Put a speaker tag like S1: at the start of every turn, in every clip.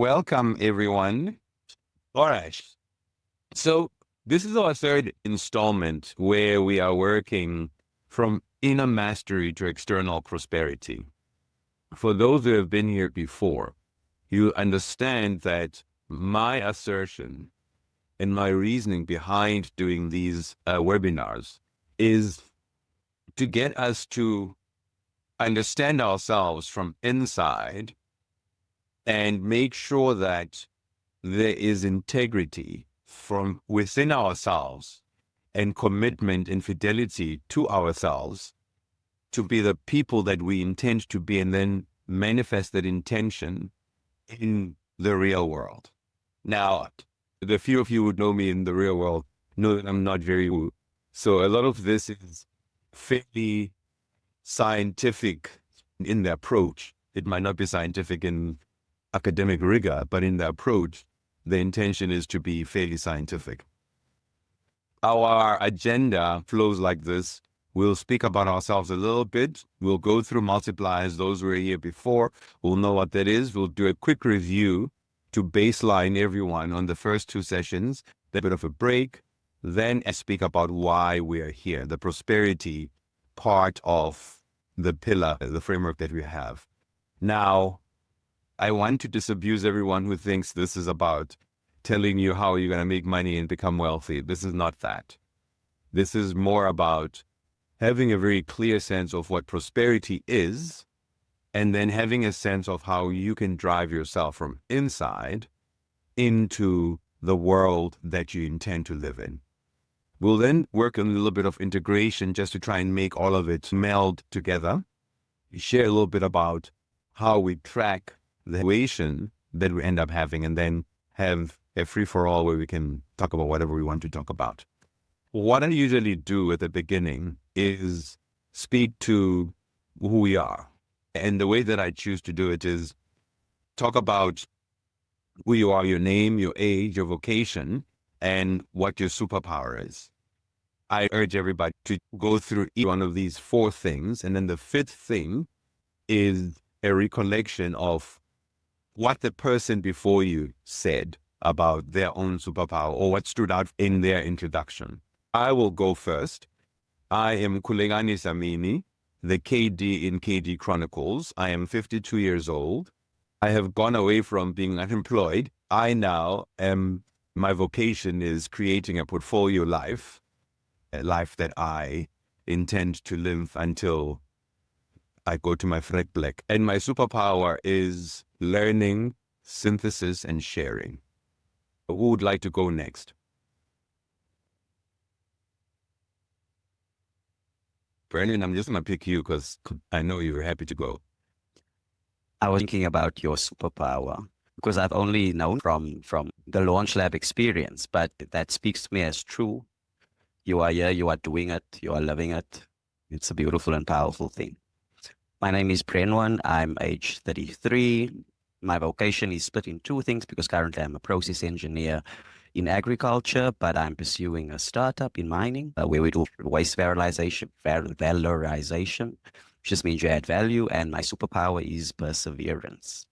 S1: Welcome, everyone. All right. So this is our third installment where we are working from inner mastery to external prosperity. For those who have been here before, you understand that my assertion and my reasoning behind doing these webinars is to get us to understand ourselves from inside and make sure that there is integrity from within ourselves and commitment and fidelity to ourselves to be the people that we intend to be, and then manifest that intention in the real world. Now, the few of you who know me in the real world know that I'm not very woo. So a lot of this is fairly scientific in the approach. It might not be scientific in academic rigor, but in the approach, the intention is to be fairly scientific. Our agenda flows like this. We'll speak about ourselves a little bit. We'll go through multipliers. Those who were here before will know what that is. We'll do a quick review to baseline everyone on the first two sessions, then a bit of a break, then I speak about why we are here, the prosperity part of the pillar, the framework that we have. Now, I want to disabuse everyone who thinks this is about telling you how you're going to make money and become wealthy. This is not that. This is more about having a very clear sense of what prosperity is, and then having a sense of how you can drive yourself from inside into the world that you intend to live in. We'll then work on a little bit of integration just to try and make all of it meld together. Share a little bit about how we track the equation that we end up having, and then have a free-for-all where we can talk about whatever we want to talk about. What I usually do at the beginning is speak to who we are. And the way that I choose to do it is talk about who you are, your name, your age, your vocation, and what your superpower is. I urge everybody to go through each one of these four things. And then the fifth thing is a recollection of what the person before you said about their own superpower, or what stood out in their introduction. I will go first. I am Khulekani Dlamini, the KD in KD Chronicles. I am 52 years old. I have gone away from being unemployed. I now am, my vocation is creating a portfolio life, a life that I intend to live until I go to my Fred Black. And my superpower is learning, synthesis, and sharing. Who would like to go next? Brandon, I'm just going to pick you because I know you were happy to go.
S2: I was thinking about your superpower because I've only known from the Launch Lab experience, but that speaks to me as true. You are here, you are doing it, you are living it. It's a beautiful and powerful thing. My name is Brenwan. I'm age 33. My vocation is split in two things because currently I'm a process engineer in agriculture, but I'm pursuing a startup in mining where we do waste valorization, which just means you add value, and my superpower is perseverance.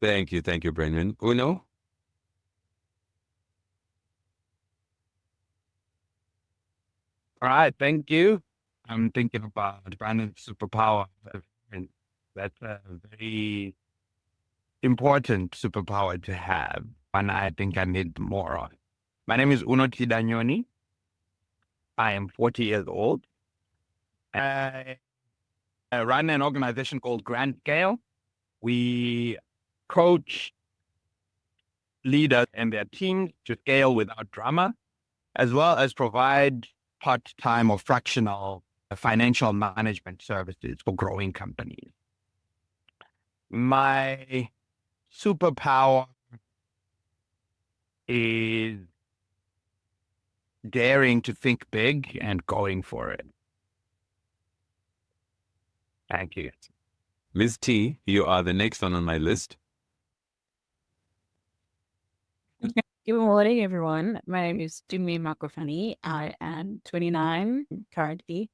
S1: Thank you, Brendan. Uno?
S3: All right, thank you. I'm thinking about Brandon's superpower, and that's a very important superpower to have, and I think I need more of. My name is Uno Tidanyoni. I am 40 years old. I run an organization called Grand Scale. We coach leaders and their teams to scale without drama, as well as provide part-time or fractional financial management services for growing companies. My superpower is daring to think big and going for it. Thank you.
S1: Ms. T, you are the next one on my list.
S4: Good morning, everyone. My name is Tumi Makofani. I am 29 currently.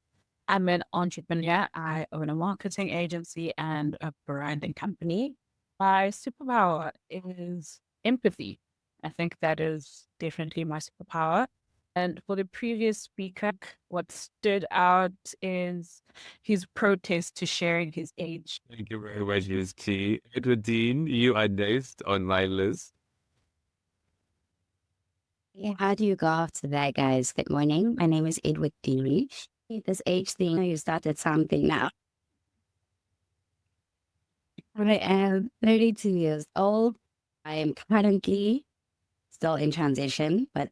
S4: I'm an entrepreneur. I own a marketing agency and a branding company. My superpower is empathy. I think that is definitely my superpower. And for the previous speaker, what stood out is his protest to sharing his age.
S1: Thank you very much, Ms. T. Edward Dean, you are next on my list.
S5: Yeah, how do you go after that, guys? Good morning. My name is Edward Deary. This age thing, you started something now. I am 32 years old. I am currently still in transition, but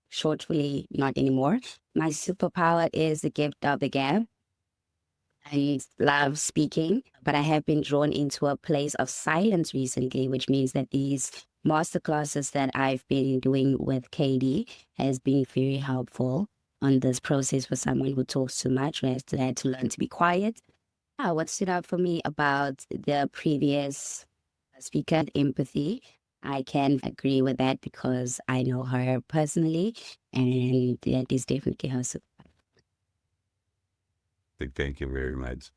S5: shortly not anymore. My superpower is the gift of the gab. I love speaking, but I have been drawn into a place of silence recently, which means that these masterclasses that I've been doing with KD has been very helpful on this process for someone who talks too much, who has had to learn to be quiet. What stood out for me about the previous speaker, empathy, I can agree with that because I know her personally, and that is definitely her superpower.
S1: Thank you very much.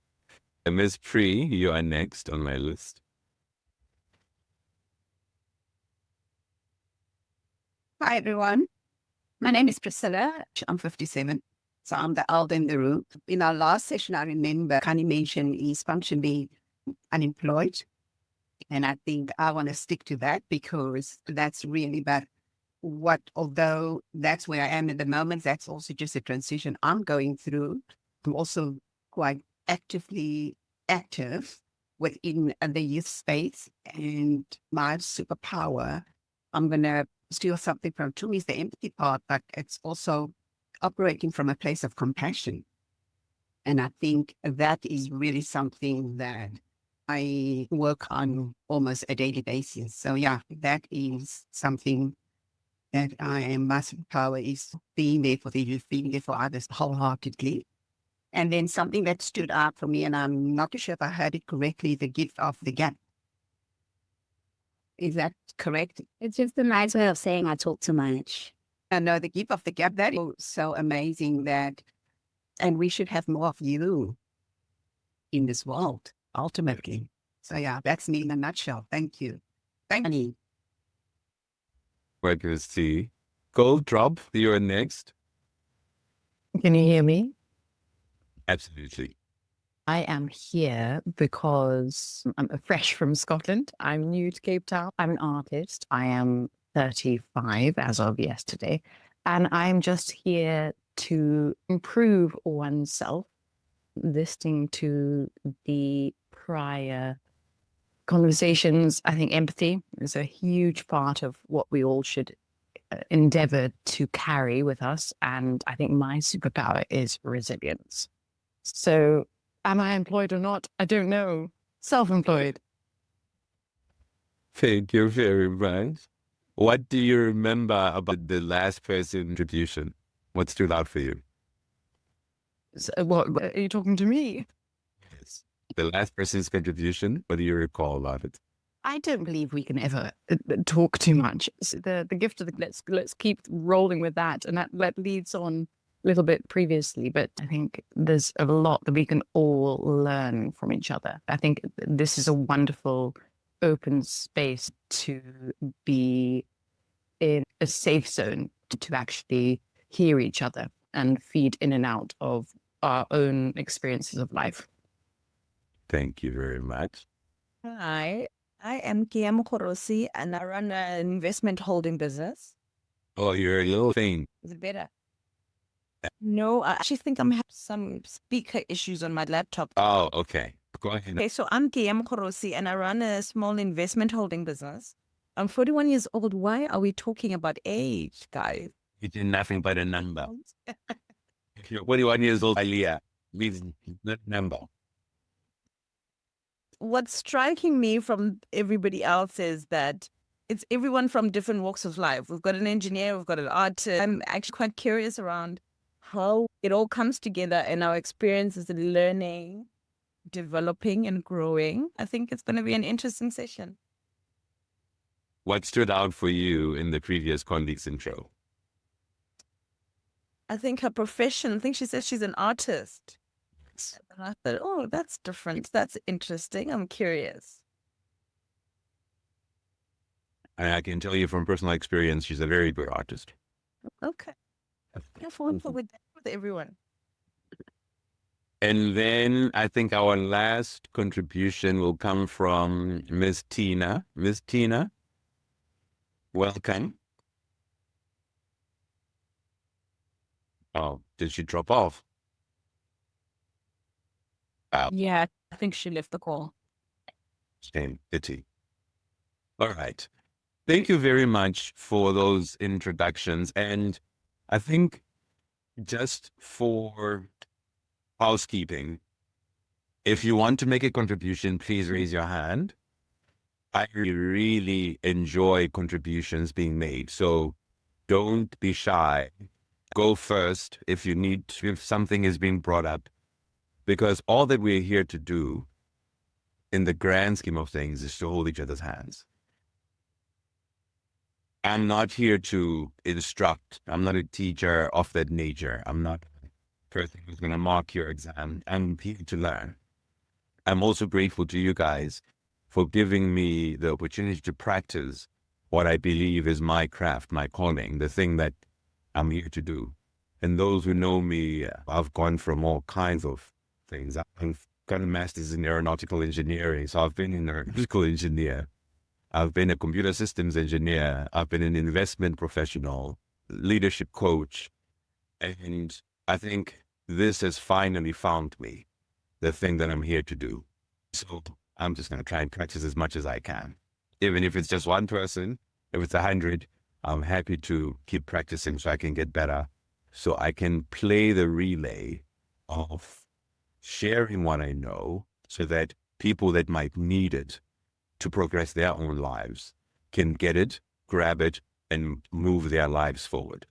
S1: Ms. Pre, you are next on my list.
S6: Hi, everyone. My name is Priscilla. I'm 57, so I'm the elder in the room. In our last session, I remember Khulekani mentioned is functionally unemployed. And I think I want to stick to that because that's really about although that's where I am at the moment, that's also just a transition I'm going through. I'm also quite actively active within the youth space, and my superpower, I'm going to steal something from Tumi, is the empathy part, but it's also operating from a place of compassion. And I think that is really something that I work on almost a daily basis. So yeah, that is something that my superpower is being there for the youth, being there for others wholeheartedly. And then something that stood out for me, and I'm not too sure if I heard it correctly, the gift of the gap. Is that correct?
S5: It's just a nice way of saying I talk too much.
S6: No, the gift of the gap, that is so amazing and we should have more of you in this world, ultimately. So yeah, that's me in a nutshell. Thank you. Thank you.
S1: Right, Ms. T. Gold Drop, you are next.
S7: Can you hear me?
S1: Absolutely.
S7: I am here because I'm fresh from Scotland. I'm new to Cape Town. I'm an artist. I am 35 as of yesterday. And I'm just here to improve oneself, listening to the prior conversations. I think empathy is a huge part of what we all should endeavor to carry with us. And I think my superpower is resilience. So am I employed or not? I don't know. Self-employed.
S1: Thank you very much. What do you remember about the last person contribution? What stood out for you?
S7: So, what are you talking to me?
S1: Yes. The last person's contribution, what do you recall about it?
S7: I don't believe we can ever talk too much. So the gift of the let's keep rolling with that, and that leads on a little bit previously. But I think there's a lot that we can all learn from each other. I think this is a wonderful open space to be in a safe zone to actually hear each other and feed in and out of our own experiences of life.
S1: Thank you very much.
S8: Hi, I am KD Chronicles and I run an investment holding business.
S1: Oh, you're a little thing.
S8: Is it better? No, I actually think I'm having some speaker issues on my laptop.
S1: Oh, okay. Go ahead.
S8: Okay, so I'm KD Chronicles and I run a small investment holding business. I'm 41 years old. Why are we talking about age, guys?
S1: You did nothing but a number. You're 41 years old, Aliyah. Means not number.
S8: What's striking me from everybody else is that it's everyone from different walks of life. We've got an engineer, we've got an artist. I'm actually quite curious around how it all comes together and our experiences in learning, developing and growing. I think it's going to be an interesting session.
S1: What stood out for you in the previous colleague's intro?
S8: I think her profession, I think she says she's an artist. it. And I thought, oh, that's different. That's interesting. I'm curious.
S1: And I can tell you from personal experience, she's a very good artist.
S8: Okay. Careful with everyone.
S1: And then I think our last contribution will come from Miss Tina. Miss Tina, welcome. Oh, did she drop off?
S4: Yeah, I think she left the call.
S1: Shame, pity. All right. Thank you very much for those introductions. And I think just for housekeeping, if you want to make a contribution, please raise your hand. I really enjoy contributions being made. So don't be shy. Go first if you need to, if something is being brought up, because all that we're here to do in the grand scheme of things is to hold each other's hands. I'm not here to instruct. I'm not a teacher of that nature. I'm not a person who's going to mark your exam. I'm here to learn. I'm also grateful to you guys for giving me the opportunity to practice what I believe is my craft, my calling, the thing that I'm here to do. And those who know me, I've gone from all kinds of things. I've got a master's in aeronautical engineering, so I've been an aeronautical engineer. I've been a computer systems engineer. I've been an investment professional, leadership coach. And I think this has finally found me, the thing that I'm here to do. So I'm just going to try and practice as much as I can. Even if it's just one person, if it's 100, I'm happy to keep practicing so I can get better, so I can play the relay of sharing what I know so that people that might need it to progress their own lives can get it, grab it, and move their lives forward.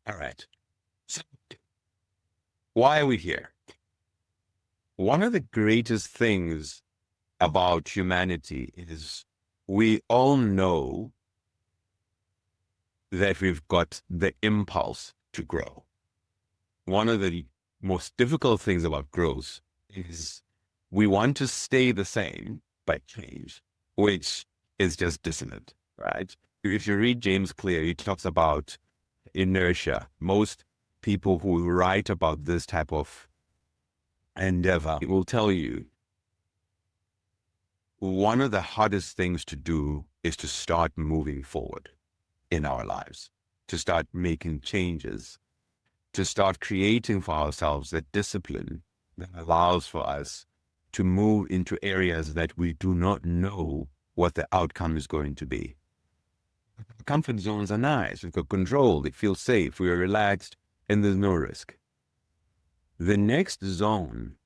S1: All right. So why are we here? One of the greatest things about humanity is we all know that we've got the impulse to grow. One of the most difficult things about growth is we want to stay the same by change, which is just dissonant, right? If you read James Clear, he talks about inertia. Most people who write about this type of endeavor will tell you one of the hardest things to do is to start moving forward in our lives, to start making changes, to start creating for ourselves that discipline that allows for us to move into areas that we do not know what the outcome is going to be. Comfort zones are nice. We've got control. It feels safe. We are relaxed and there's no risk. The next zone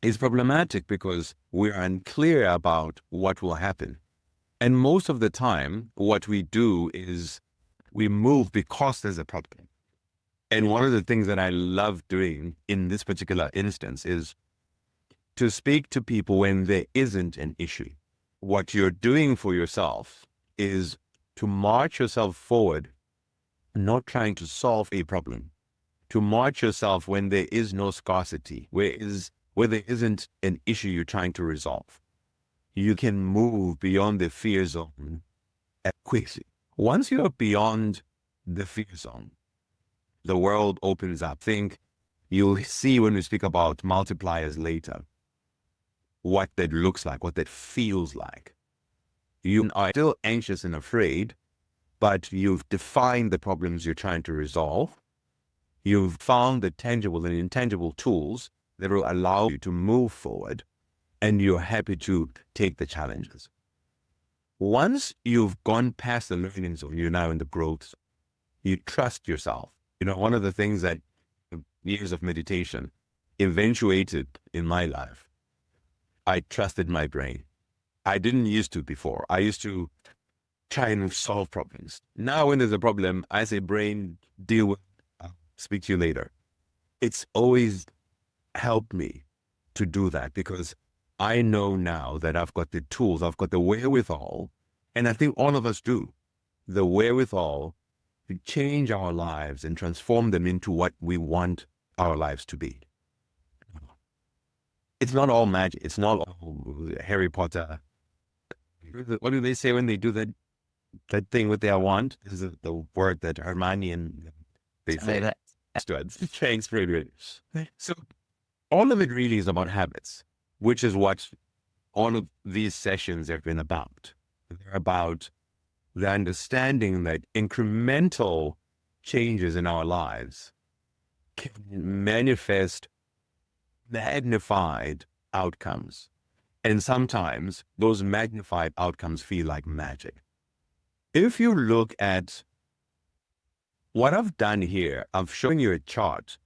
S1: is problematic because we're unclear about what will happen. And most of the time, what we do is we move because there's a problem. And one of the things that I love doing in this particular instance is to speak to people when there isn't an issue. What you're doing for yourself is to march yourself forward, not trying to solve a problem, to march yourself when there is no scarcity, where there isn't an issue you're trying to resolve. You can move beyond the fear zone quickly. Once you're beyond the fear zone, the world opens up. You'll see when we speak about multipliers later, what that looks like, what that feels like. You are still anxious and afraid, but you've defined the problems you're trying to resolve. You've found the tangible and intangible tools that will allow you to move forward, and you're happy to take the challenges. Once you've gone past the learning zone, you're now in the growth zone. You trust yourself. One of the things that years of meditation eventuated in my life, I trusted my brain. I didn't used to before. I used to try and solve problems. Now when there's a problem, I say, brain, deal with it. I'll speak to you later. It's always helped me to do that because I know now that I've got the tools, I've got the wherewithal, and I think all of us do, the wherewithal to change our lives and transform them into what we want our lives to be. it's not all magic. It's not all Harry Potter. What do they say when they do that thing with their wand? This is the word that Hermione and they say that. Thanks, very good. So all of it really is about habits, which is what all of these sessions have been about. They're about the understanding that incremental changes in our lives can manifest magnified outcomes. And sometimes those magnified outcomes feel like magic. If you look at what I've done here, I've shown you a chart.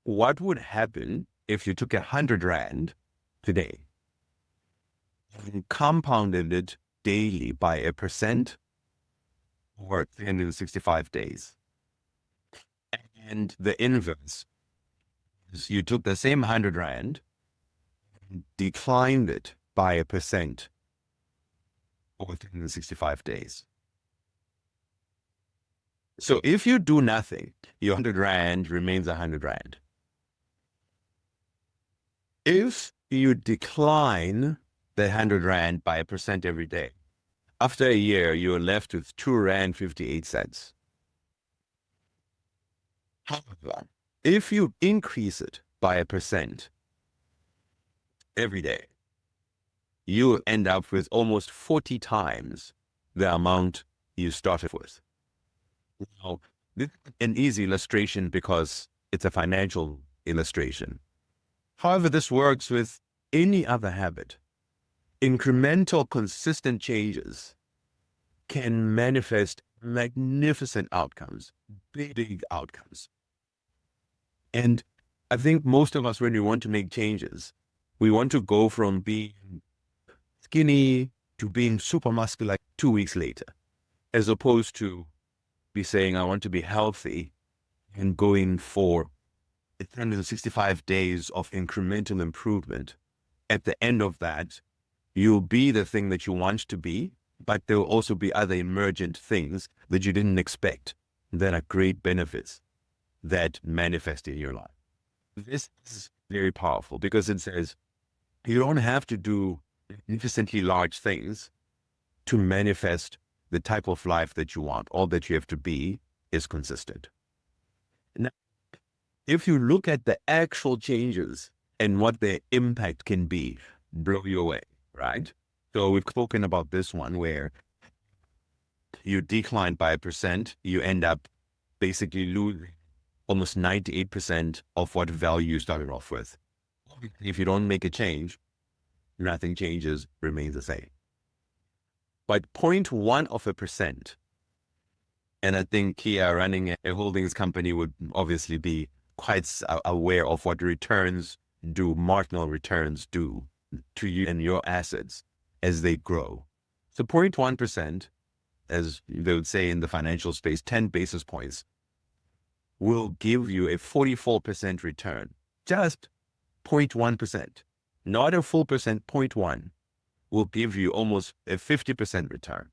S1: What would happen if you took 100 Rand today and compounded it daily by 1% over 365 days? And the inverse is you took the same 100 Rand and declined it by 1% over 365 days. So if you do nothing, your 100 Rand remains 100 Rand. If you decline the 100 Rand by 1% every day, after a year, you're left with 2.58 Rand. However, if you increase it by 1% every day, you end up with almost 40 times the amount you started with. Now, this is an easy illustration because it's a financial illustration. However, this works with any other habit. Incremental, consistent changes can manifest magnificent outcomes, big outcomes. And I think most of us, when we want to make changes, we want to go from being skinny to being super muscular 2 weeks later, as opposed to be saying, I want to be healthy and going for 365 days of incremental improvement. At the end of that, you'll be the thing that you want to be, but there will also be other emergent things that you didn't expect that are great benefits that manifest in your life. This is very powerful because it says you don't have to do magnificently large things to manifest the type of life that you want. All that you have to be is consistent. Now, if you look at the actual changes and what their impact can be, blow you away, right? So we've spoken about this one where you decline by 1%, you end up basically losing almost 98% of what value you started off with. If you don't make a change, nothing changes, remains the same. But 0.1%, and I think Kia running a holdings company would obviously be quite aware of what returns do, marginal returns do to you and your assets as they grow. So 0.1%, as they would say in the financial space, 10 basis points will give you a 44% return. Just 0.1%, not a full percent, 0.1 will give you almost a 50% return.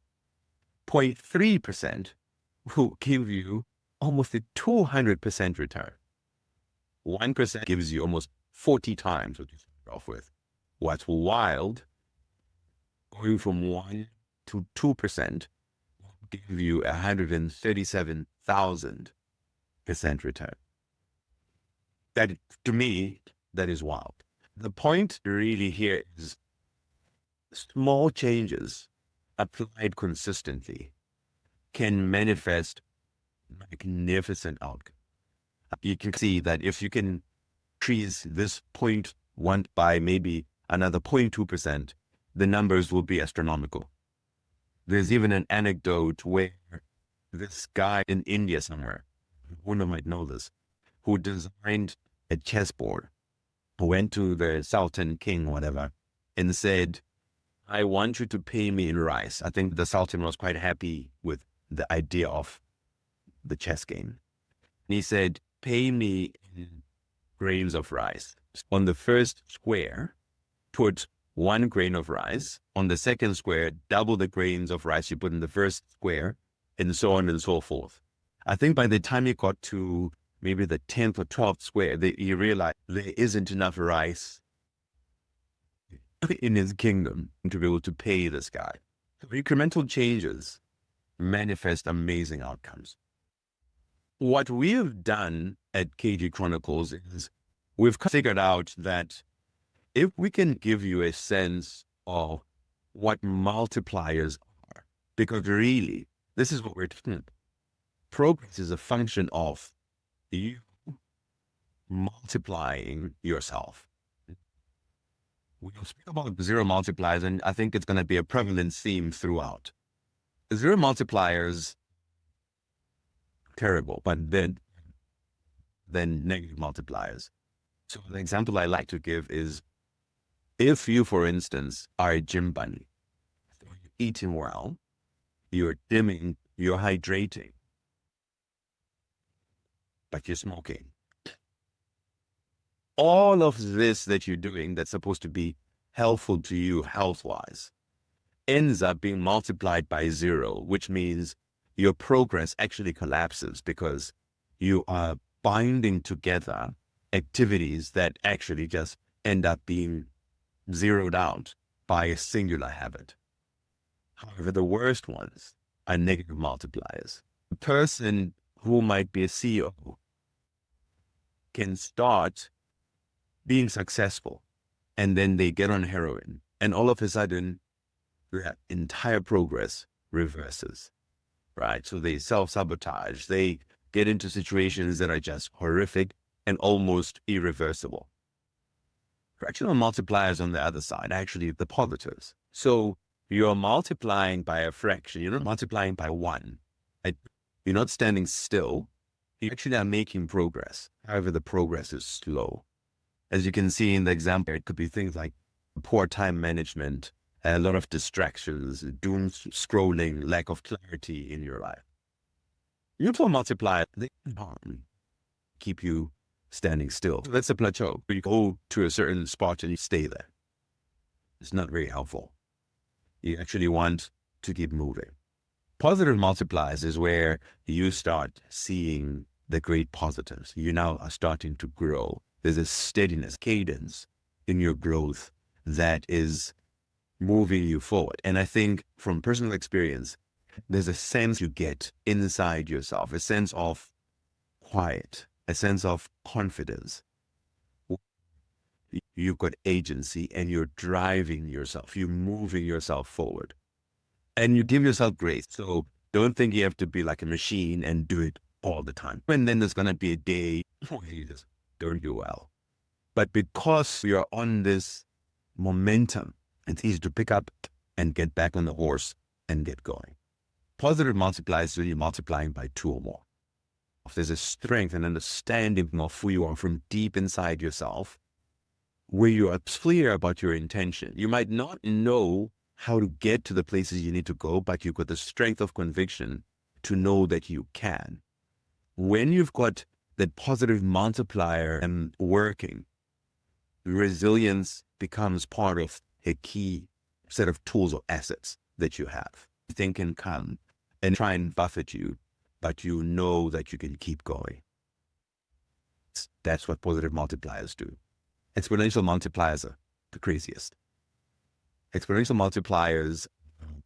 S1: 0.3% will give you almost a 200% return. 1% gives you almost 40 times what you started off with. What's wild, going from 1 to 2% will give you 137,000% return. That, to me, that is wild. The point really here is small changes applied consistently can manifest magnificent outcomes. You can see that if you can increase this 0.1 by maybe another 0.2%, the numbers will be astronomical. There's even an anecdote where this guy in India somewhere, one might know this, who designed a chessboard, went to the Sultan King, whatever, and said, I want you to pay me in rice. I think the Sultan was quite happy with the idea of the chess game. And he said, pay me in grains of rice. On the first square, put 1 grain of rice. On the second square, double the grains of rice you put in the first square, and so on and so forth. I think by the time he got to maybe the 10th or 12th square, you realize there isn't enough rice in his kingdom to be able to pay this guy. So incremental changes manifest amazing outcomes. What we have done at KD Chronicles is we've figured out that if we can give you a sense of what multipliers are, because really, this is what we're talking about. Progress is a function of you multiplying yourself. We'll speak about zero multipliers, and I think it's going to be a prevalent theme throughout. Zero multipliers, terrible, but then negative multipliers. So the example I like to give is, if you, for instance, are a gym bunny, so you're eating well, you're dimming, you're hydrating, but you're smoking. All of this that you're doing that's supposed to be helpful to you health-wise ends up being multiplied by zero, which means your progress actually collapses because you are binding together activities that actually just end up being zeroed out by a singular habit. However, the worst ones are negative multipliers. A person who might be a CEO can start being successful, and then they get on heroin, and all of a sudden their entire progress reverses, right? So they self-sabotage, they get into situations that are just horrific and almost irreversible. Fractional multipliers on the other side, actually the positives. So you're multiplying by a fraction, you're not multiplying by one. You're not standing still, you actually are making progress. However, the progress is slow. As you can see in the example, it could be things like poor time management, a lot of distractions, doom scrolling, lack of clarity in your life. Neutral multipliers, they keep you standing still. So that's a plateau. You go to a certain spot and you stay there. It's not very helpful. You actually want to keep moving. Positive multipliers is where you start seeing the great positives. You now are starting to grow. There's a steadiness, cadence in your growth that is moving you forward. And I think from personal experience, there's a sense you get inside yourself, a sense of quiet, a sense of confidence. You've got agency and you're driving yourself, you're moving yourself forward. And you give yourself grace. So don't think you have to be like a machine and do it all the time. And then there's going to be a day where you just don't do well. But because we are on this momentum, it's easy to pick up and get back on the horse and get going. Positive multipliers is really multiplying by two or more. If there's a strength and understanding of who you are from deep inside yourself, where you are clear about your intention. You might not know how to get to the places you need to go, but you've got the strength of conviction to know that you can. When you've got that positive multiplier and working, resilience becomes part of a key set of tools or assets that you have. Things can come and try and buffet you, but you know that you can keep going. That's what positive multipliers do. Exponential multipliers are the craziest. Exponential multipliers,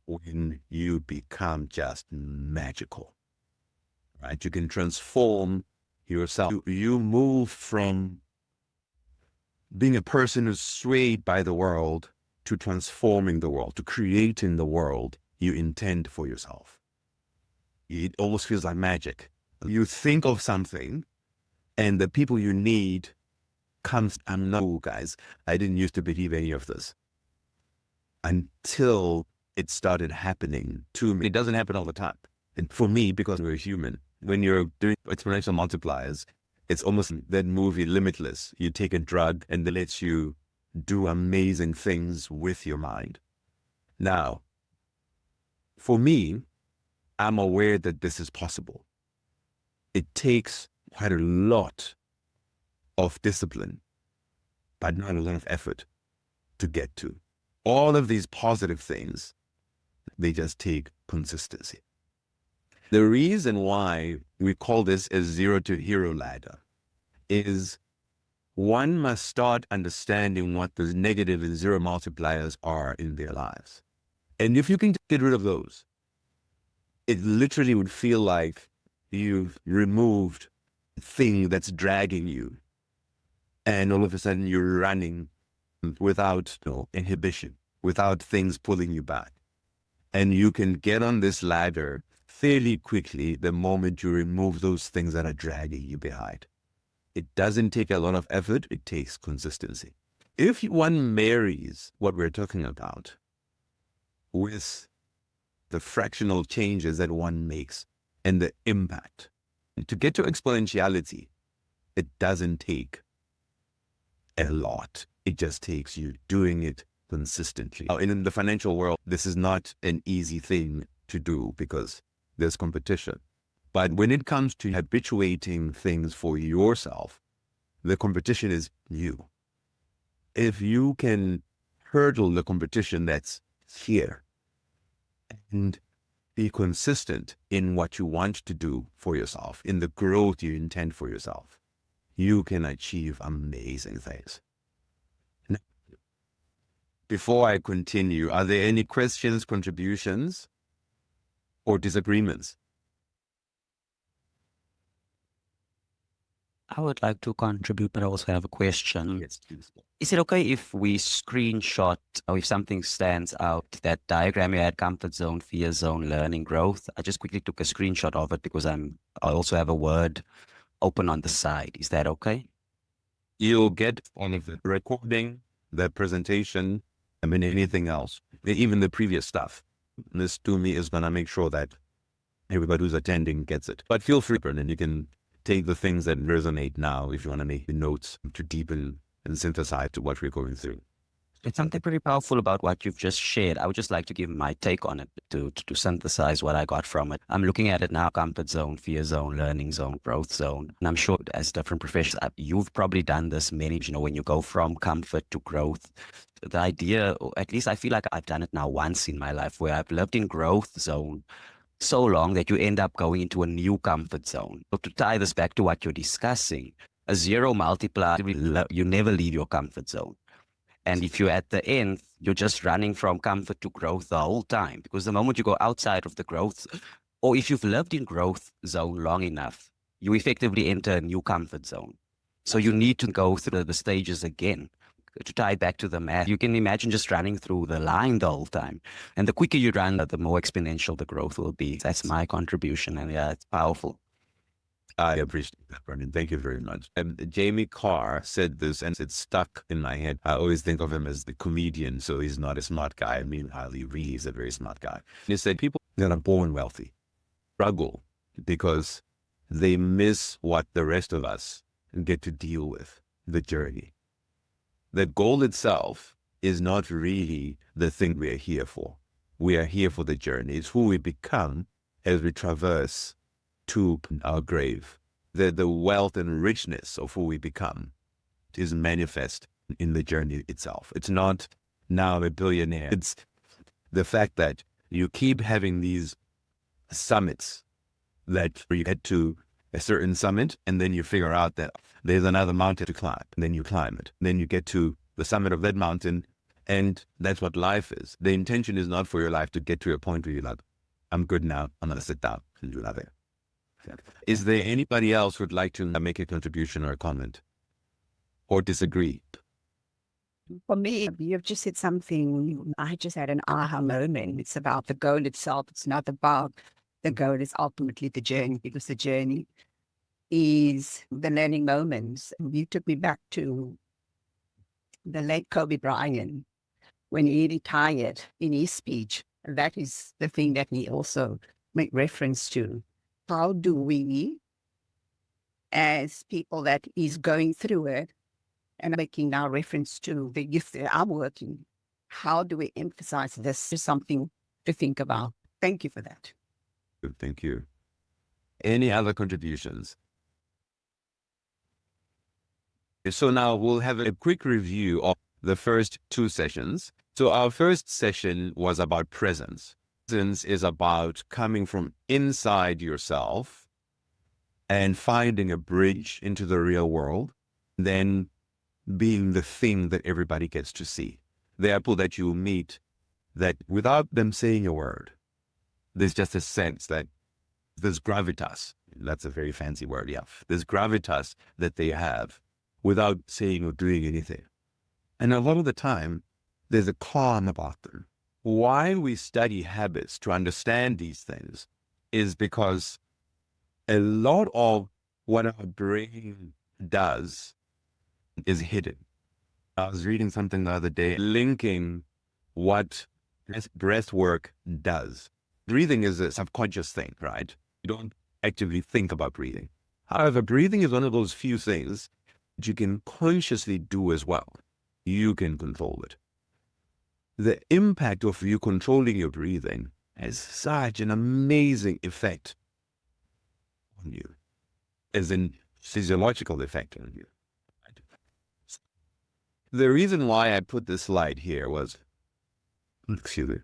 S1: when you become just magical, right? You can transform yourself. You move from being a person who's swayed by the world to transforming the world, to creating the world you intend for yourself. It almost feels like magic. You think of something and the people you need comes, I'm no guys, I didn't used to believe any of this until it started happening to me. It doesn't happen all the time. And for me, because we're human, when you're doing exponential multipliers, it's almost that movie Limitless. You take a drug and it lets you do amazing things with your mind. Now, for me, I'm aware that this is possible. It takes quite a lot of discipline, but not a lot of effort to get to. All of these positive things, they just take consistency. The reason why we call this a zero to hero ladder is one must start understanding what those negative and zero multipliers are in their lives. And if you can get rid of those, it literally would feel like you've removed a thing that's dragging you. And all of a sudden you're running without inhibition, without things pulling you back. And you can get on this ladder fairly quickly the moment you remove those things that are dragging you behind. It doesn't take a lot of effort, it takes consistency. If one marries what we're talking about with the fractional changes that one makes and the impact, to get to exponentiality, it doesn't take a lot. It just takes you doing it consistently. In the financial world, this is not an easy thing to do because there's competition. But when it comes to habituating things for yourself, the competition is you. If you can hurdle the competition that's here and be consistent in what you want to do for yourself, in the growth you intend for yourself, you can achieve amazing things. Now, before I continue, are there any questions, contributions, or disagreements?
S2: I would like to contribute, but I also have a question.
S1: Yes, please.
S2: Is it okay if we screenshot, or if something stands out, that diagram you had, comfort zone, fear zone, learning, growth? I just quickly took a screenshot of it because I also have a word open on the side. Is that okay?
S1: You'll get all of the recording, the presentation, anything else, even the previous stuff. This to me is going to make sure that everybody who's attending gets it. But feel free, and you can take the things that resonate now if you want to make the notes to deepen and synthesize to what we're going through.
S2: It's something pretty powerful about what you've just shared. I would just like to give my take on it to synthesize what I got from it. I'm looking at it now: comfort zone, fear zone, learning zone, growth zone. And I'm sure as different professions, you've probably done this many, when you go from comfort to growth. The idea, or at least I feel like I've done it now once in my life, where I've lived in growth zone so long that you end up going into a new comfort zone. So to tie this back to what you're discussing, a zero multiplier, you never leave your comfort zone. And if you're at the end, you're just running from comfort to growth the whole time. Because the moment you go outside of the growth, or if you've lived in growth zone long enough, you effectively enter a new comfort zone. So you need to go through the stages again. To tie it back to the math, you can imagine just running through the line the whole time. And the quicker you run, the more exponential the growth will be. That's my contribution. And yeah, it's powerful.
S1: I appreciate that, Brendan. Thank you very much. Jamie Carr said this, and it's stuck in my head. I always think of him as the comedian, so he's not a smart guy. I mean, he really is a very smart guy. He said people that are born wealthy struggle because they miss what the rest of us get to deal with, the journey. The goal itself is not really the thing we are here for. We are here for the journey. It's who we become as we traverse to our grave. The wealth and richness of who we become is manifest in the journey itself. It's not now a billionaire. It's the fact that you keep having these summits that you get to a certain summit and then you figure out that there's another mountain to climb, and then you climb it. And then you get to the summit of that mountain, and that's what life is. The intention is not for your life to get to a point where you're like, I'm good now, I'm going to sit down and do nothing. Is there anybody else who'd like to make a contribution or a comment or disagree?
S6: For me, you've just said something. I just had an aha moment. It's about the goal itself. It's not about the goal. It's ultimately the journey, because the journey is the learning moments. You took me back to the late Kobe Bryant when he retired in his speech. And that is the thing that we also make reference to. How do we, as people that is going through it, and making now reference to the youth that I'm working, how do we emphasize this is something to think about? Thank you for that.
S1: Thank you. Any other contributions? So now we'll have a quick review of the first two sessions. So our first session was about presence. Presence is about coming from inside yourself and finding a bridge into the real world, then being the thing that everybody gets to see. The people that you meet that without them saying a word, there's just a sense that there's gravitas. That's a very fancy word, yeah. There's gravitas that they have without saying or doing anything. And a lot of the time, there's a calm about them. Why we study habits to understand these things is because a lot of what our brain does is hidden. I was reading something the other day linking what breath work does. Breathing is a subconscious thing, right? You don't actively think about breathing. However, breathing is one of those few things that you can consciously do as well. You can control it. The impact of you controlling your breathing has such an amazing effect on you, as in physiological effect on you. The reason why I put this slide here was, excuse me,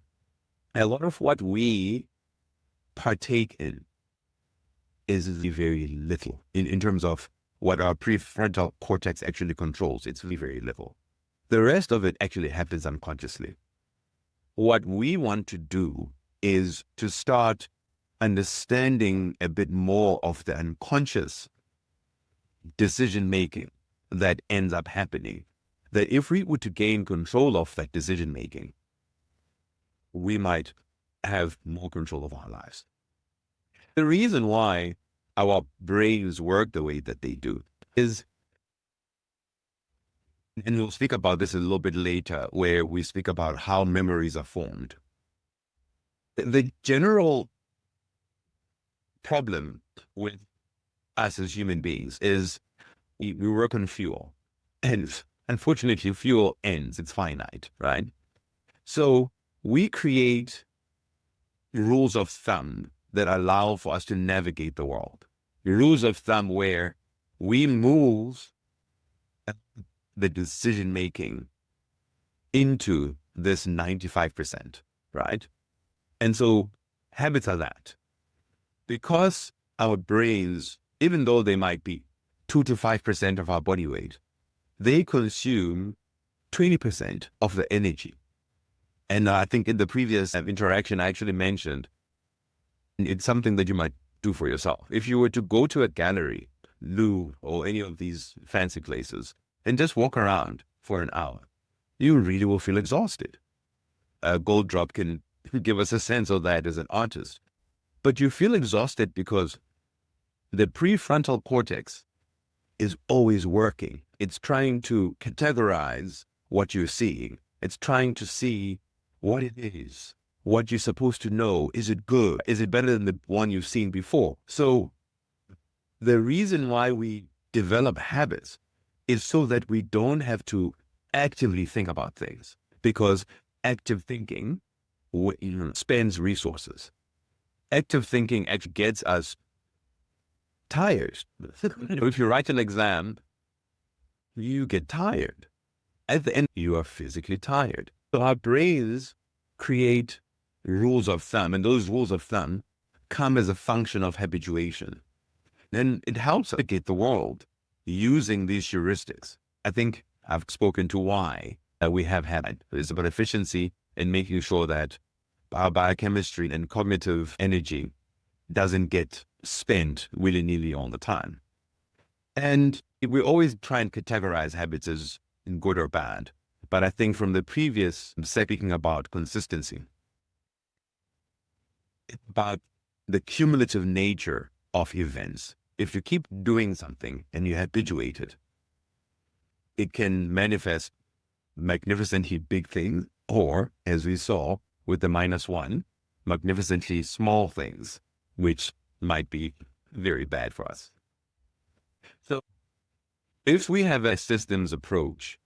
S1: a lot of what we partake in is very little in terms of what our prefrontal cortex actually controls. It's very little. The rest of it actually happens unconsciously. What we want to do is to start understanding a bit more of the unconscious decision-making that ends up happening. That if we were to gain control of that decision-making, we might have more control of our lives. The reason why our brains work the way that they do is, and we'll speak about this a little bit later, where we speak about how memories are formed. The general problem with us as human beings is we work on fuel. And unfortunately, fuel ends. It's finite, right? So we create rules of thumb that allow for us to navigate the world. Rules of thumb where we move the decision-making into this 95%, right? And so habits are that. Because our brains, even though they might be 2 to 5% of our body weight, they consume 20% of the energy. And I think in the previous interaction, I actually mentioned it's something that you might do for yourself. If you were to go to a gallery, Louvre, or any of these fancy places, and just walk around for an hour, you really will feel exhausted. A gold drop can give us a sense of that as an artist. But you feel exhausted because the prefrontal cortex is always working. It's trying to categorize what you're seeing. It's trying to see what it is, what you're supposed to know. Is it good? Is it better than the one you've seen before? So the reason why we develop habits is so that we don't have to actively think about things, because active thinking spends resources. Active thinking actually gets us tired. If you write an exam, you get tired. At the end, you are physically tired. So our brains create rules of thumb, and those rules of thumb come as a function of habituation. And it helps us navigate the world using these heuristics. I think I've spoken to why we have habit. It's about efficiency and making sure that our biochemistry and cognitive energy doesn't get spent willy-nilly all the time. And we always try and categorize habits as good or bad. But I think from the previous, speaking about consistency, it's about the cumulative nature of events. If you keep doing something and you habituate it, it can manifest magnificently big things, or, as we saw with the -1, magnificently small things, which might be very bad for us. So if we have a systems approach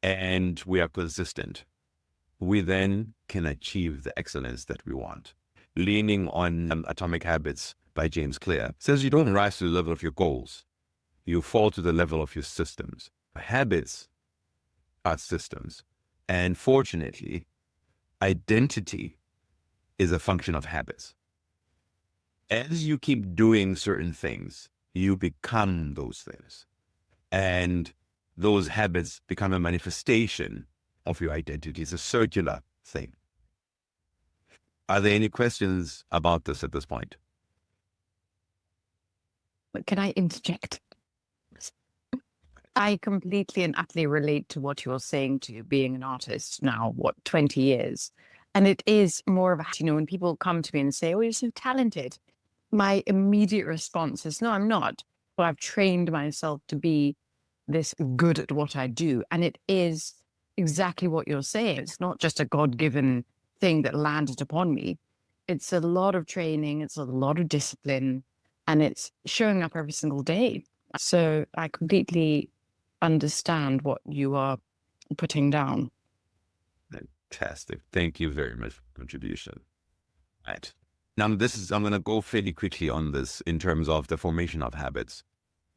S1: and we are consistent, we then can achieve the excellence that we want. Leaning on Atomic Habits by James Clear says you don't rise to the level of your goals. You fall to the level of your systems. Habits are systems. And fortunately, identity is a function of habits. As you keep doing certain things, you become those things. And those habits become a manifestation of your identity. It's a circular thing. Are there any questions about this at this point?
S7: But can I interject? I completely and utterly relate to what you're saying to being an artist now, 20 years. And it is more of a, when people come to me and say, oh, you're so talented, my immediate response is, no, I'm not. But I've trained myself to be this good at what I do. And it is exactly what you're saying. It's not just a God-given thing that landed upon me. It's a lot of training. It's a lot of discipline. And it's showing up every single day. So I completely understand what you are putting down.
S1: Fantastic. Thank you very much for the contribution. Right. Now, I'm going to go fairly quickly on this in terms of the formation of habits.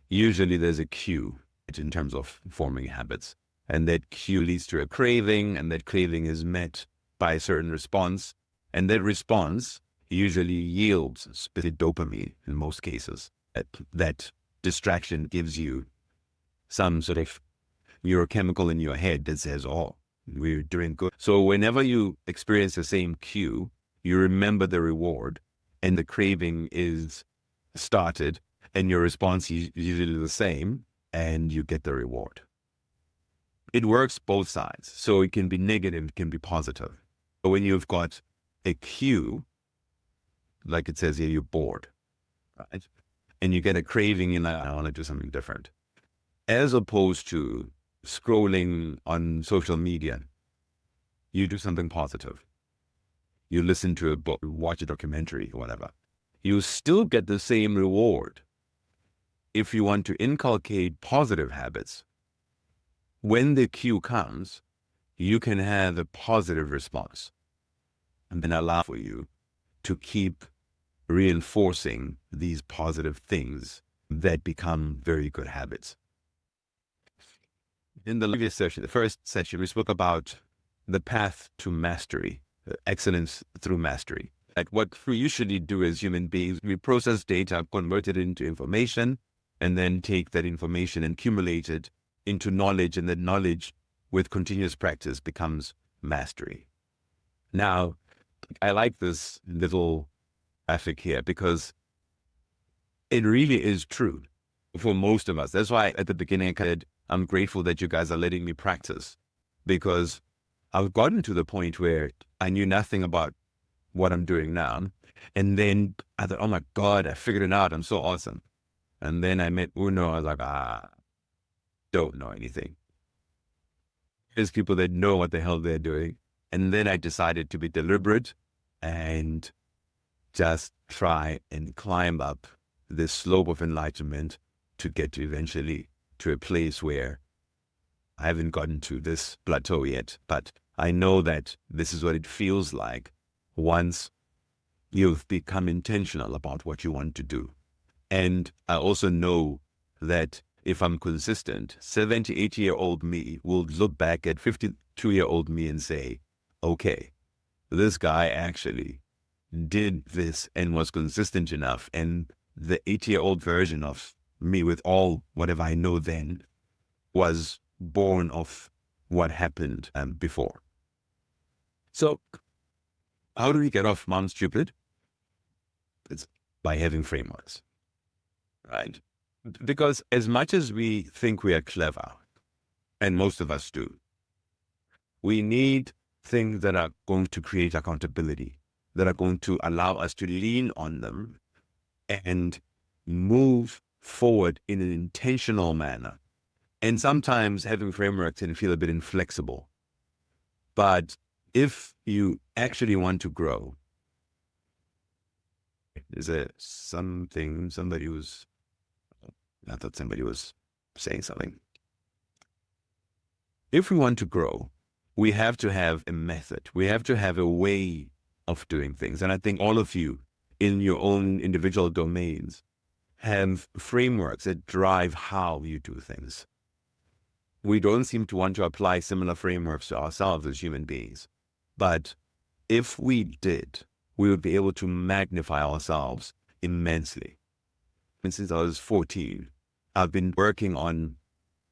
S1: Usually there's a cue in terms of forming habits, and that cue leads to a craving, and that craving is met by a certain response, and that response usually yields specific dopamine in most cases. That distraction gives you some sort of neurochemical in your head that says, oh, we're doing good. So whenever you experience the same cue, you remember the reward, and the craving is started, and your response is usually the same, and you get the reward. It works both sides. So it can be negative, it can be positive. But when you've got a cue, like it says here, you're bored, right? And you get a craving, you're like, I want to do something different. As opposed to scrolling on social media, you do something positive. You listen to a book, watch a documentary, whatever. You still get the same reward. If you want to inculcate positive habits, when the cue comes, you can have a positive response, and then allow for you to keep reinforcing these positive things that become very good habits. In the previous session, the first session, we spoke about the path to mastery, excellence through mastery. Like what we usually do as human beings, we process data, convert it into information, and then take that information and accumulate it into knowledge, and that knowledge with continuous practice becomes mastery. Now, I like this little graphic here because it really is true for most of us. That's why at the beginning I said, I'm grateful that you guys are letting me practice, because I've gotten to the point where I knew nothing about what I'm doing now. And then I thought, oh my God, I figured it out. I'm so awesome. And then I met Uno. I was like, don't know anything. There's people that know what the hell they're doing. And then I decided to be deliberate and just try and climb up this slope of enlightenment to get to eventually to a place where I haven't gotten to this plateau yet, but I know that this is what it feels like once you've become intentional about what you want to do. And I also know that if I'm consistent, 78-year-old me will look back at 52-year-old me and say, okay, this guy actually did this and was consistent enough. And the 80-year-old version of me, with all whatever I know then, was born of what happened before. So how do we get off Mount Stupid? It's by having frameworks, right? Because as much as we think we are clever, and most of us do, we need things that are going to create accountability, that are going to allow us to lean on them and move forward in an intentional manner. And sometimes having frameworks can feel a bit inflexible. But if you actually want to grow, is it something somebody was, I thought somebody was saying something. If we want to grow, we have to have a method. We have to have a way of doing things. And I think all of you in your own individual domains have frameworks that drive how you do things. We don't seem to want to apply similar frameworks to ourselves as human beings. But if we did, we would be able to magnify ourselves immensely. And since I was 14, I've been working on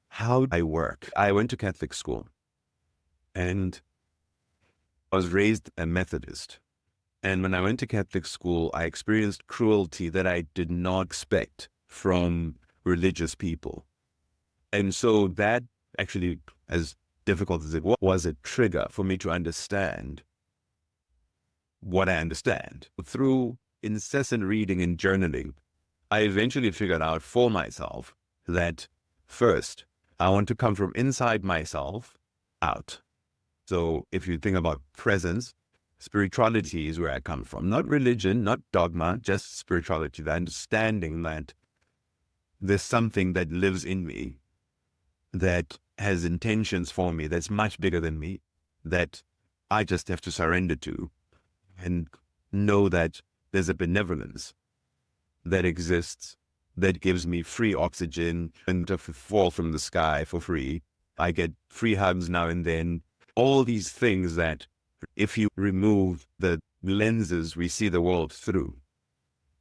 S1: how I work. I went to Catholic school and I was raised a Methodist. And when I went to Catholic school, I experienced cruelty that I did not expect from religious people. And so that actually, as difficult as it was a trigger for me to understand what I understand. Through incessant reading and journaling, I eventually figured out for myself that first, I want to come from inside myself out. So if you think about presence, spirituality is where I come from. Not religion, not dogma, just spirituality, the understanding that there's something that lives in me that has intentions for me that's much bigger than me, that I just have to surrender to and know that there's a benevolence that exists that gives me free oxygen and to fall from the sky for free. I get free hugs now and then. All these things that if you remove the lenses we see the world through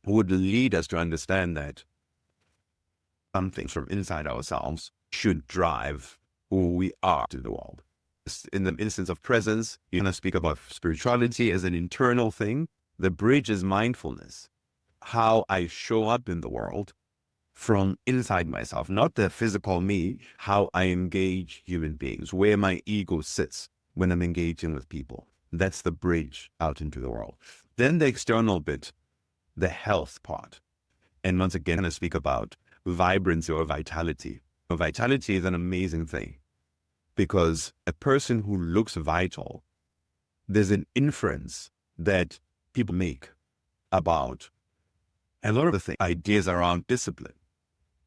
S1: would lead us to understand that something from inside ourselves should drive who we are to the world. In the instance of presence, you're going to speak about spirituality as an internal thing. The bridge is mindfulness, how I show up in the world from inside myself, not the physical me, how I engage human beings, where my ego sits when I'm engaging with people. That's the bridge out into the world. Then the external bit, the health part. And once again, I'm going to speak about vibrancy or vitality. Vitality is an amazing thing because a person who looks vital, there's an inference that people make about a lot of the things, ideas around discipline.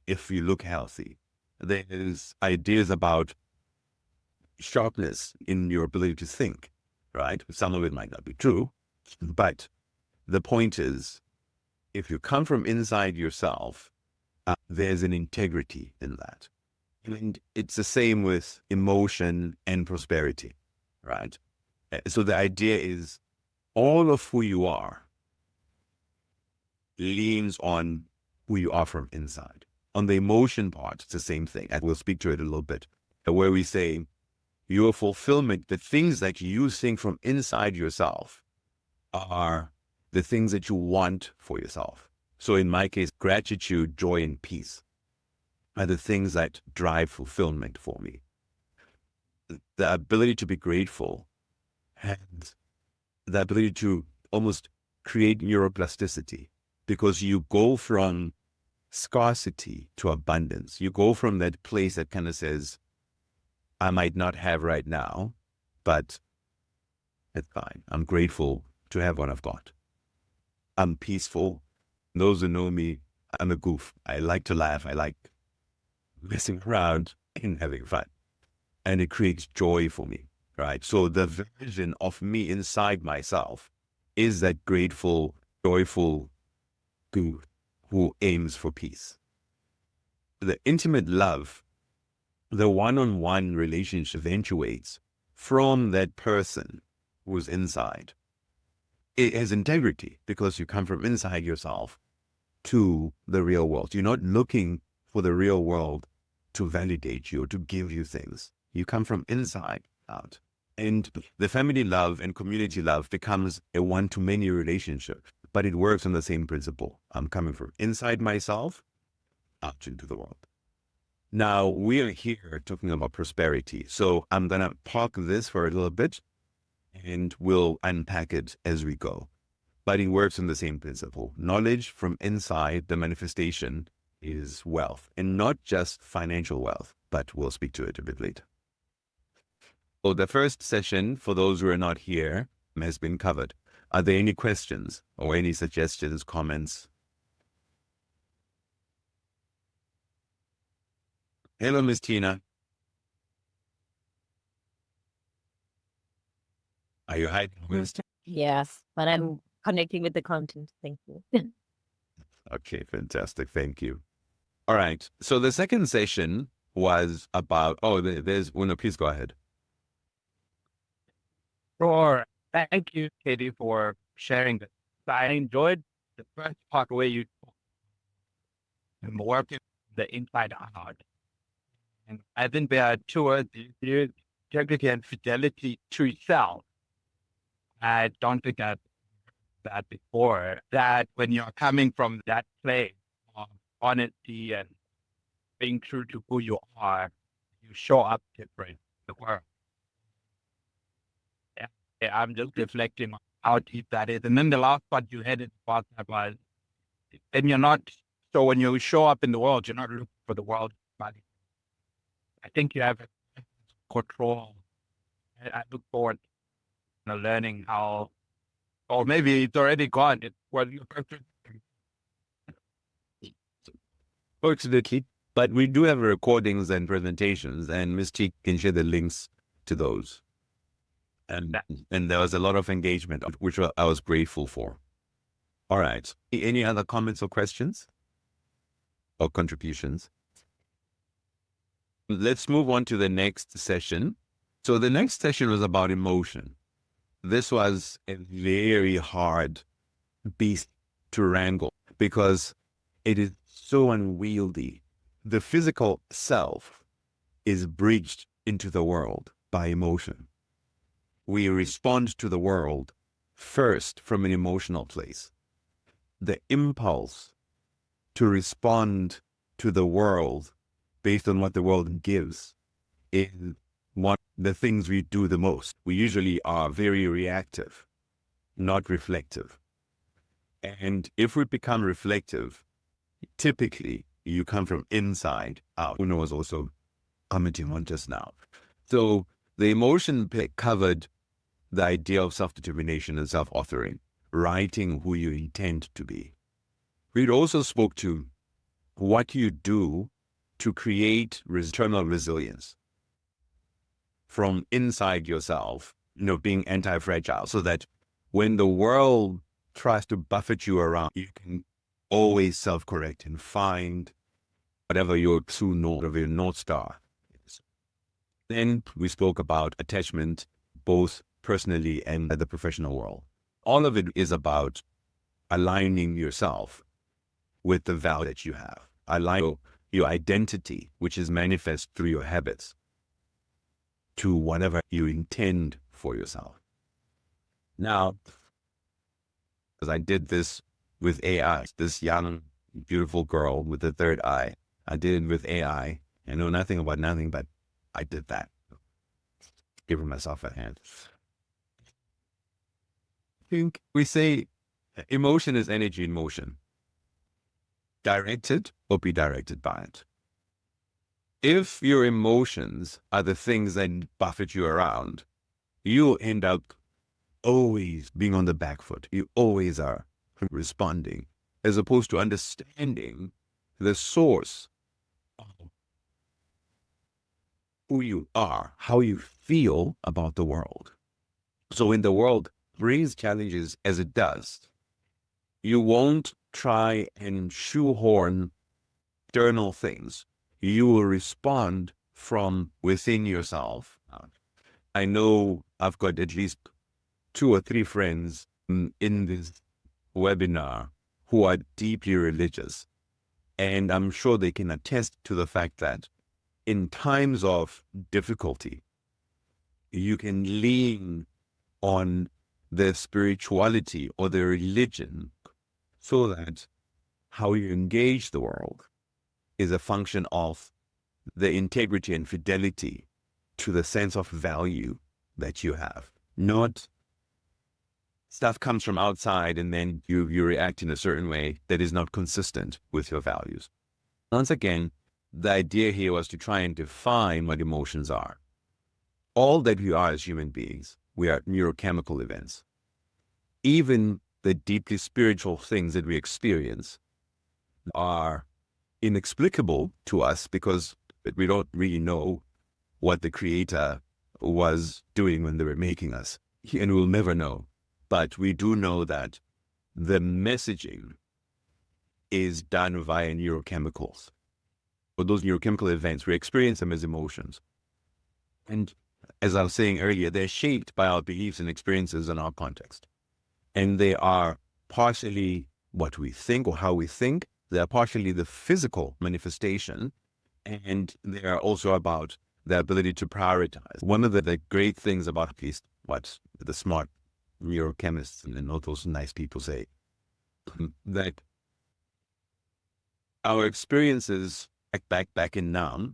S1: If you look healthy, there's ideas about sharpness in your ability to think, right? Some of it might not be true, but the point is, if you come from inside yourself, there's an integrity in that. And it's the same with emotion and prosperity, right? So the idea is all of who you are leans on who you are from inside. On the emotion part, it's the same thing. And we'll speak to it a little bit, where we say your fulfillment, the things that you think from inside yourself are the things that you want for yourself. So in my case, gratitude, joy, and peace are the things that drive fulfillment for me. The ability to be grateful and the ability to almost create neuroplasticity, because you go from scarcity to abundance. You go from that place that kind of says, I might not have right now, but it's fine. I'm grateful to have what I've got. I'm peaceful. Those who know me, I'm a goof. I like to laugh. I like messing around and having fun. And it creates joy for me, right? So the version of me inside myself is that grateful, joyful goof who aims for peace. The intimate love, the one-on-one relationship eventuates from that person who's inside. It has integrity because you come from inside yourself to the real world. You're not looking for the real world to validate you or to give you things. You come from inside out. And the family love and community love becomes a one-to-many relationship, but it works on the same principle. I'm coming from inside myself out into the world. Now, we are here talking about prosperity. So I'm going to park this for a little bit and we'll unpack it as we go. But it works on the same principle. Knowledge from inside, the manifestation is wealth, and not just financial wealth, but we'll speak to it a bit later. So the first session, for those who are not here, has been covered. Are there any questions or any suggestions, comments? Hello, Miss Tina. Are you hiding?
S9: Yes, but I'm connecting with the content. Thank you.
S1: Okay, fantastic. Thank you. All right. So the second session was about, there's, Uno, please go ahead.
S3: Sure. Thank you, Katie, for sharing this. So I enjoyed the first part where you and working the inside out. And I think there are two words, integrity and fidelity to self. I don't think I've that before, that when you're coming from that place of honesty and being true to who you are, you show up different in the world. Yeah, I'm just reflecting on how deep that is. And then the last part you had it about that was, and you're not, so when you show up in the world, you're not looking for the world. But I think you have control. I look forward to learning how, or maybe it's already gone. It was
S1: Fortunately, but we do have recordings and presentations, and Ms. T can share the links to those. And there was a lot of engagement, which I was grateful for. All right. Any other comments or questions or contributions? Let's move on to the next session. So the next session was about emotion. This was a very hard beast to wrangle because it is so unwieldy. The physical self is bridged into the world by emotion. We respond to the world first from an emotional place. The impulse to respond to the world based on what the world gives is one of the things we do the most. We usually are very reactive, not reflective. And if we become reflective, typically you come from inside out. Uno was also commenting on just now. So the emotion covered the idea of self-determination and self-authoring, writing who you intend to be. We also spoke to what you do to create internal resilience from inside yourself, being anti-fragile, so that when the world tries to buffet you around, you can always self-correct and find whatever your true north, of your North Star is. Then we spoke about attachment, both personally and at the professional world. All of it is about aligning yourself with the value that you have. Align your identity, which is manifest through your habits, to whatever you intend for yourself. Now, as I did this with AI, this young, beautiful girl with the third eye, I did it with AI. I know nothing about nothing, but I did that. Giving myself a hand. I think we say emotion is energy in motion. Direct it or be directed by it. If your emotions are the things that buffet you around, you'll end up always being on the back foot. You always are responding, as opposed to understanding the source of who you are, how you feel about the world. So when the world brings challenges as it does, you won't try and shoehorn external things. You will respond from within yourself. I know I've got at least 2 or 3 friends in this webinar who are deeply religious. And I'm sure they can attest to the fact that in times of difficulty, you can lean on the spirituality or the religion so that how you engage the world is a function of the integrity and fidelity to the sense of value that you have. Not stuff comes from outside and then you react in a certain way that is not consistent with your values. Once again, the idea here was to try and define what emotions are. All that we are as human beings, we are neurochemical events. Even the deeply spiritual things that we experience are inexplicable to us because we don't really know what the Creator was doing when they were making us, and we'll never know. But we do know that the messaging is done via neurochemicals. For those neurochemical events, we experience them as emotions. And as I was saying earlier, they're shaped by our beliefs and experiences in our context. And they are partially what we think or how we think. They are partially the physical manifestation. And they are also about the ability to prioritize. One of the great things about at least what the smart neurochemists and all those nice people say, that our experiences back in now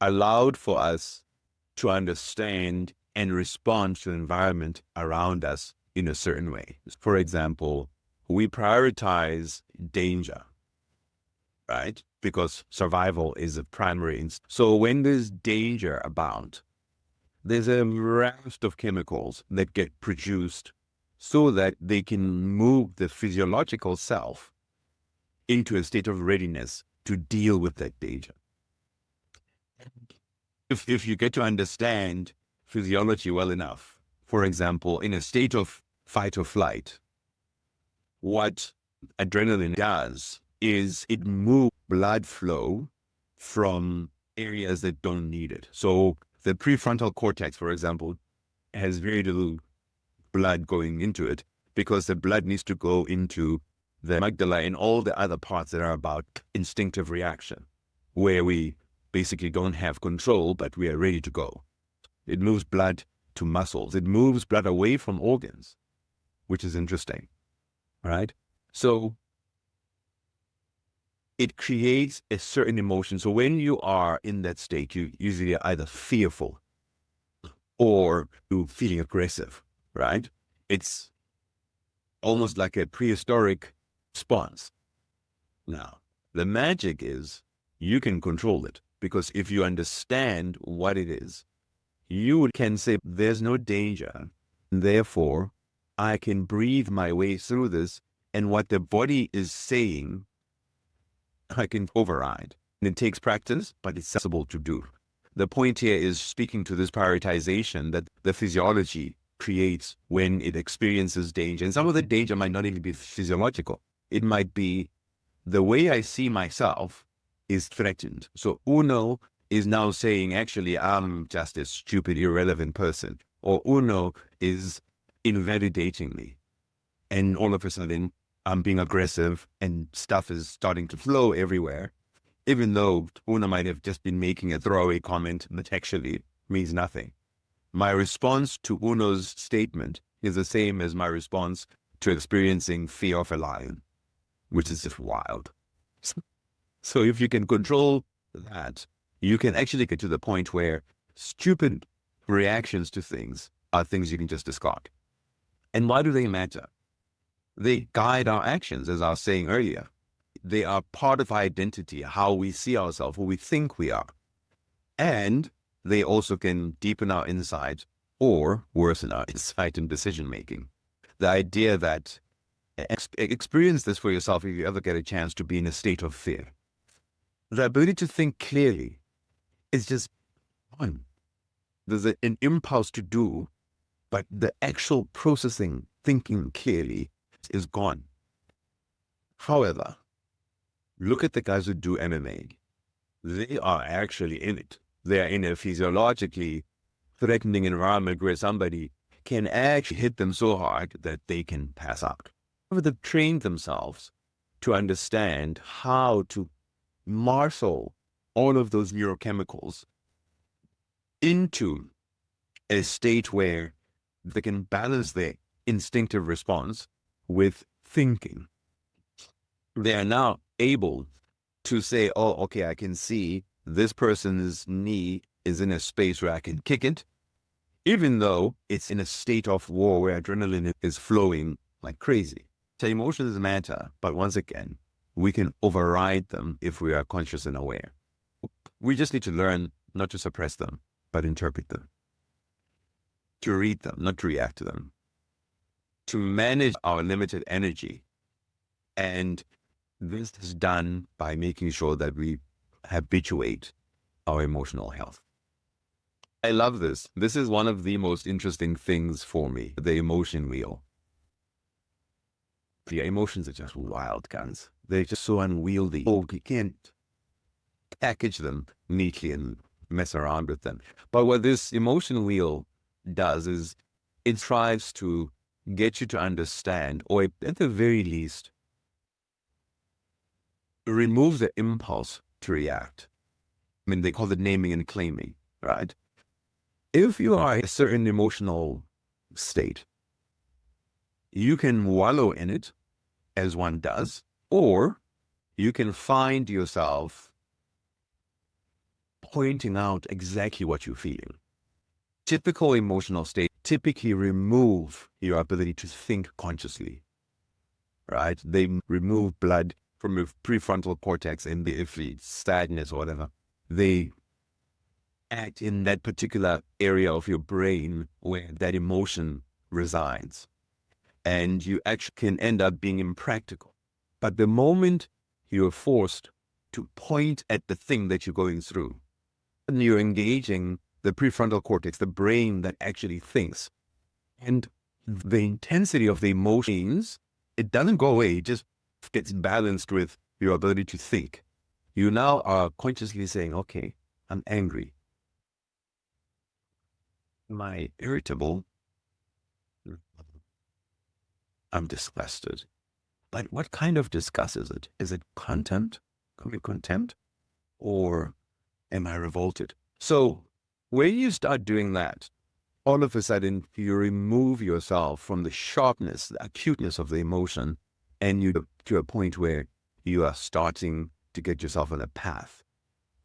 S1: allowed for us to understand and respond to the environment around us in a certain way. For example, we prioritize danger, right? Because survival is a primary instinct. So when there's danger abound, there's a raft of chemicals that get produced so that they can move the physiological self into a state of readiness to deal with that danger. If you get to understand physiology well enough, for example, in a state of fight or flight, what adrenaline does is it moves blood flow from areas that don't need it. So the prefrontal cortex, for example, has very little blood going into it because the blood needs to go into the amygdala and all the other parts that are about instinctive reaction, where we basically don't have control, but we are ready to go. It moves blood to muscles. It moves blood away from organs, which is interesting, right? So it creates a certain emotion. So when you are in that state, you usually are either fearful or you feeling aggressive, right? It's almost like a prehistoric response. Now, the magic is you can control it, because if you understand what it is, you can say, there's no danger. Therefore, I can breathe my way through this. And what the body is saying, I can override. And it takes practice, but it's possible to do. The point here is speaking to this prioritization that the physiology creates when it experiences danger. And some of the danger might not even be physiological. It might be the way I see myself is threatened. So Uno is now saying, actually, I'm just a stupid, irrelevant person. Or Uno is invalidating me. And all of a sudden, I'm being aggressive and stuff is starting to flow everywhere, even though Uno might have just been making a throwaway comment that actually means nothing. My response to Uno's statement is the same as my response to experiencing fear of a lion, which is just wild. So if you can control that, you can actually get to the point where stupid reactions to things are things you can just discard. And why do they matter? They guide our actions, as I was saying earlier. They are part of our identity, how we see ourselves, who we think we are. And they also can deepen our insight or worsen our insight in decision-making. The idea that, experience this for yourself if you ever get a chance to be in a state of fear. The ability to think clearly is just one. There's an impulse to do, but the actual processing, thinking clearly, is gone. However, look at the guys who do MMA. They are actually in it. They are in a physiologically threatening environment where somebody can actually hit them so hard that they can pass out. They've trained themselves to understand how to marshal all of those neurochemicals into a state where they can balance their instinctive response with thinking. They are now able to say, oh, okay, I can see this person's knee is in a space where I can kick it, even though it's in a state of war where adrenaline is flowing like crazy. So emotions matter, but once again, we can override them if we are conscious and aware. We just need to learn not to suppress them, but interpret them. To read them, not to react to them. To manage our limited energy. And this is done by making sure that we habituate our emotional health. I love this. This is one of the most interesting things for me, the emotion wheel. The emotions are just wild guns. They're just so unwieldy. Oh, you can't package them neatly and mess around with them. But what this emotion wheel does is it tries to get you to understand, or at the very least, remove the impulse to react. I mean, they call it naming and claiming, right? If you are in a certain emotional state, you can wallow in it, as one does, or you can find yourself pointing out exactly what you're feeling. Typical emotional state typically remove your ability to think consciously, right? They remove blood from your prefrontal cortex, and if it's sadness or whatever, they act in that particular area of your brain where that emotion resides. And you actually can end up being impractical. But the moment you're forced to point at the thing that you're going through, and you're engaging the prefrontal cortex, the brain that actually thinks, and the intensity of the emotions, it doesn't go away. It just gets balanced with your ability to think. You now are consciously saying, okay, I'm angry. Am I irritable? I'm disgusted. But what kind of disgust is it? Is it contempt? Contempt? Or am I revolted? So when you start doing that, all of a sudden you remove yourself from the sharpness, the acuteness of the emotion, and you to a point where you are starting to get yourself on a path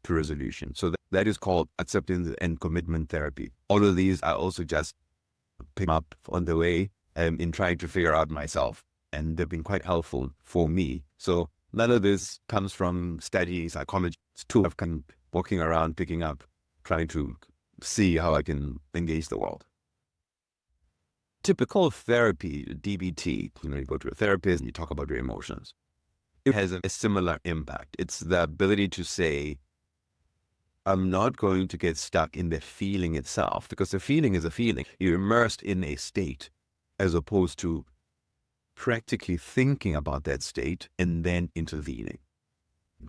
S1: to resolution. So that is called acceptance and commitment therapy. All of these I also just pick up on the way in trying to figure out myself, and they've been quite helpful for me. So none of this comes from study psychology. It's too I've kind of walking around picking up, trying to see how I can engage the world. Typical therapy, DBT, you go to a therapist and you talk about your emotions. It has a similar impact. It's the ability to say, I'm not going to get stuck in the feeling itself, because the feeling is a feeling. You're immersed in a state, as opposed to practically thinking about that state and then intervening.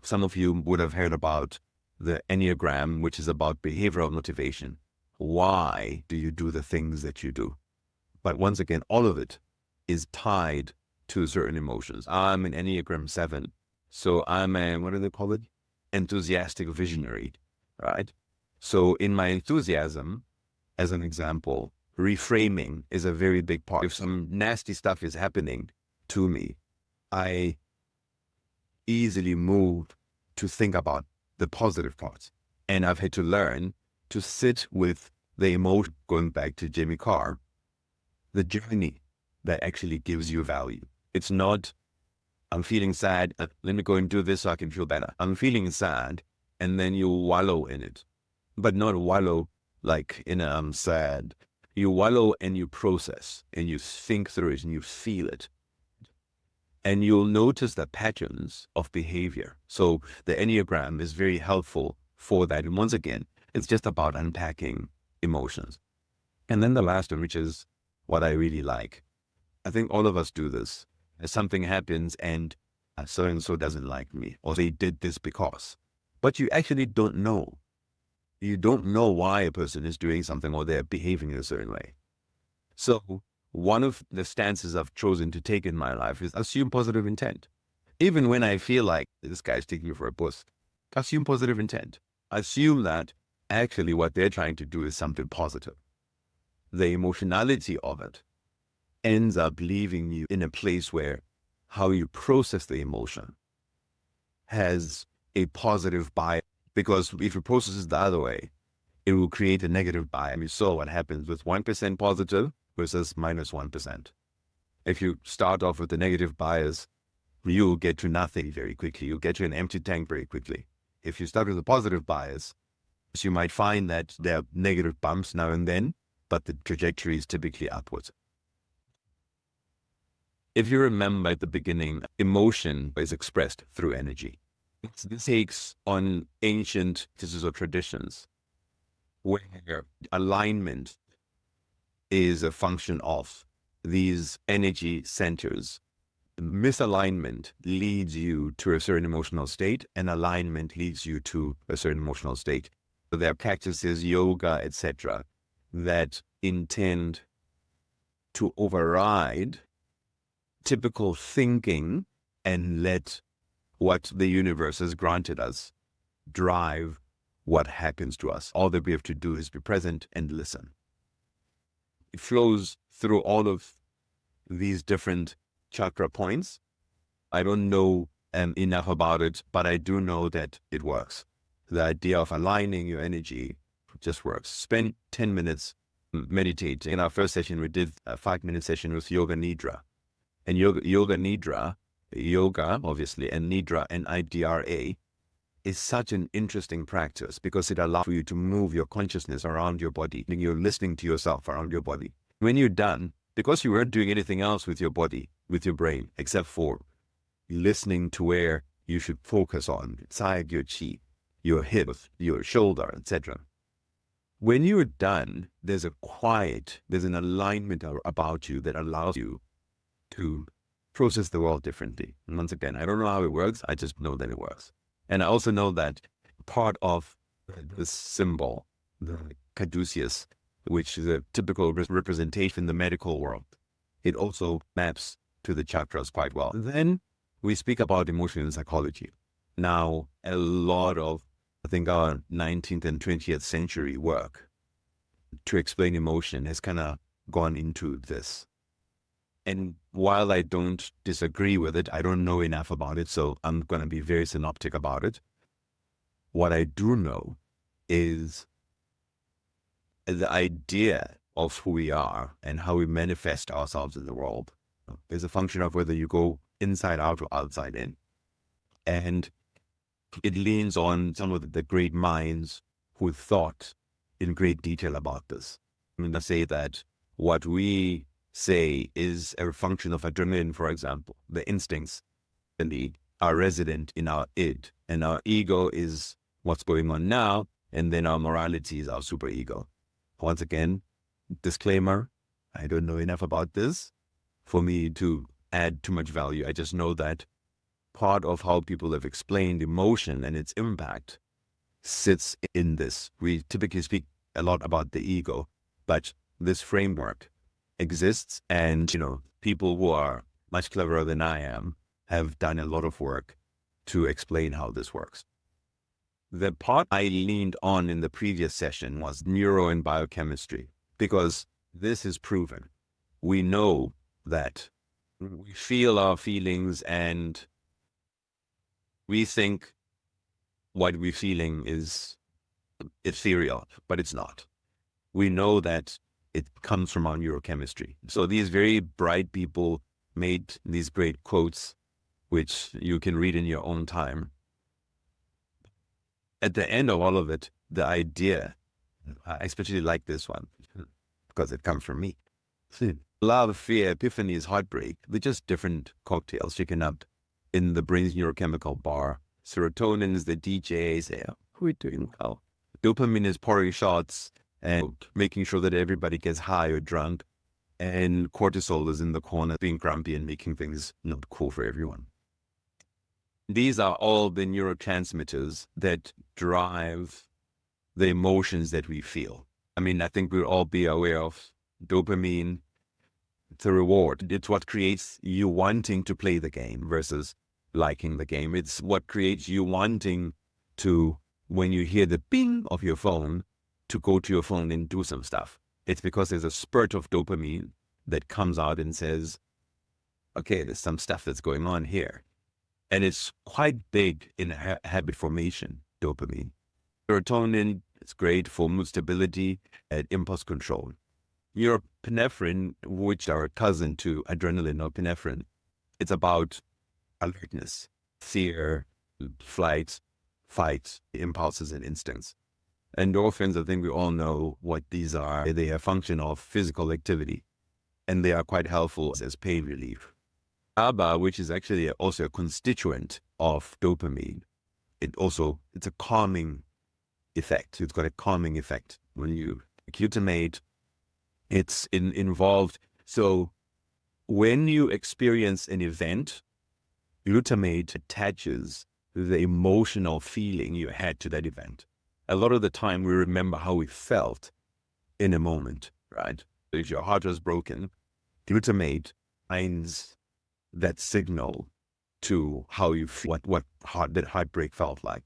S1: Some of you would have heard about the Enneagram, which is about behavioral motivation. Why do you do the things that you do? But once again, all of it is tied to certain emotions. I'm an Enneagram 7. So I'm a, what do they call it? Enthusiastic visionary, right? So in my enthusiasm, as an example, reframing is a very big part. If some nasty stuff is happening to me, I easily move to think about the positive parts. And I've had to learn to sit with the emotion, going back to Jimmy Carr, the journey that actually gives you value. It's not, I'm feeling sad, let me go and do this so I can feel better. I'm feeling sad, and then you wallow in it, but not wallow like in a I'm sad. You wallow and you process and you think through it and you feel it. And you'll notice the patterns of behavior. So the Enneagram is very helpful for that. And once again, it's just about unpacking emotions. And then the last one, which is what I really like. I think all of us do this. As something happens and so-and-so doesn't like me, or they did this because. But you actually don't know. You don't know why a person is doing something or they're behaving in a certain way. So one of the stances I've chosen to take in my life is assume positive intent. Even when I feel like this guy's taking me for a bus, assume positive intent. Assume that actually what they're trying to do is something positive. The emotionality of it ends up leaving you in a place where how you process the emotion has a positive bias. Because if you process it the other way, it will create a negative bias. We saw what happens with 1% positive versus minus 1%. If you start off with a negative bias, you'll get to nothing very quickly. You'll get to an empty tank very quickly. If you start with a positive bias, you might find that there are negative bumps now and then, but the trajectory is typically upwards. If you remember at the beginning, emotion is expressed through energy. This takes on ancient practices or traditions where alignment is a function of these energy centers. Misalignment leads you to a certain emotional state, and alignment leads you to a certain emotional state. So there are practices, yoga, etc., that intend to override typical thinking and let what the universe has granted us drive what happens to us. All that we have to do is be present and listen. It flows through all of these different chakra points. I don't know enough about it, but I do know that it works. The idea of aligning your energy just works. Spend 10 minutes meditating. In our first session, we did a 5-minute session with Yoga Nidra. And Yoga Nidra, yoga, obviously, and Nidra, Nidra, is such an interesting practice because it allows you to move your consciousness around your body. And you're listening to yourself around your body. When you're done, because you weren't doing anything else with your body, with your brain, except for listening to where you should focus on, inside your chi, your hip, your shoulder, etc. When you're done, there's a quiet, there's an alignment about you that allows you to process the world differently. And once again, I don't know how it works, I just know that it works. And I also know that part of this symbol, the caduceus, which is a typical representation in the medical world, it also maps to the chakras quite well. Then we speak about emotion and psychology. Now, a lot of, I think, our 19th and 20th century work to explain emotion has kind of gone into this. And while I don't disagree with it, I don't know enough about it, so I'm going to be very synoptic about it. What I do know is the idea of who we are and how we manifest ourselves in the world is a function of whether you go inside out or outside in. And it leans on some of the great minds who thought in great detail about this. I mean, I say that what we say is a function of adrenaline, for example. The instincts are resident in our id, and our ego is what's going on now, and then our morality is our superego. Once again, disclaimer, I don't know enough about this for me to add too much value. I just know that part of how people have explained emotion and its impact sits in this. We typically speak a lot about the ego, but this framework exists, and people who are much cleverer than I am have done a lot of work to explain how this works. The part I leaned on in the previous session was neuro and biochemistry, because this is proven. We know that we feel our feelings and we think what we're feeling is ethereal, but it's not. We know that it comes from our neurochemistry. So these very bright people made these great quotes, which you can read in your own time. At the end of all of it, the idea, I especially like this one because it comes from me. Love, fear, epiphany, heartbreak. They're just different cocktails shaken up in the brain's neurochemical bar. Serotonin is the DJ. Say, who are doing well? Dopamine is pouring shots and making sure that everybody gets high or drunk. And cortisol is in the corner being grumpy and making things not cool for everyone. These are all the neurotransmitters that drive the emotions that we feel. I mean, I think we'll all be aware of dopamine. It's a reward. It's what creates you wanting to play the game versus liking the game. It's what creates you wanting to, when you hear the ping of your phone, to go to your phone and do some stuff. It's because there's a spurt of dopamine that comes out and says, okay, there's some stuff that's going on here. And it's quite big in habit formation, dopamine. Serotonin is great for mood stability and impulse control. Norepinephrine, which are a cousin to adrenaline or epinephrine, it's about alertness, fear, flight, fight, impulses and instincts. Endorphins, I think we all know what these are. They are a function of physical activity, and they are quite helpful as pain relief. GABA, which is actually also a constituent of dopamine, it's a calming effect. It's got a calming effect. When you glutamate, it's involved. So when you experience an event, glutamate attaches the emotional feeling you had to that event. A lot of the time we remember how we felt in a moment, right? If your heart was broken, Glutamate binds that signal to how you feel, that heartbreak felt like.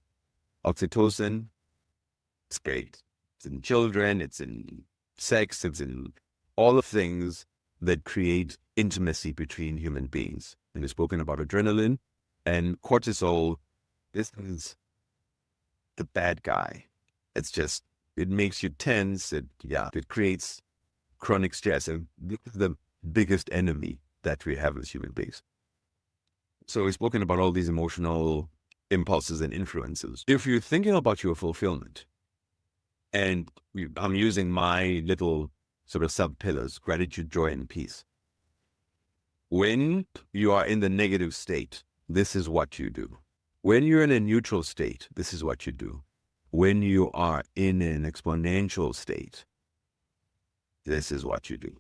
S1: Oxytocin, it's great. It's in children, it's in sex, it's in all the things that create intimacy between human beings. And we've spoken about adrenaline and cortisol. This is the bad guy. It's just, it makes you tense. It creates chronic stress. And this is the biggest enemy that we have as human beings. So we've spoken about all these emotional impulses and influences. If you're thinking about your fulfillment, and I'm using my little sort of sub-pillars, gratitude, joy, and peace. When you are in the negative state, this is what you do. When you're in a neutral state, this is what you do. When you are in an exponential state, this is what you do.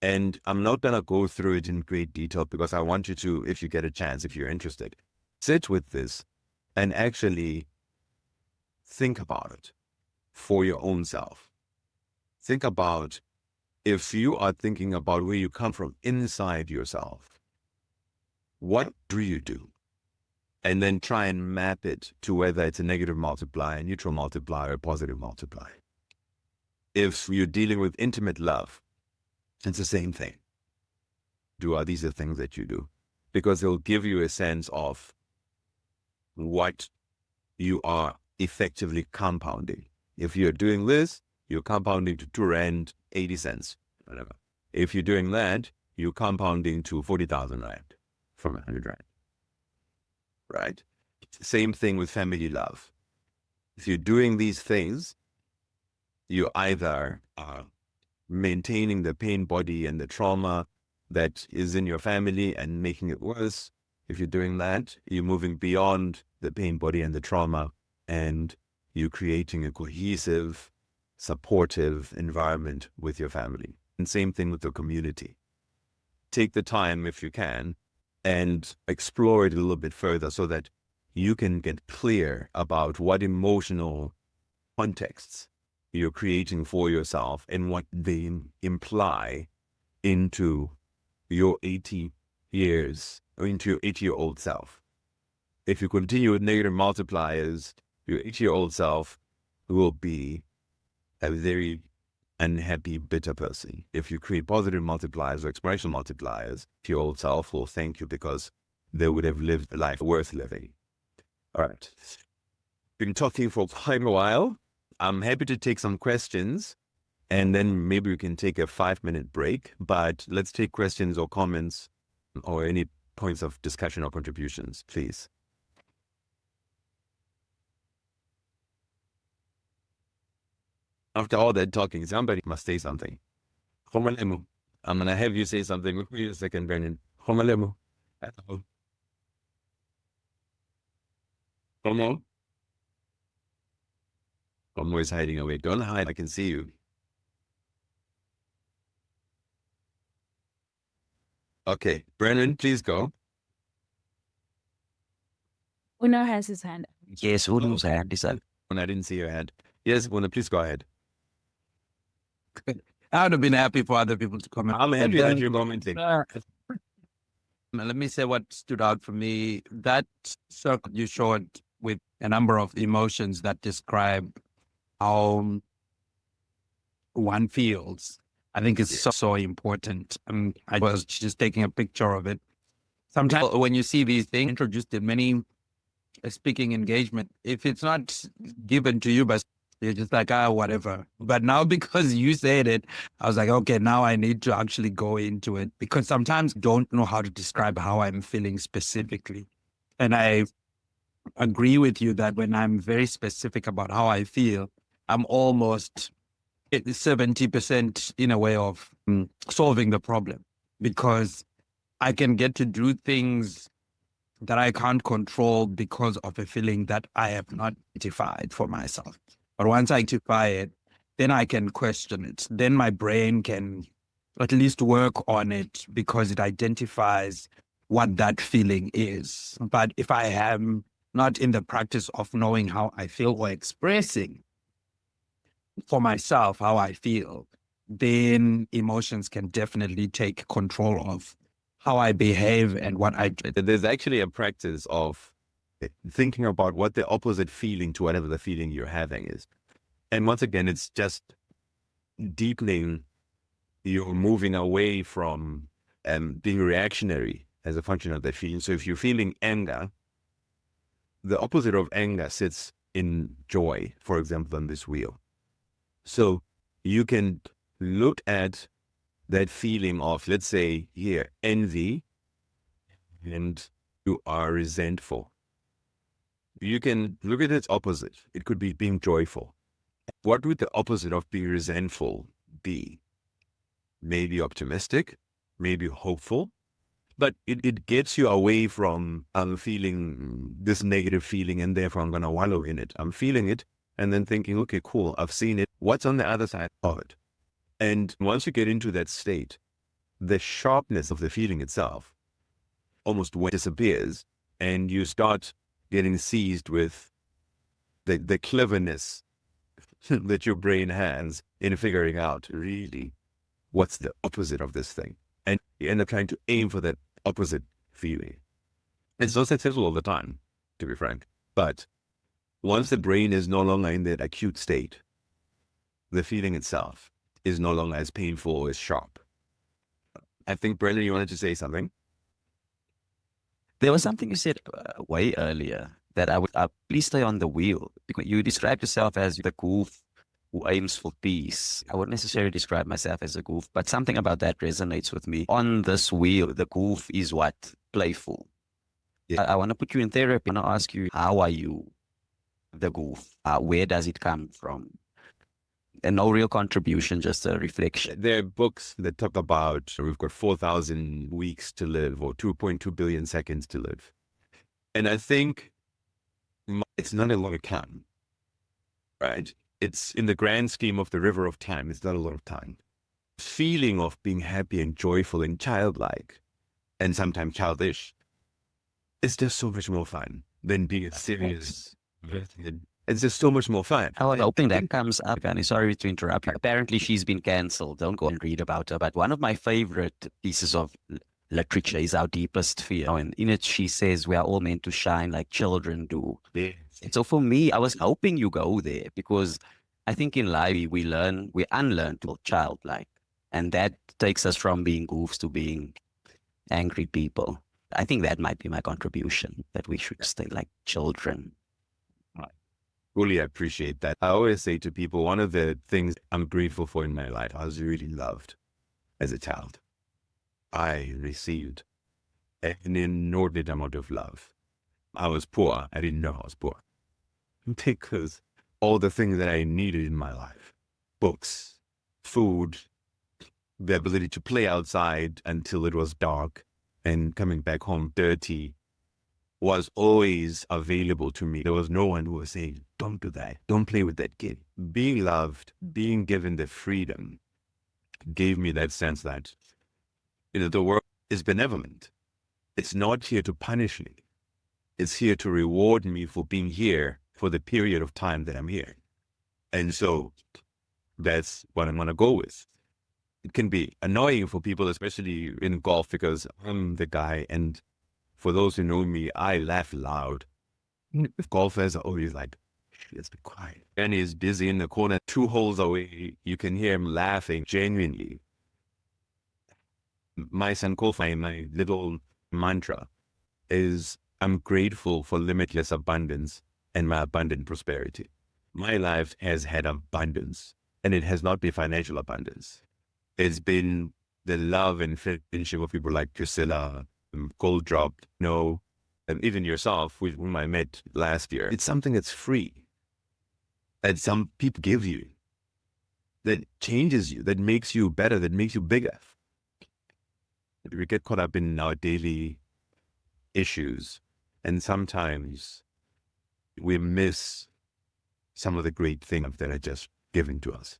S1: And I'm not going to go through it in great detail because I want you to, if you get a chance, if you're interested, sit with this and actually think about it for your own self. Think about, if you are thinking about where you come from inside yourself, what do you do? And then try and map it to whether it's a negative multiplier, neutral multiplier, or positive multiplier. If you're dealing with intimate love, it's the same thing. These are things that you do, because it'll give you a sense of what you are effectively compounding. If you're doing this, you're compounding to 2 rand, 80 cents, whatever. If you're doing that, you're compounding to 40,000 rand from 100 rand. Right? Same thing with family love. If you're doing these things, you either are maintaining the pain body and the trauma that is in your family and making it worse. If you're doing that, you're moving beyond the pain body and the trauma, and you're creating a cohesive, supportive environment with your family. And same thing with the community. Take the time, if you can, and explore it a little bit further so that you can get clear about what emotional contexts you're creating for yourself and what they imply into your 80 years, or into your 80-year-old self. If you continue with negative multipliers, your 80-year-old self will be a very unhappy, bitter person. If you create positive multipliers or exponential multipliers, your old self will thank you because they would have lived a life worth living. All right. Been talking for quite a while. I'm happy to take some questions, and then maybe we can take a 5-minute break, but let's take questions or comments or any points of discussion or contributions, please. After all that talking, somebody must say something. Khomalemu. I'm going to have you say something. Wait a second, Brendan. Khomalemu. Hello. Khomo. Khomo is hiding away. Don't hide. I can see you. Okay. Brendan, please go.
S4: Uno has his hand.
S2: Yes, Uno's hand is up.
S1: When I didn't see your hand. Yes, Una, please go ahead.
S3: I would have been happy for other people to comment.
S1: I'm happy that you're commenting.
S3: Let me say what stood out for me. That circle you showed with a number of emotions that describe how one feels, I think is so important. I was just taking a picture of it. Sometimes when you see these things introduced in many speaking engagement, if it's not given to you, but you're just like, whatever. But now because you said it, I was like, okay, now I need to actually go into it, because sometimes I don't know how to describe how I'm feeling specifically. And I agree with you that when I'm very specific about how I feel, I'm almost 70% in a way of solving the problem, because I can get to do things that I can't control because of a feeling that I have not identified for myself. But once I identify it, then I can question it. Then my brain can at least work on it because it identifies what that feeling is. But if I am not in the practice of knowing how I feel or expressing for myself how I feel, then emotions can definitely take control of how I behave and what I do.
S1: There's actually a practice of thinking about what the opposite feeling to whatever the feeling you're having is. And once again, it's just deepening your moving away from being reactionary as a function of that feeling. So if you're feeling anger, the opposite of anger sits in joy, for example, on this wheel. So you can look at that feeling of, let's say here, envy, and you are resentful. You can look at its opposite. It could be being joyful. What would the opposite of being resentful be? Maybe optimistic, maybe hopeful, but it gets you away from feeling this negative feeling and therefore I'm going to wallow in it. I'm feeling it and then thinking, okay, cool, I've seen it. What's on the other side of it? And once you get into that state, the sharpness of the feeling itself almost disappears and you start getting seized with the cleverness that your brain has in figuring out really what's the opposite of this thing. And you end up trying to aim for that opposite feeling. It's not successful all the time, to be frank. But once the brain is no longer in that acute state, the feeling itself is no longer as painful or as sharp. I think, Brendan, you wanted to say something?
S2: There was something you said way earlier that I would please stay on the wheel. Because you described yourself as the goof who aims for peace. I wouldn't necessarily describe myself as a goof, but something about that resonates with me. On this wheel, the goof is what? Playful. Yeah. I want to put you in therapy and ask you, how are you the goof? Where does it come from? And no real contribution, just a reflection.
S1: There are books that talk about we've got 4,000 weeks to live or 2.2 billion seconds to live. And I think it's not a lot of time, right? It's in the grand scheme of the river of time. It's not a lot of time. Feeling of being happy and joyful and childlike and sometimes childish is just so much more fun than being serious. It's just so much more fun.
S2: I was hoping that comes up, and sorry to interrupt you. Apparently, she's been cancelled. Don't go and read about her. But one of my favorite pieces of literature is Our Deepest Fear. And in it, she says we are all meant to shine like children do.
S1: Yes.
S2: And so for me, I was hoping you go there because I think in life, we unlearn to be childlike. And that takes us from being goofs to being angry people. I think that might be my contribution, that we should stay like children.
S1: Really appreciate that. I always say to people, one of the things I'm grateful for in my life, I was really loved as a child. I received an inordinate amount of love. I was poor. I didn't know I was poor because all the things that I needed in my life, books, food, the ability to play outside until it was dark and coming back home dirty, was always available to me. There was no one who was saying, don't do that. Don't play with that kid. Being loved, being given the freedom gave me that sense that, the world is benevolent. It's not here to punish me. It's here to reward me for being here for the period of time that I'm here. And so that's what I'm going to go with. It can be annoying for people, especially in golf, because I'm the guy, and for those who know me, I laugh loud. Golfers are always like, let's be quiet. And he's busy in the corner, 2 holes away. You can hear him laughing genuinely. My son Kofi, my little mantra is, I'm grateful for limitless abundance and my abundant prosperity. My life has had abundance, and it has not been financial abundance. It's been the love and friendship of people like Priscilla, Gold Drop, and even yourself, whom I met last year. It's something that's free, that some people give you, that changes you, that makes you better, that makes you bigger. We get caught up in our daily issues, and sometimes we miss some of the great things that are just given to us.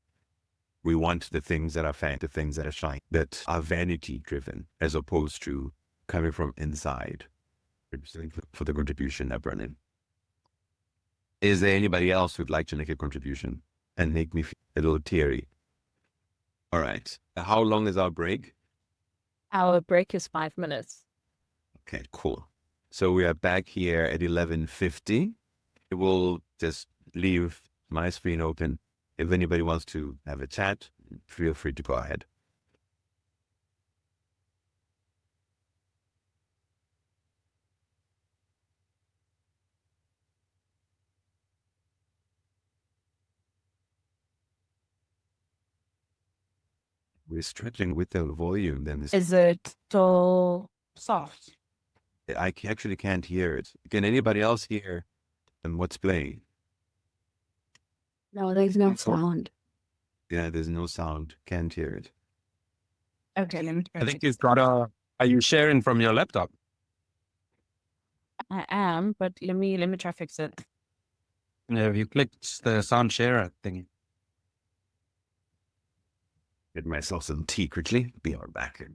S1: We want the things that are fan, the things that are shine, that are vanity driven, as opposed to coming from inside. For the contribution, Brennan. Is there anybody else who'd like to make a contribution and make me feel a little teary? All right. How long is our break?
S4: Our break is 5 minutes.
S1: Okay, cool. So we are back here at 11:50. It will just leave my screen open. If anybody wants to have a chat, feel free to go ahead. We're stretching with the volume. Then
S4: Is it still soft?
S1: I actually can't hear it. Can anybody else hear what's playing?
S5: No, there's no sound.
S1: Yeah, there's no sound. Can't hear it.
S4: Okay, let me try.
S3: I think you've got a. Are you sharing from your laptop?
S4: I am, but let me try fix it.
S3: Yeah, have you clicked the sound share thingy?
S1: Get myself some tea quickly. Be right back.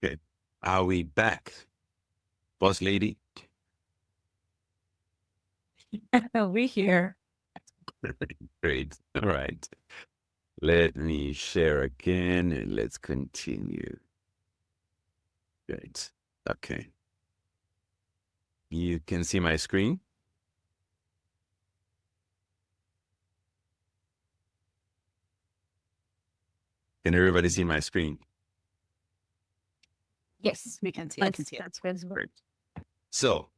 S1: Okay. Are we back? Boss lady?
S4: We here.
S1: Great. All right. Let me share again and let's continue. Great. Okay. You can see my screen? Can everybody see my screen?
S4: Yes, we can see. I can see it.
S9: That's visible.
S1: So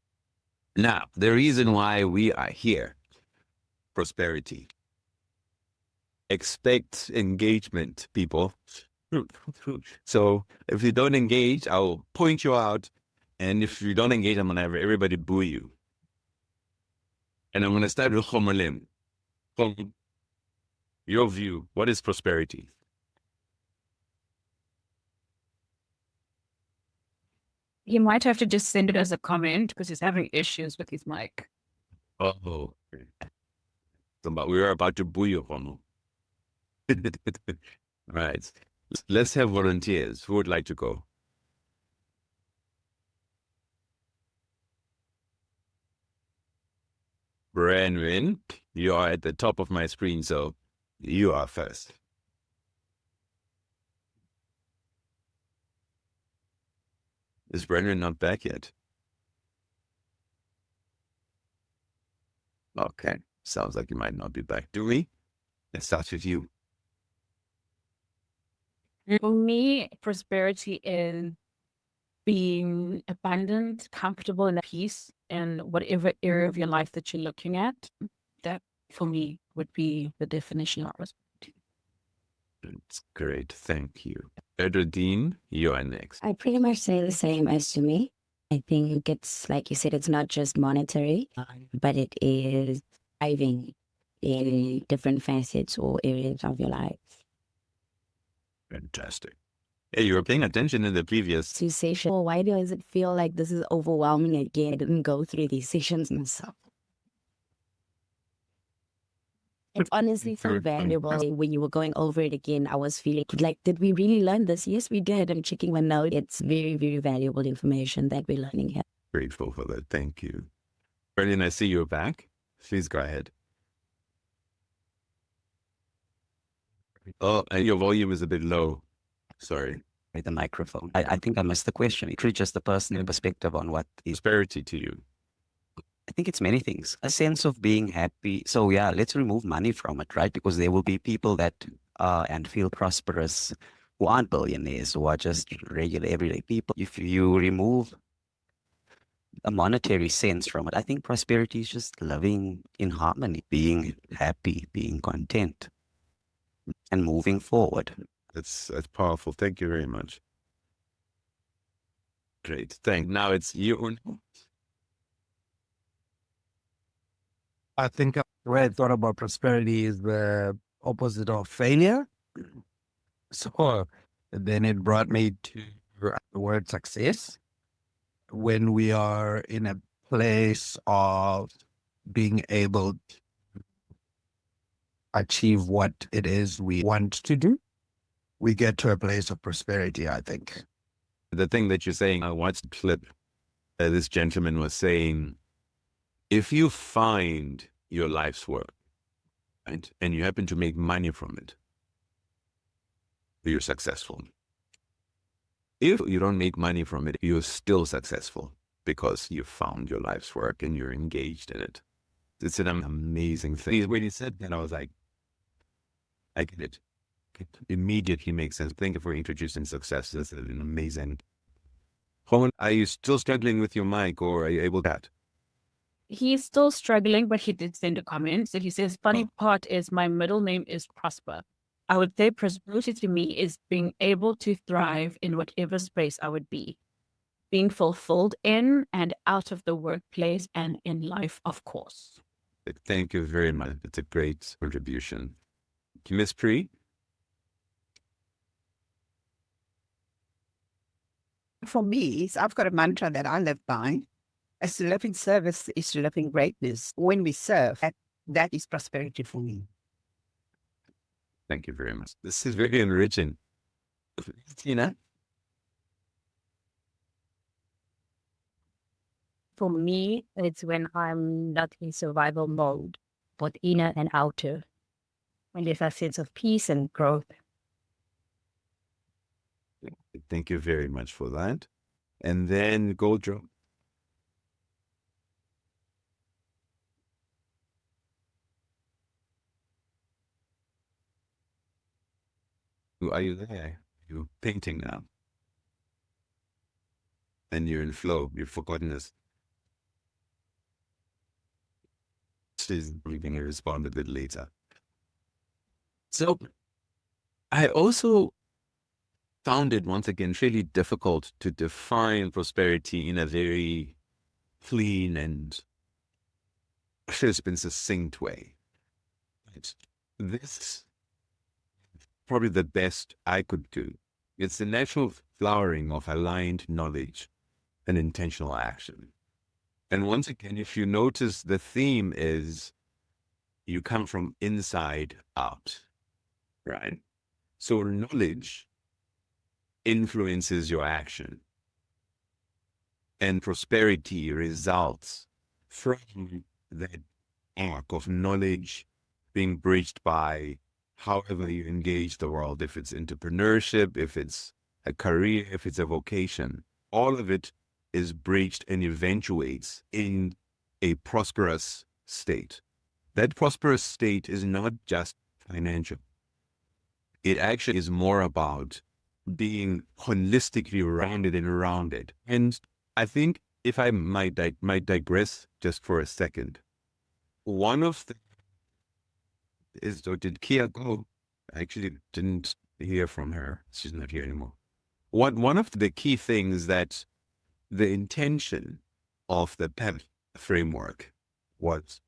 S1: now the reason why we are here, prosperity. Expect engagement, people. So if you don't engage, I'll point you out. And if you don't engage, I'm going to have everybody boo you. And I'm going to start with Khomolim. From your view, what is prosperity?
S4: He might have to just send it as a comment because he's having issues with his mic.
S1: Oh, okay. We are about to boo you, Khomo. All right. Let's have volunteers. Who would like to go? Branwin, you are at the top of my screen, so you are first. Is Branwin not back yet? Okay, sounds like you might not be back. Do we? Let's start with you.
S4: For me, prosperity is being abundant, comfortable, and at peace in whatever area of your life that you're looking at. That, for me, would be the definition of prosperity.
S1: That's great. Thank you. Edwardine, you are next.
S5: I pretty much say the same as to me. I think it's like you said, it's not just monetary, but it is thriving in different facets or areas of your life.
S1: Fantastic. Hey, you were paying attention in the previous.
S5: To session, oh, why does it feel like this is overwhelming again? I didn't go through these sessions myself. It's honestly so valuable. When you were going over it again, I was feeling like, did we really learn this? Yes, we did. I'm checking my note. It's very, very valuable information that we're learning here.
S1: Grateful for that. Thank you. Brendan, I see you're back. Please go ahead. Oh, and your volume is a bit low. Sorry.
S2: The microphone. I think I missed the question. It's really just the personal perspective on what is.
S1: Prosperity to you.
S2: I think it's many things. A sense of being happy. So yeah, let's remove money from it, right? Because there will be people that are and feel prosperous who aren't billionaires, who are just regular everyday people. If you remove a monetary sense from it, I think prosperity is just living in harmony, being happy, being content, and moving forward.
S1: That's powerful. Thank you very much. Great. Now it's you.
S3: I think the way I thought about prosperity is the opposite of failure. So then it brought me to the word success. When we are in a place of being able to achieve what it is we want to do, we get to a place of prosperity, I think.
S1: The thing that you're saying, I watched a clip. This gentleman was saying, if you find your life's work, right, and you happen to make money from it, you're successful. If you don't make money from it, you're still successful because you found your life's work and you're engaged in it. It's an amazing thing. When he said that, I was like, I get it. It immediately makes sense. Thank you for introducing success. That's an amazing. Are you still struggling with your mic, or are you able to?
S4: He's still struggling, but he did send a comment. So he says, funny part is my middle name is Prosper. I would say prosperity to me is being able to thrive in whatever space I would be, being fulfilled in and out of the workplace and in life, of course.
S1: Thank you very much. It's a great contribution. Miss Pri?
S6: For me, I've got a mantra that I live by. As to live in service is to live in greatness. When we serve, that is prosperity for me.
S1: Thank you very much. This is very enriching. Tina?
S9: For me, it's when I'm not in survival mode, both inner and outer. When there's a sense of peace and growth.
S1: Thank you very much for that. And then Goldro. Are you there? You're painting now. And you're in flow. You've forgotten this. She's going to respond a bit later. So I also found it once again really difficult to define prosperity in a very clean and crisp and succinct way. Right? This is probably the best I could do. It's the natural flowering of aligned knowledge and intentional action. And once again, if you notice, the theme is you come from inside out, right? So knowledge influences your action, and prosperity results from that arc of knowledge being bridged by however you engage the world. If it's entrepreneurship, if it's a career, if it's a vocation, all of it is bridged and eventuates in a prosperous state. That prosperous state is not just financial. It actually is more about being holistically rounded and rounded. And I think if I might digress just for a second, one of the is, so did Kia go? I actually didn't hear from her. She's not here anymore. One of the key things that the intention of the PEP framework was,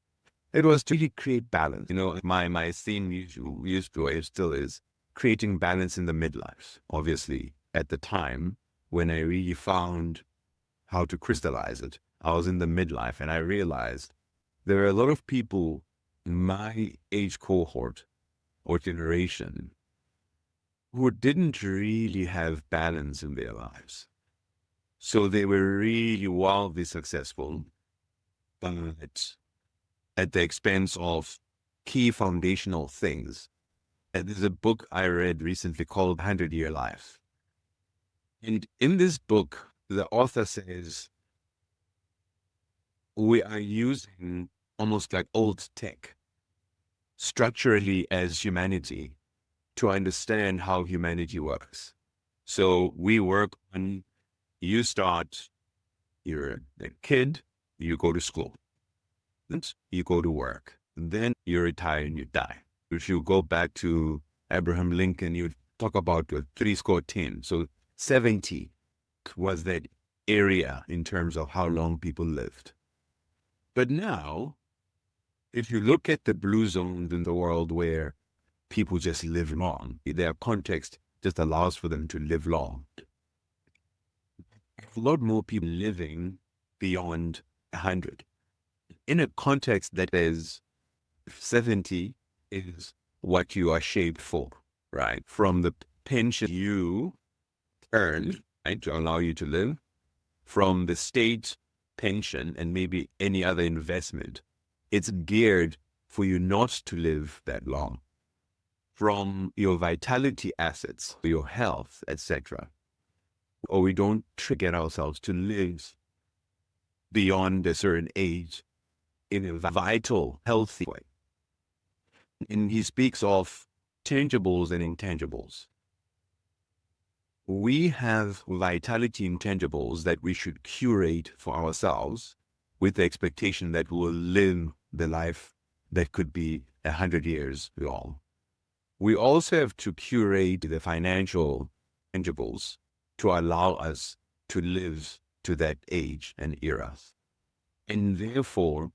S1: it was to really create balance. You know, my theme used to, it still is, creating balance in the midlife. Obviously, at the time when I really found how to crystallize it, I was in the midlife, and I realized there are a lot of people in my age cohort or generation who didn't really have balance in their lives. So they were really wildly successful, but at the expense of key foundational things. And there's a book I read recently called 100-Year Life. And in this book, the author says, we are using almost like old tech structurally as humanity to understand how humanity works. So we work on, you start, you're a kid, you go to school, then you go to work, then you retire and you die. If you go back to Abraham Lincoln, you talk about 70. So 70 was that area in terms of how long people lived. But now, if you look at the blue zones in the world where people just live long, their context just allows for them to live long. A lot more people living beyond 100. In a context that is 70 is what you are shaped for, right? From the pension you earn, right, to allow you to live, from the state pension and maybe any other investment, it's geared for you not to live that long. From your vitality assets, your health, etc. Or we don't trigger ourselves to live beyond a certain age in a vital, healthy way. And he speaks of tangibles and intangibles. We have vitality intangibles that we should curate for ourselves with the expectation that we'll live the life that could be 100 years long. We also have to curate the financial tangibles to allow us to live to that age and era. And therefore,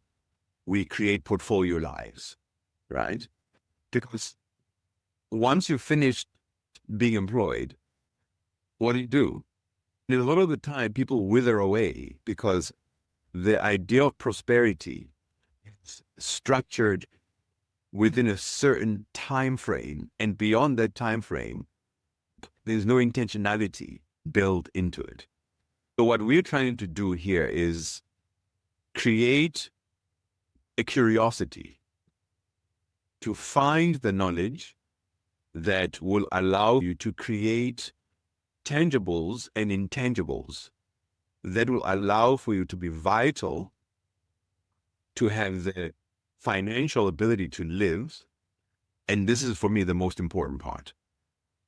S1: we create portfolio lives, right? Because once you've finished being employed, what do? And a lot of the time, people wither away because the idea of prosperity is structured within a certain time frame, and beyond that time frame, there's no intentionality built into it. So what we're trying to do here is create a curiosity to find the knowledge that will allow you to create tangibles and intangibles that will allow for you to be vital, to have the financial ability to live. And this is for me the most important part.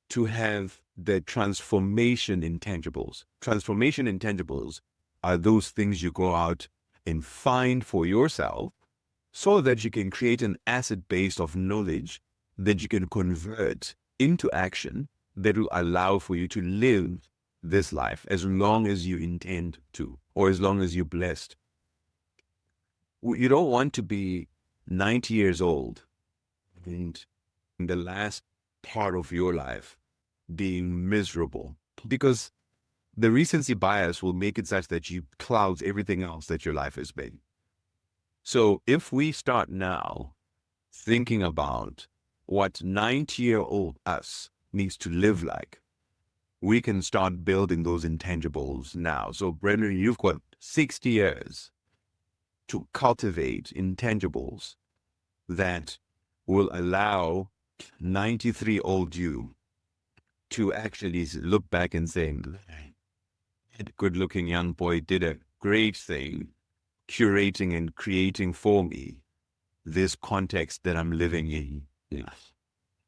S1: to have the transformation intangibles. Transformation intangibles are those things you go out and find for yourself so that you can create an asset base of knowledge that you can convert into action that will allow for you to live this life as long as you intend to, or as long as you're blessed. You don't want to be 90 years old and in the last part of your life being miserable, because the recency bias will make it such that you clouds everything else that your life has been. So if we start now thinking about what 90-year-old us needs to live like, we can start building those intangibles now. So Brendan, you've got 60 years to cultivate intangibles that will allow 93-old you to actually look back and say, that good-looking young boy did a great thing curating and creating for me this context that I'm living in.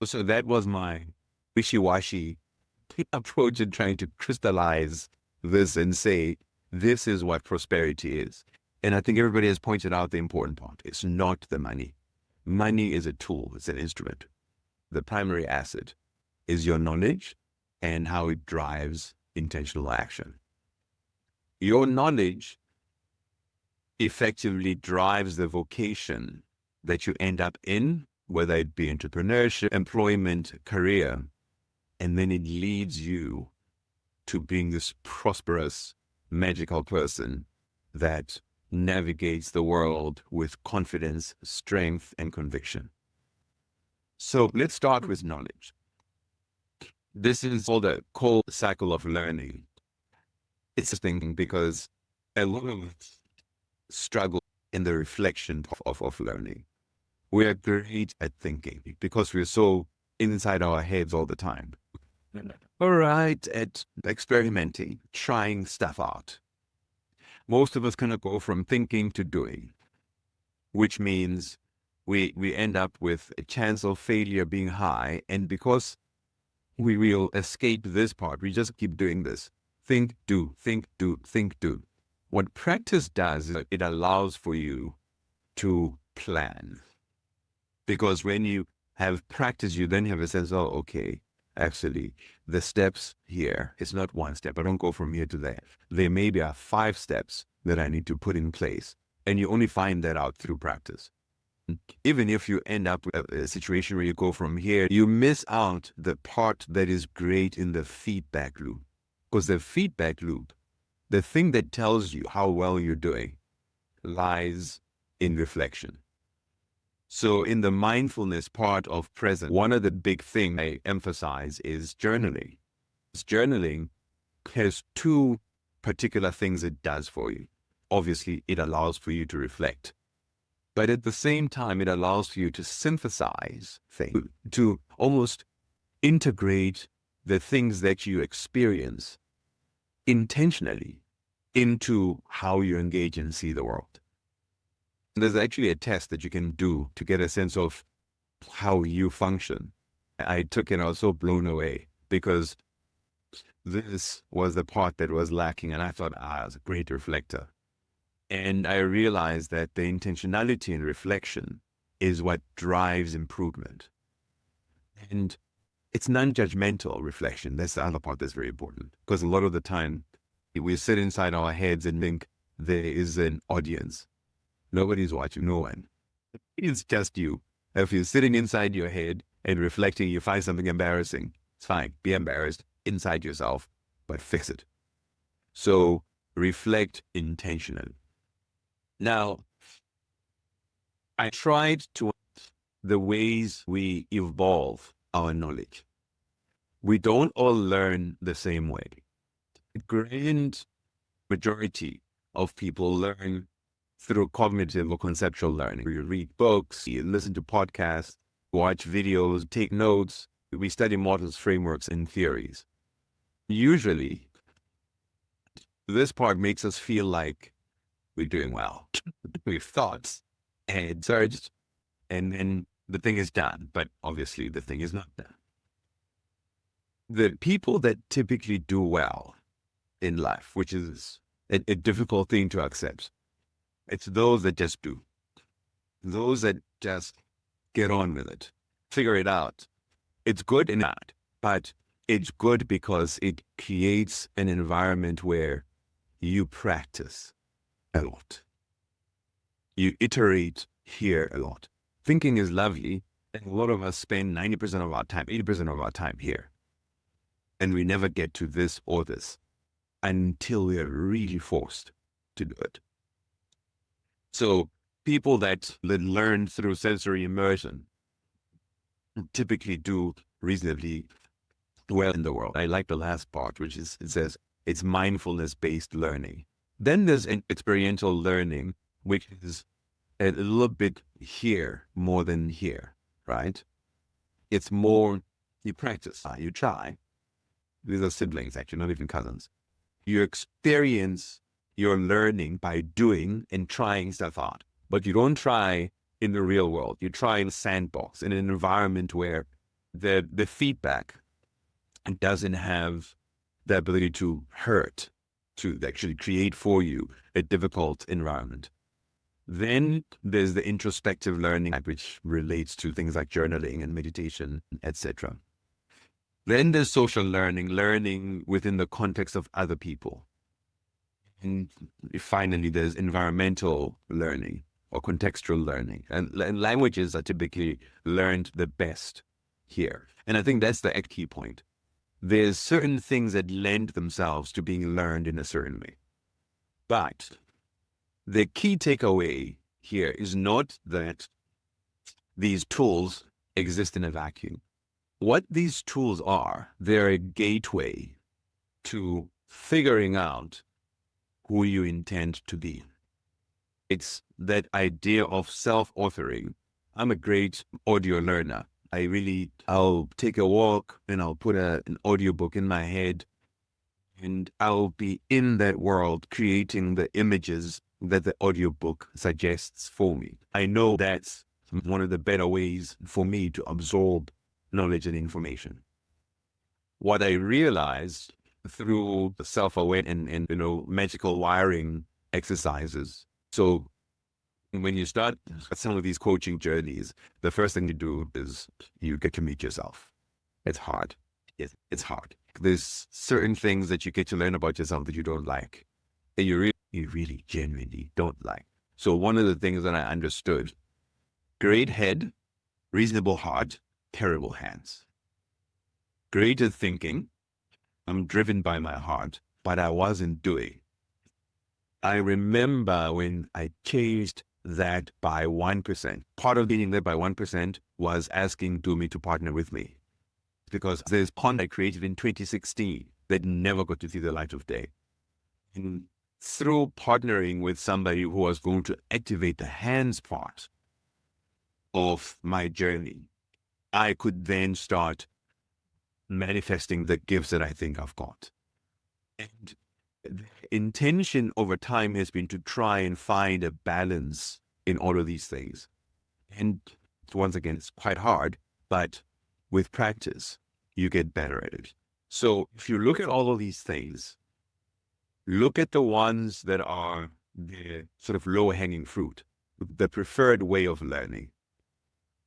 S1: So that was my wishy-washy approach in trying to crystallize this and say, this is what prosperity is. And I think everybody has pointed out the important part. It's not the money. Money is a tool. It's an instrument. The primary asset is your knowledge and how it drives intentional action. Your knowledge effectively drives the vocation that you end up in, whether it be entrepreneurship, employment, career, and then it leads you to being this prosperous, magical person that navigates the world with confidence, strength, and conviction. So let's start with knowledge. This is called a cold cycle of learning. It's interesting because a lot of us struggle in the reflection of learning. We are great at thinking because we're so inside our heads all the time. All right, at experimenting, trying stuff out. Most of us kind of go from thinking to doing, which means we end up with a chance of failure being high. And because we will escape this part, we just keep doing this. Think, do, think, do, think, do. What practice does is it allows for you to plan. Because when you have practice, you then have a sense, oh, okay, actually, the steps here, it's not one step. I don't go from here to there. There maybe are 5 steps that I need to put in place. And you only find that out through practice. Even if you end up with a situation where you go from here, you miss out the part that is great in the feedback loop. Because the feedback loop, the thing that tells you how well you're doing, lies in reflection. So in the mindfulness part of present, one of the big things I emphasize is journaling. Journaling has 2 particular things it does for you. Obviously, it allows for you to reflect. But at the same time, it allows for you to synthesize things, to almost integrate the things that you experience intentionally into how you engage and see the world. There's actually a test that you can do to get a sense of how you function. I took it, I was so blown away because this was the part that was lacking. And I thought, I was a great reflector. And I realized that the intentionality and reflection is what drives improvement. And it's non-judgmental reflection. That's the other part that's very important. Because a lot of the time, we sit inside our heads and think there is an audience. Nobody's watching, no one. It's just you. If you're sitting inside your head and reflecting, you find something embarrassing, it's fine. Be embarrassed inside yourself, but fix it. So reflect intentionally. Now, I tried to the ways we evolve our knowledge. We don't all learn the same way. The grand majority of people learn through cognitive or conceptual learning. You read books, you listen to podcasts, watch videos, take notes. We study models, frameworks, and theories. Usually, this part makes us feel like we're doing well. We have thoughts and surged, and then the thing is done. But obviously, the thing is not done. the people that typically do well in life, which is a difficult thing to accept, it's those that just do. Those that just get on with it, figure it out. It's good and bad, but it's good because it creates an environment where you practice a lot. You iterate here a lot. Thinking is lovely, and a lot of us spend 90% of our time, 80% of our time here. And we never get to this or this until we are really forced to do it. So people that learn through sensory immersion typically do reasonably well in the world. I like the last part, which is, it says it's mindfulness-based learning. Then there's experiential learning, which is a little bit here more than here, right? It's more, you practice, you try. These are siblings, actually, not even cousins. You experience your learning by doing and trying stuff out. But you don't try in the real world. You try in a sandbox, in an environment where the feedback doesn't have the ability to hurt, to actually create for you a difficult environment. Then there's the introspective learning, which relates to things like journaling and meditation, etc. Then there's social learning, learning within the context of other people. And finally, there's environmental learning or contextual learning. And languages are typically learned the best here. And I think that's the key point. There's certain things that lend themselves to being learned in a certain way. But the key takeaway here is not that these tools exist in a vacuum. What these tools are, they're a gateway to figuring out who you intend to be. It's that idea of self-authoring. I'm a great audio learner. I'll take a walk and I'll put an audiobook in my head and I'll be in that world creating the images that the audiobook suggests for me. I know that's one of the better ways for me to absorb knowledge and information. What I realized through the self-awareness and magical wiring exercises. So when you start some of these coaching journeys, the first thing you do is you get to meet yourself. It's hard. It's hard. There's certain things that you get to learn about yourself that you don't like, and you really genuinely don't like. So one of the things that I understood, great head, reasonable heart, terrible hands. Great at thinking, I'm driven by my heart, but I wasn't doing. I remember when I changed that by 1%. Part of being there by 1% was asking Dumi to partner with me. Because there's pond I created in 2016 that never got to see the light of day. And through partnering with somebody who was going to activate the hands part of my journey, I could then start manifesting the gifts that I think I've got. And the intention over time has been to try and find a balance in all of these things. And once again, it's quite hard, but with practice, you get better at it. So if you look at all of these things, look at the ones that are the sort of low-hanging fruit, the preferred way of learning.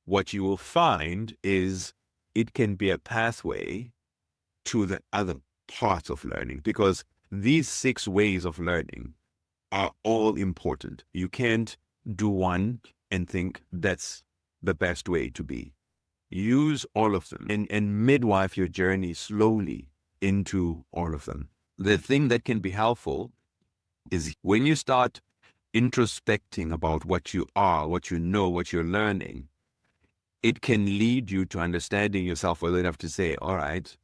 S1: What you will find is it can be a pathway to the other parts of learning, because these 6 ways of learning are all important. You can't do one and think that's the best way to be. Use all of them and midwife your journey slowly into all of them. The thing that can be helpful is when you start introspecting about what you are, what you know, what you're learning, it can lead you to understanding yourself well enough to say, all right,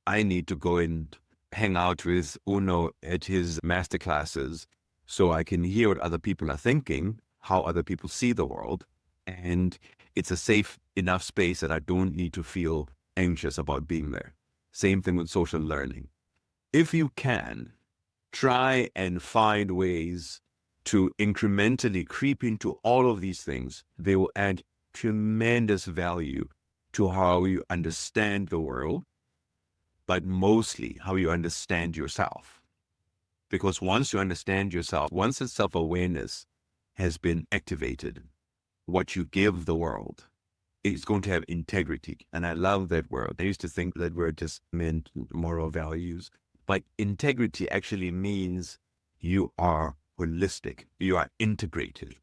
S1: I need to go and hang out with Uno at his masterclasses so I can hear what other people are thinking, how other people see the world, and it's a safe enough space that I don't need to feel anxious about being there. Same thing with social learning. If you can, try and find ways to incrementally creep into all of these things. They will add tremendous value to how you understand the world but mostly how you understand yourself. Because once you understand yourself, once the self-awareness has been activated, what you give the world is going to have integrity. And I love that word. I used to think that word just meant moral values, but integrity actually means you are holistic. You are integrated.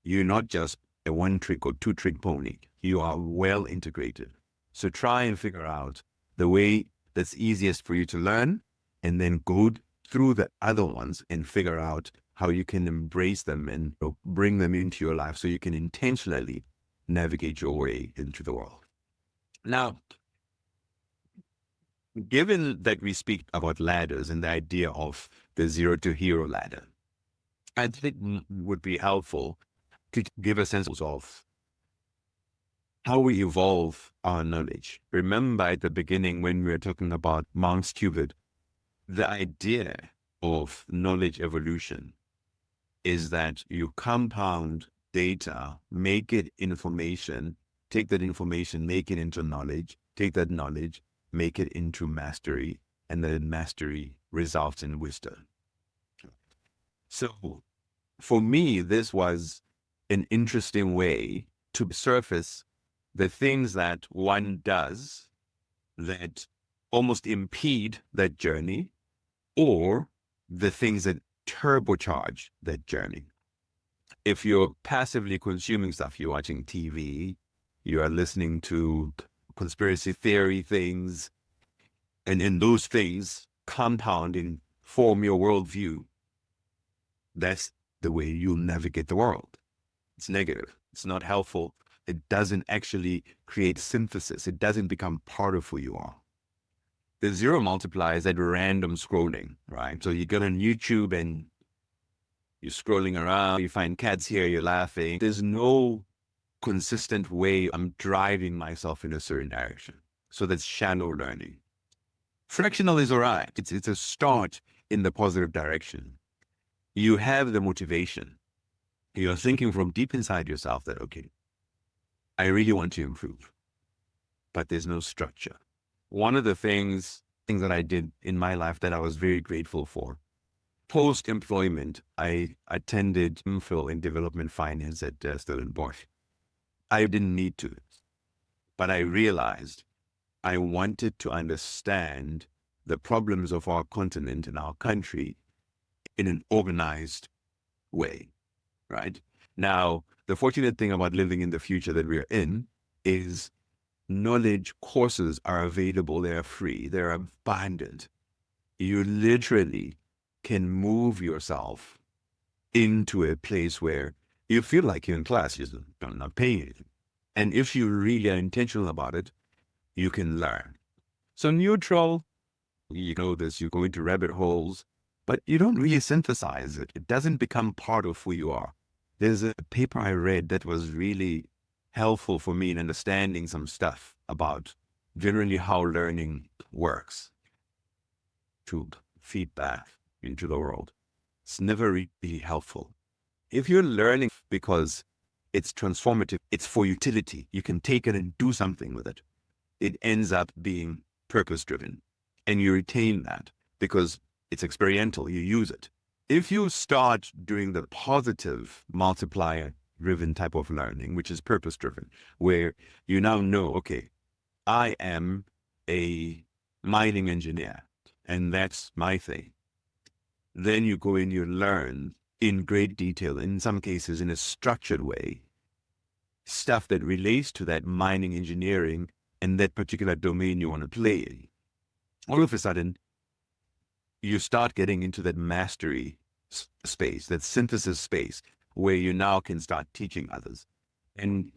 S1: You're not just a one-trick or two-trick pony. You are well integrated. So try and figure out the way that's easiest for you to learn, and then go through the other ones and figure out how you can embrace them and bring them into your life so you can intentionally navigate your way into the world. Now, given that we speak about ladders and the idea of the zero to hero ladder, I think it would be helpful to give a sense of how we evolve our knowledge. Remember at the beginning when we were talking about Monk's Cupid, the idea of knowledge evolution is that you compound data, make it information, take that information, make it into knowledge, take that knowledge, make it into mastery, and then mastery results in wisdom. So for me, this was an interesting way to surface the things that one does that almost impede that journey, or the things that turbocharge that journey. If you're passively consuming stuff, you're watching TV, you are listening to conspiracy theory things, and in those things compound and form your worldview, that's the way you'll navigate the world. It's negative. It's not helpful. It doesn't actually create synthesis. It doesn't become part of who you are. The zero multiplier is that random scrolling, right? So you get on YouTube and you're scrolling around, you find cats here, you're laughing. There's no consistent way I'm driving myself in a certain direction. So that's shallow learning. Fractional is all right. It's a start in the positive direction. You have the motivation. You're thinking from deep inside yourself that, okay, I really want to improve, but there's no structure. One of the things that I did in my life that I was very grateful for, post-employment, I attended MPhil in development finance at Stellenbosch. I didn't need to, but I realized I wanted to understand the problems of our continent and our country in an organized way, right? Now, the fortunate thing about living in the future that we're in is knowledge courses are available. They're free. They're abundant. You literally can move yourself into a place where you feel like you're in class, you're not paying anything. And if you really are intentional about it, you can learn. So neutral, you know this, you go into rabbit holes, but you don't really synthesize it. It doesn't become part of who you are. There's a paper I read that was really helpful for me in understanding some stuff about generally how learning works. To feedback into the world. It's never really helpful. If you're learning because it's transformative, it's for utility, you can take it and do something with it, it ends up being purpose-driven. And you retain that because it's experiential, you use it. If you start doing the positive multiplier-driven type of learning, which is purpose-driven, where you now know, okay, I am a mining engineer, and that's my thing. Then you go and you learn in great detail, in some cases in a structured way, stuff that relates to that mining engineering and that particular domain you want to play in. All of a sudden, you start getting into that mastery space, that synthesis space, where you now can start teaching others. And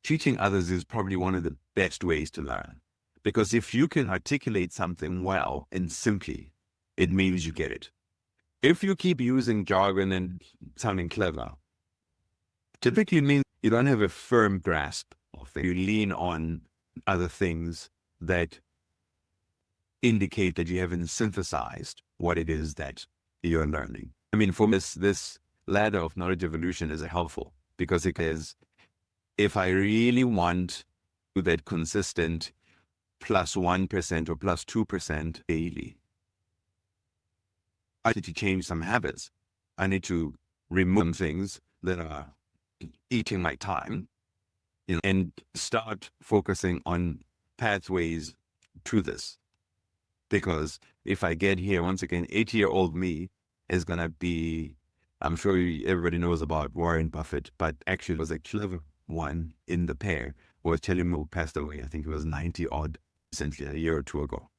S1: teaching others is probably one of the best ways to learn. Because if you can articulate something well and simply, it means you get it. If you keep using jargon and sounding clever, typically it means you don't have a firm grasp of it. You lean on other things that indicate that you haven't synthesized what it is that you're learning. I mean, for this ladder of knowledge evolution is helpful because it is, if I really want that consistent plus 1% or plus 2% daily. I need to change some habits. I need to remove some things that are eating my time, and start focusing on pathways to this. Because if I get here, once again, 80-year-old me is going to be, I'm sure everybody knows about Warren Buffett, but actually it was a clever one in the pair. Was Charlie passed away, I think he was 90 odd recently, a year or two ago.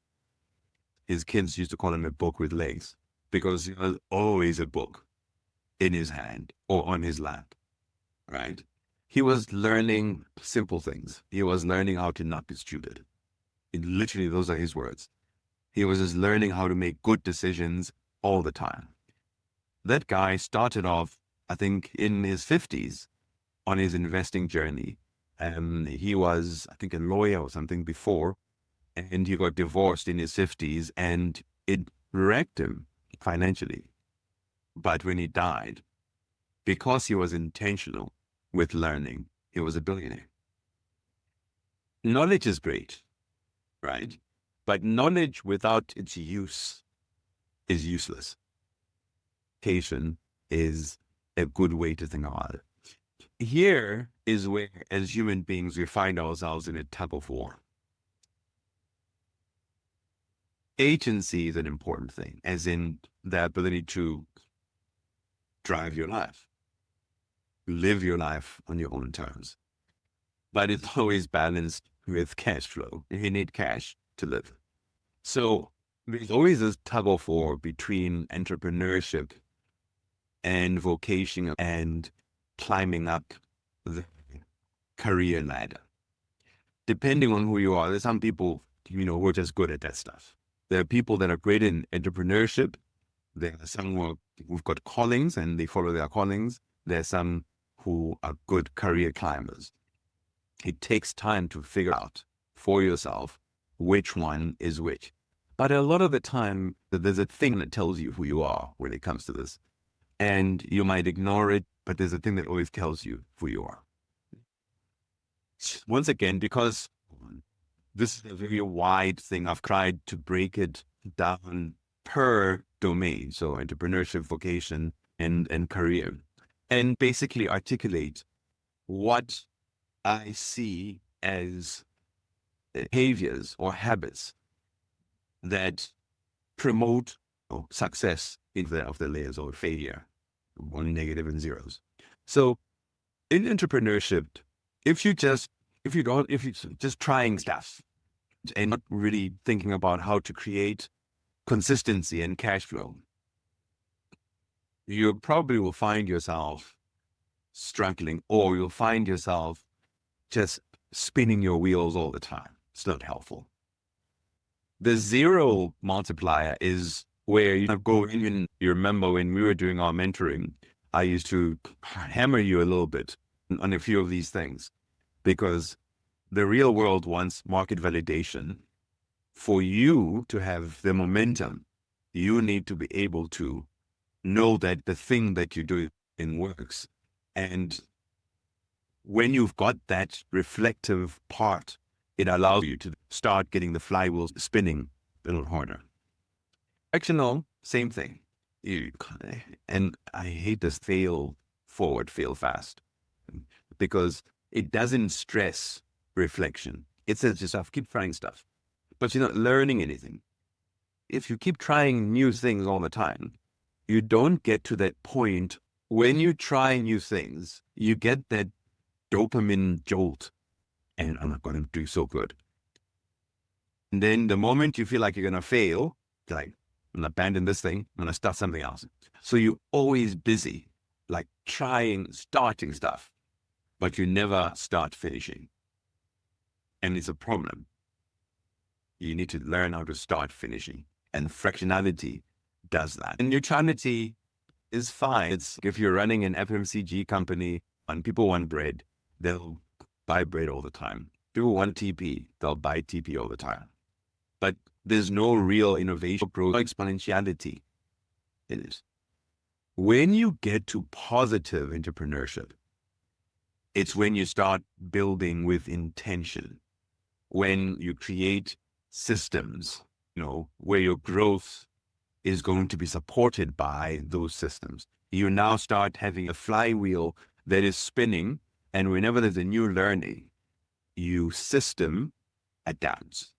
S1: His kids used to call him a book with legs, because he was always a book in his hand or on his lap, right? He was learning simple things. He was learning how to not be stupid. Literally, those are his words. He was just learning how to make good decisions all the time. That guy started off, I think, in his 50s on his investing journey. He was, I think, a lawyer or something before, and he got divorced in his 50s, and it wrecked him financially. But when he died, because he was intentional with learning, he was a billionaire. Knowledge is great, right? But knowledge without its use is useless. Vocation is a good way to think about it. Here is where, as human beings, we find ourselves in a tug of war. Agency is an important thing, as in the ability to drive your life, live your life on your own terms. But it's always balanced with cash flow. You need cash to live. So there's always this tug of war between entrepreneurship and vocation and climbing up the career ladder. Depending on who you are, there's some people, who are just good at that stuff. There are people that are great in entrepreneurship. There are some who've got callings and they follow their callings. There are some who are good career climbers. It takes time to figure out for yourself which one is which. But a lot of the time, there's a thing that tells you who you are when it comes to this. And you might ignore it, but there's a thing that always tells you who you are. Once again, because this is a very wide thing, I've tried to break it down per domain. So entrepreneurship, vocation, and career. And basically articulate what I see as behaviors or habits that promote success of the layers or failure, one negative and zeros. So in entrepreneurship, if you're just trying stuff and not really thinking about how to create consistency and cash flow, you probably will find yourself struggling, or you'll find yourself just spinning your wheels all the time. It's not helpful. The zero multiplier is where you go in. You remember when we were doing our mentoring, I used to hammer you a little bit on a few of these things, because the real world wants market validation. For you to have the momentum, you need to be able to know that the thing that you do works. And when you've got that reflective part, it allows you to start getting the flywheels spinning a little harder. Actional, same thing. And I hate this fail forward, fail fast, because it doesn't stress reflection. It says yourself, keep trying stuff, but you're not learning anything. If you keep trying new things all the time, you don't get to that point. When you try new things, you get that dopamine jolt, and I'm not going to do so good. And then the moment you feel like you're going to fail, it's like, I'm going to abandon this thing, I'm going to start something else. So you're always busy, like starting stuff, but you never start finishing. And it's a problem. You need to learn how to start finishing. And fractionality does that. And neutrality is fine. It's if you're running an FMCG company and people want bread, they'll buy bread all the time. People want TP, they'll buy TP all the time. But there's no real innovation, no exponentiality in it. When you get to positive entrepreneurship, it's when you start building with intention. when you create systems, where your growth is going to be supported by those systems. You now start having a flywheel that is spinning, and whenever there's a new learning, you system adapts.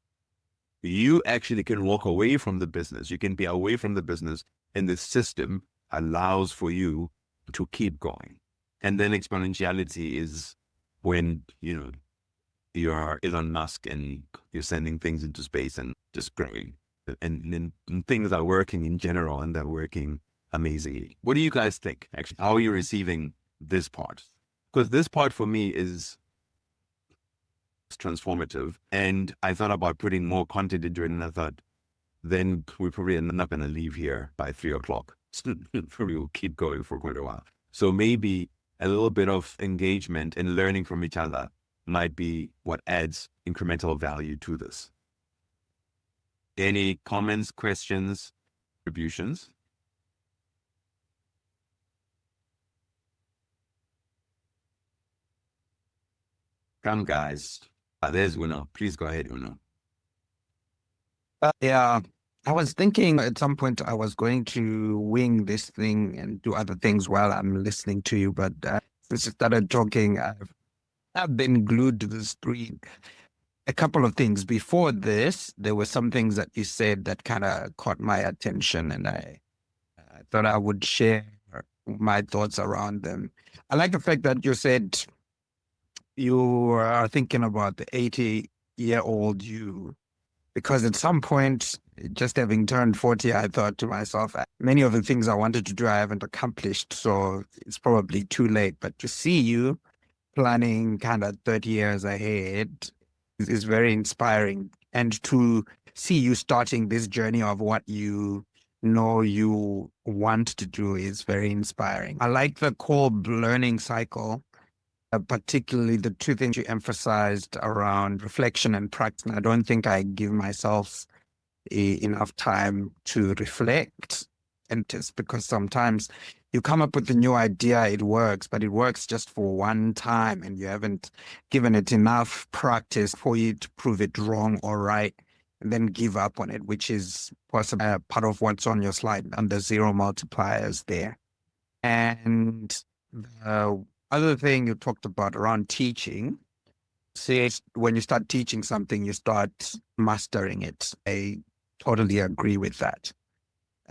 S1: You actually can walk away from the business. You can be away from the business, and the system allows for you to keep going. And then exponentiality is when, you're Elon Musk and you're sending things into space and just growing. And things are working in general, and they're working amazingly. What do you guys think, actually? How are you receiving this part? Because this part for me is transformative. And I thought about putting more content into it, and I thought, then we're probably not going to leave here by 3:00. We will keep going for quite a while. So maybe a little bit of engagement and learning from each other might be what adds incremental value to this. Any comments, questions, contributions? Come, guys. There's Uno. Please go ahead, Uno.
S10: Yeah, I was thinking at some point I was going to wing this thing and do other things while I'm listening to you, but since you started talking, I've been glued to the screen. A couple of things. Before this, there were some things that you said that kind of caught my attention, and I thought I would share my thoughts around them. I like the fact that you said you are thinking about the 80-year-old you, because at some point, just having turned 40, I thought to myself, many of the things I wanted to do, I haven't accomplished, so it's probably too late. But to see you planning kind of 30 years ahead is very inspiring. And to see you starting this journey of what you know you want to do is very inspiring. I like the core learning cycle, particularly the two things you emphasized around reflection and practice. And I don't think I give myself enough time to reflect. And just because sometimes you come up with a new idea, it works, but it works just for one time, and you haven't given it enough practice for you to prove it wrong or right, and then give up on it, which is possibly part of what's on your slide under 0 multipliers there. And the other thing you talked about around teaching, say when you start teaching something, you start mastering it. I totally agree with that.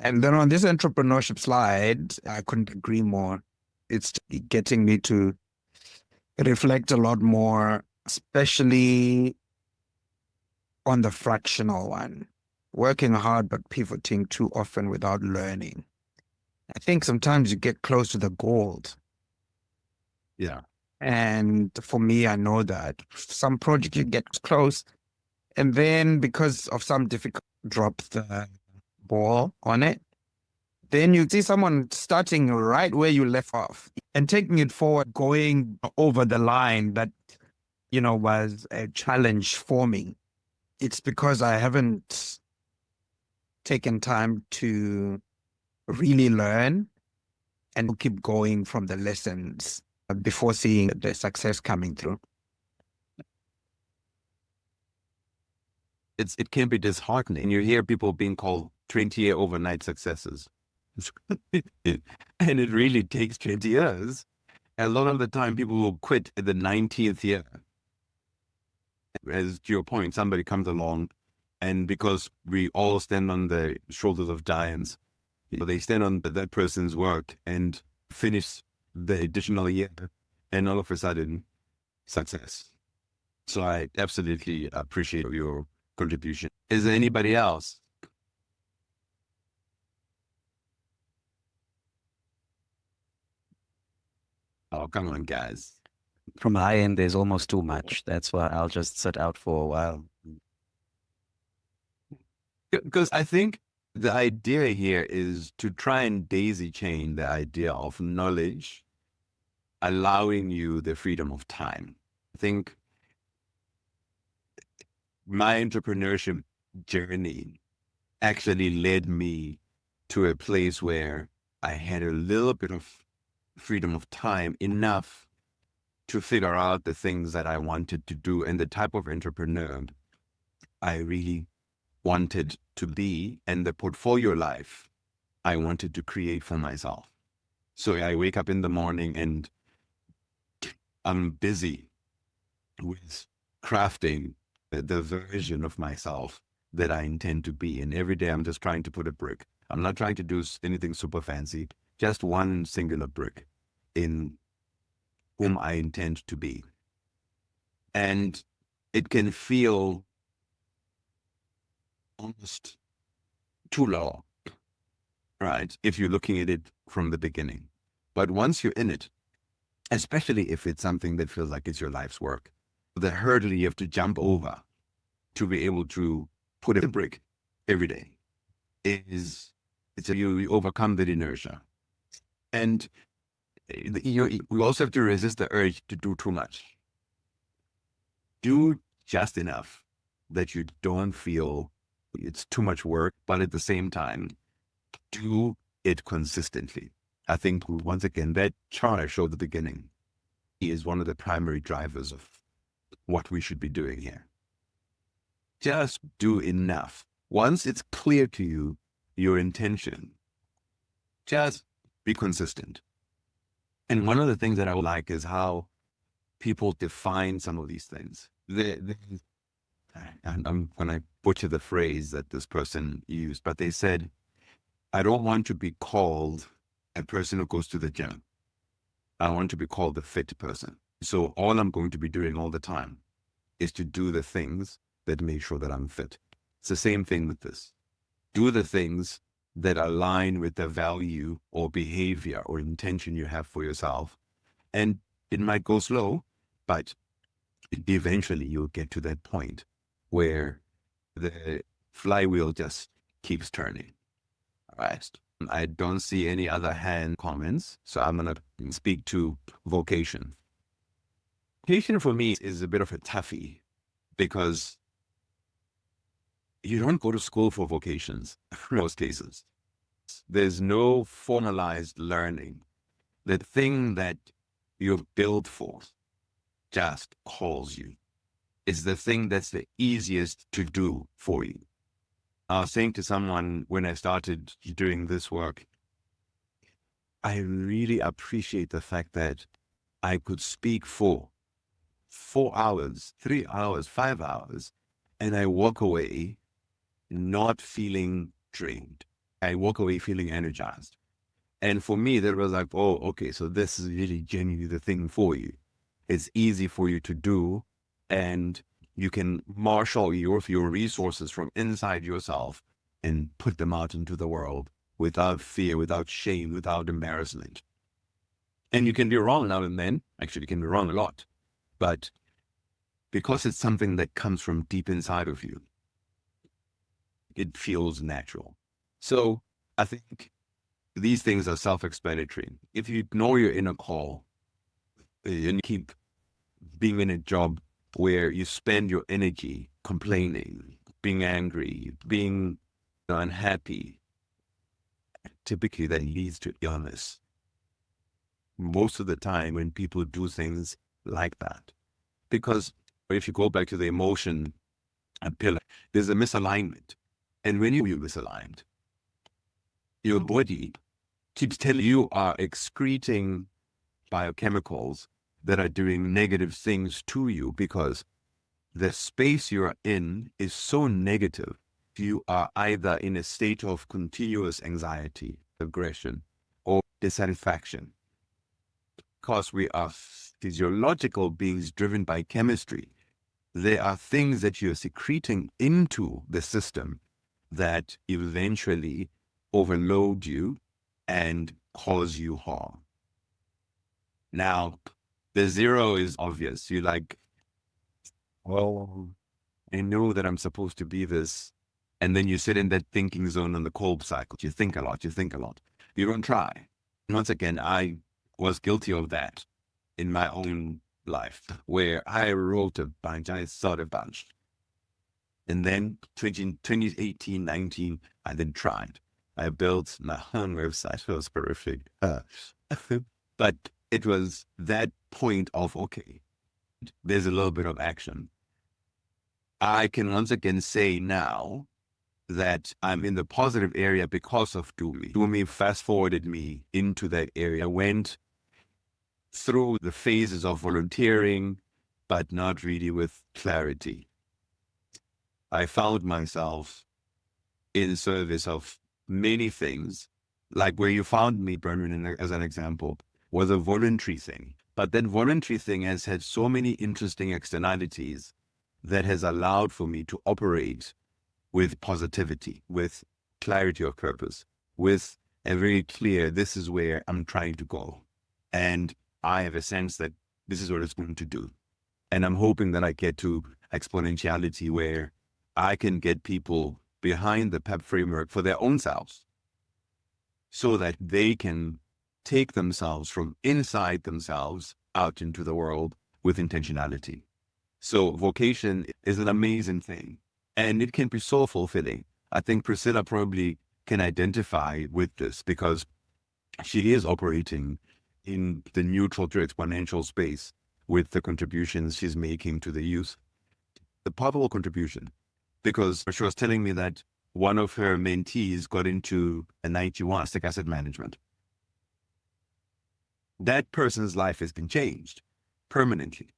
S10: And then on this entrepreneurship slide, I couldn't agree more. It's getting me to reflect a lot more, especially on the fractional one. Working hard, but pivoting too often without learning. I think sometimes you get close to the gold.
S1: Yeah.
S10: And for me, I know that some project you get close, and then because of some difficulty, drop the ball on it. Then you see someone starting right where you left off and taking it forward, going over the line that, was a challenge for me. It's because I haven't taken time to really learn and keep going from the lessons before seeing the success coming through.
S1: It can be disheartening. You hear people being called 20-year overnight successes. And it really takes 20 years. A lot of the time, people will quit at the 90th year. As to your point, somebody comes along, and because we all stand on the shoulders of giants, they stand on that person's work and finish the additional year, and all of a sudden, success. So I absolutely appreciate your contribution. Is there anybody else? Oh, come on, guys.
S2: From my end, there's almost too much. That's why I'll just sit out for a while.
S1: Because I think the idea here is to try and daisy chain the idea of knowledge, allowing you the freedom of time. I think my entrepreneurship journey actually led me to a place where I had a little bit of freedom of time, enough to figure out the things that I wanted to do and the type of entrepreneur I really wanted to be and the portfolio life I wanted to create for myself. So I wake up in the morning and I'm busy with crafting the version of myself that I intend to be. And every day I'm just trying to put a brick. I'm not trying to do anything super fancy, just one singular brick in whom I intend to be. And it can feel almost too low, right? If you're looking at it from the beginning. But once you're in it, especially if it's something that feels like it's your life's work, the hurdle you have to jump over to be able to put a brick every day is you overcome that inertia. And you also have to resist the urge to do too much. Do just enough that you don't feel it's too much work, but at the same time, do it consistently. I think, once again, that chart I showed at the beginning is one of the primary drivers of what we should be doing here. Just do enough. Once it's clear to you, your intention, just be consistent. And one of the things that I would like is how people define some of these things. I'm going to butcher the phrase that this person used, but they said, I don't want to be called a person who goes to the gym. I want to be called a fit person. So all I'm going to be doing all the time is to do the things that make sure that I'm fit. It's the same thing with this. Do the things that align with the value or behavior or intention you have for yourself. And it might go slow, but eventually you'll get to that point where the flywheel just keeps turning. All right. I don't see any other hand comments, so I'm going to speak to vocation. Vocation for me is a bit of a toughie because you don't go to school for vocations in most cases. There's no formalized learning. The thing that you're built for just calls you. It's the thing that's the easiest to do for you. I was saying to someone when I started doing this work, I really appreciate the fact that I could speak for 4 hours, 3 hours, 5 hours, and I walk away not feeling drained. I walk away feeling energized. And for me, that was like, oh, okay, so this is really genuinely the thing for you. It's easy for you to do, and you can marshal your resources from inside yourself and put them out into the world without fear, without shame, without embarrassment. And you can be wrong now and then. Actually, you can be wrong a lot. But because it's something that comes from deep inside of you, it feels natural. So I think these things are self-explanatory. If you ignore your inner call and keep being in a job where you spend your energy complaining, being angry, being unhappy, typically that leads to illness. Most of the time when people do things like that, because if you go back to the emotion pillar, there's a misalignment. And when you're misaligned, your body keeps telling you are excreting biochemicals that are doing negative things to you because the space you're in is so negative. You are either in a state of continuous anxiety, aggression, or dissatisfaction. Because we are physiological beings driven by chemistry, there are things that you're secreting into the system that eventually overload you and cause you harm. Now, the zero is obvious. You're like, well, I know that I'm supposed to be this. And then you sit in that thinking zone on the Kolb cycle. You think a lot, you think a lot. You don't try. Once again, I was guilty of that in my own life, where I wrote a bunch, I thought a bunch. And then 2018, 19, I then tried. I built my own website. It was horrific. But it was that point of, okay, there's a little bit of action. I can once again say now that I'm in the positive area because of Dumi. Dumi fast forwarded me into that area. I went through the phases of volunteering, but not really with clarity. I found myself in service of many things, like where you found me, Brendan, as an example, was a voluntary thing. But that voluntary thing has had so many interesting externalities that has allowed for me to operate with positivity, with clarity of purpose, with a very clear, this is where I'm trying to go. And I have a sense that this is what it's going to do. And I'm hoping that I get to exponentiality where I can get people behind the PEP framework for their own selves so that they can take themselves from inside themselves out into the world with intentionality. So vocation is an amazing thing and it can be so fulfilling. I think Priscilla probably can identify with this because she is operating in the neutral to exponential space with the contributions she's making to the youth. The powerful contribution, because she was telling me that one of her mentees got into a 91 stock asset management. That person's life has been changed permanently.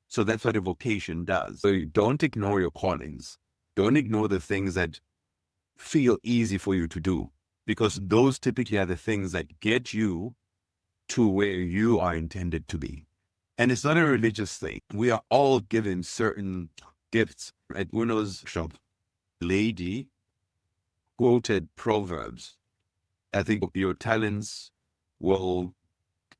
S1: So that's what a vocation does. So don't ignore your callings. Don't ignore the things that feel easy for you to do, because those typically are the things that get you to where you are intended to be. And it's not a religious thing. We are all given certain gifts. At Uno's shop, lady quoted Proverbs. I think your talents will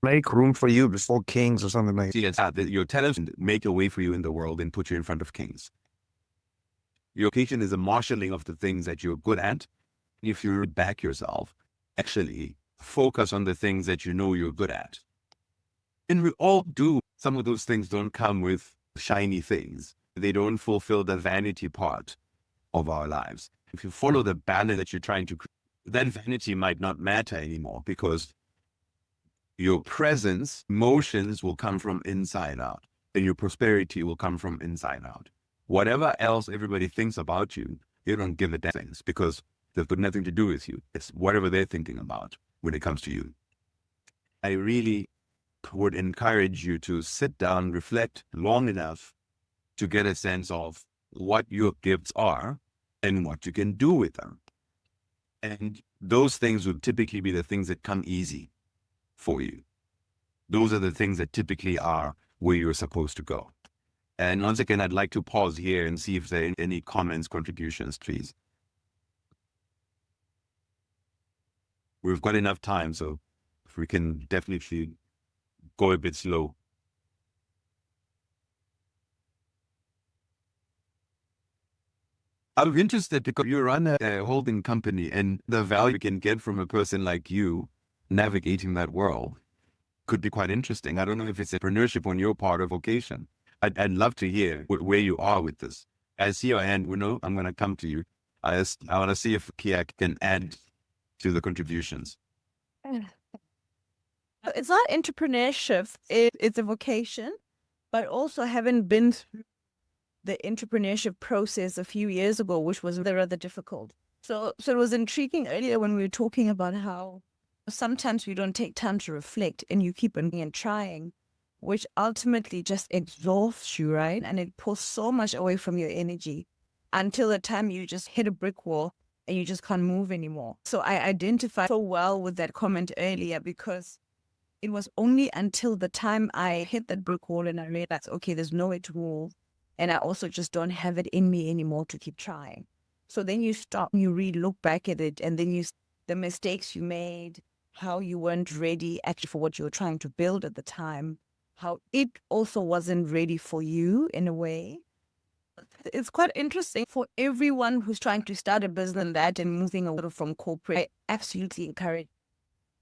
S10: Make room for you before kings or something like that.
S1: that your talents make a way for you in the world and put you in front of kings. Your vocation is a marshalling of the things that you're good at. If you back yourself, actually focus on the things that you know you're good at. And we all do. Some of those things don't come with shiny things. They don't fulfill the vanity part of our lives. If you follow the balance that you're trying to create, that vanity might not matter anymore because your presence, emotions will come from inside out, and your prosperity will come from inside out. Whatever else everybody thinks about you, you don't give a damn things because they've got nothing to do with you. It's whatever they're thinking about when it comes to you. I really would encourage you to sit down, reflect long enough to get a sense of what your gifts are and what you can do with them. And those things would typically be the things that come easy for you. Those are the things that typically are where you're supposed to go. And once again, I'd like to pause here and see if there are any comments, contributions, please. We've got enough time, so if we can definitely go a bit slow. I'm interested because you run a holding company and the value you can get from a person like you navigating that world could be quite interesting. I don't know if it's entrepreneurship on your part or vocation. I'd love to hear where you are with this. I see your hand, Uno. I'm going to come to you. I want to see if Kia can add to the contributions.
S8: It's not entrepreneurship, it's a vocation, but also having been through the entrepreneurship process a few years ago, which was rather difficult. So it was intriguing earlier when we were talking about how sometimes we don't take time to reflect and you keep on and trying, which ultimately just exhausts you, right? And it pulls so much away from your energy until the time you just hit a brick wall and you just can't move anymore. So I identified so well with that comment earlier because it was only until the time I hit that brick wall and I realized, okay, there's no way to move. And I also just don't have it in me anymore to keep trying. So then you stop, you really look back at it, and then the mistakes you made, how you weren't ready actually for what you were trying to build at the time, how it also wasn't ready for you in a way. It's quite interesting for everyone who's trying to start a business and that and moving a little from corporate. I absolutely encourage,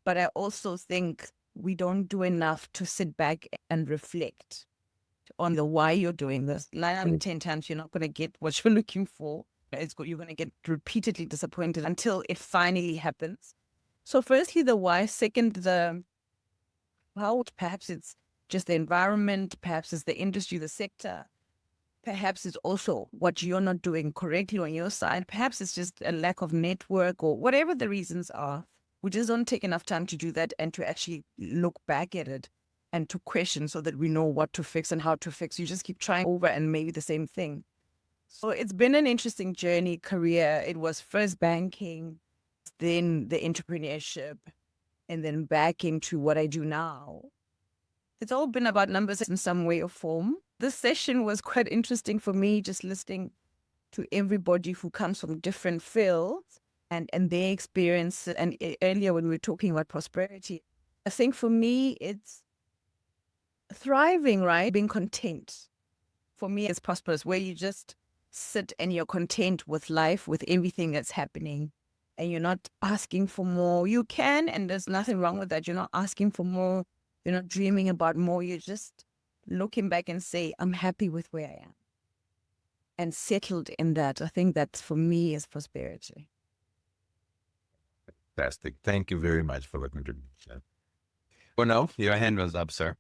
S8: but I also think we don't do enough to sit back and reflect on the why you're doing this. 9 out of 10 times you're not going to get what you're looking for. You're going to get repeatedly disappointed until it finally happens. So firstly, the why. Second, superpower. Perhaps it's just the environment, perhaps it's the industry, the sector. Perhaps it's also what you're not doing correctly on your side. Perhaps it's just a lack of network or whatever the reasons are. We just don't take enough time to do that and to actually look back at it and to question so that we know what to fix and how to fix. You just keep trying over and maybe the same thing. So it's been an interesting journey, career. It was first banking, then the entrepreneurship, and then back into what I do now. It's all been about numbers in some way or form. This session was quite interesting for me, just listening to everybody who comes from different fields and their experience. And earlier when we were talking about prosperity, I think for me, it's thriving, right? Being content. For me, it's prosperous, where you just sit and you're content with life, with everything that's happening. And you're not asking for more. You can, and there's nothing wrong with that. You're not asking for more. You're not dreaming about more. You're just looking back and say, I'm happy with where I am. And settled in that. I think that for me is prosperity.
S1: Fantastic. Thank you very much for the contribution. Oh no, your hand was up, sir.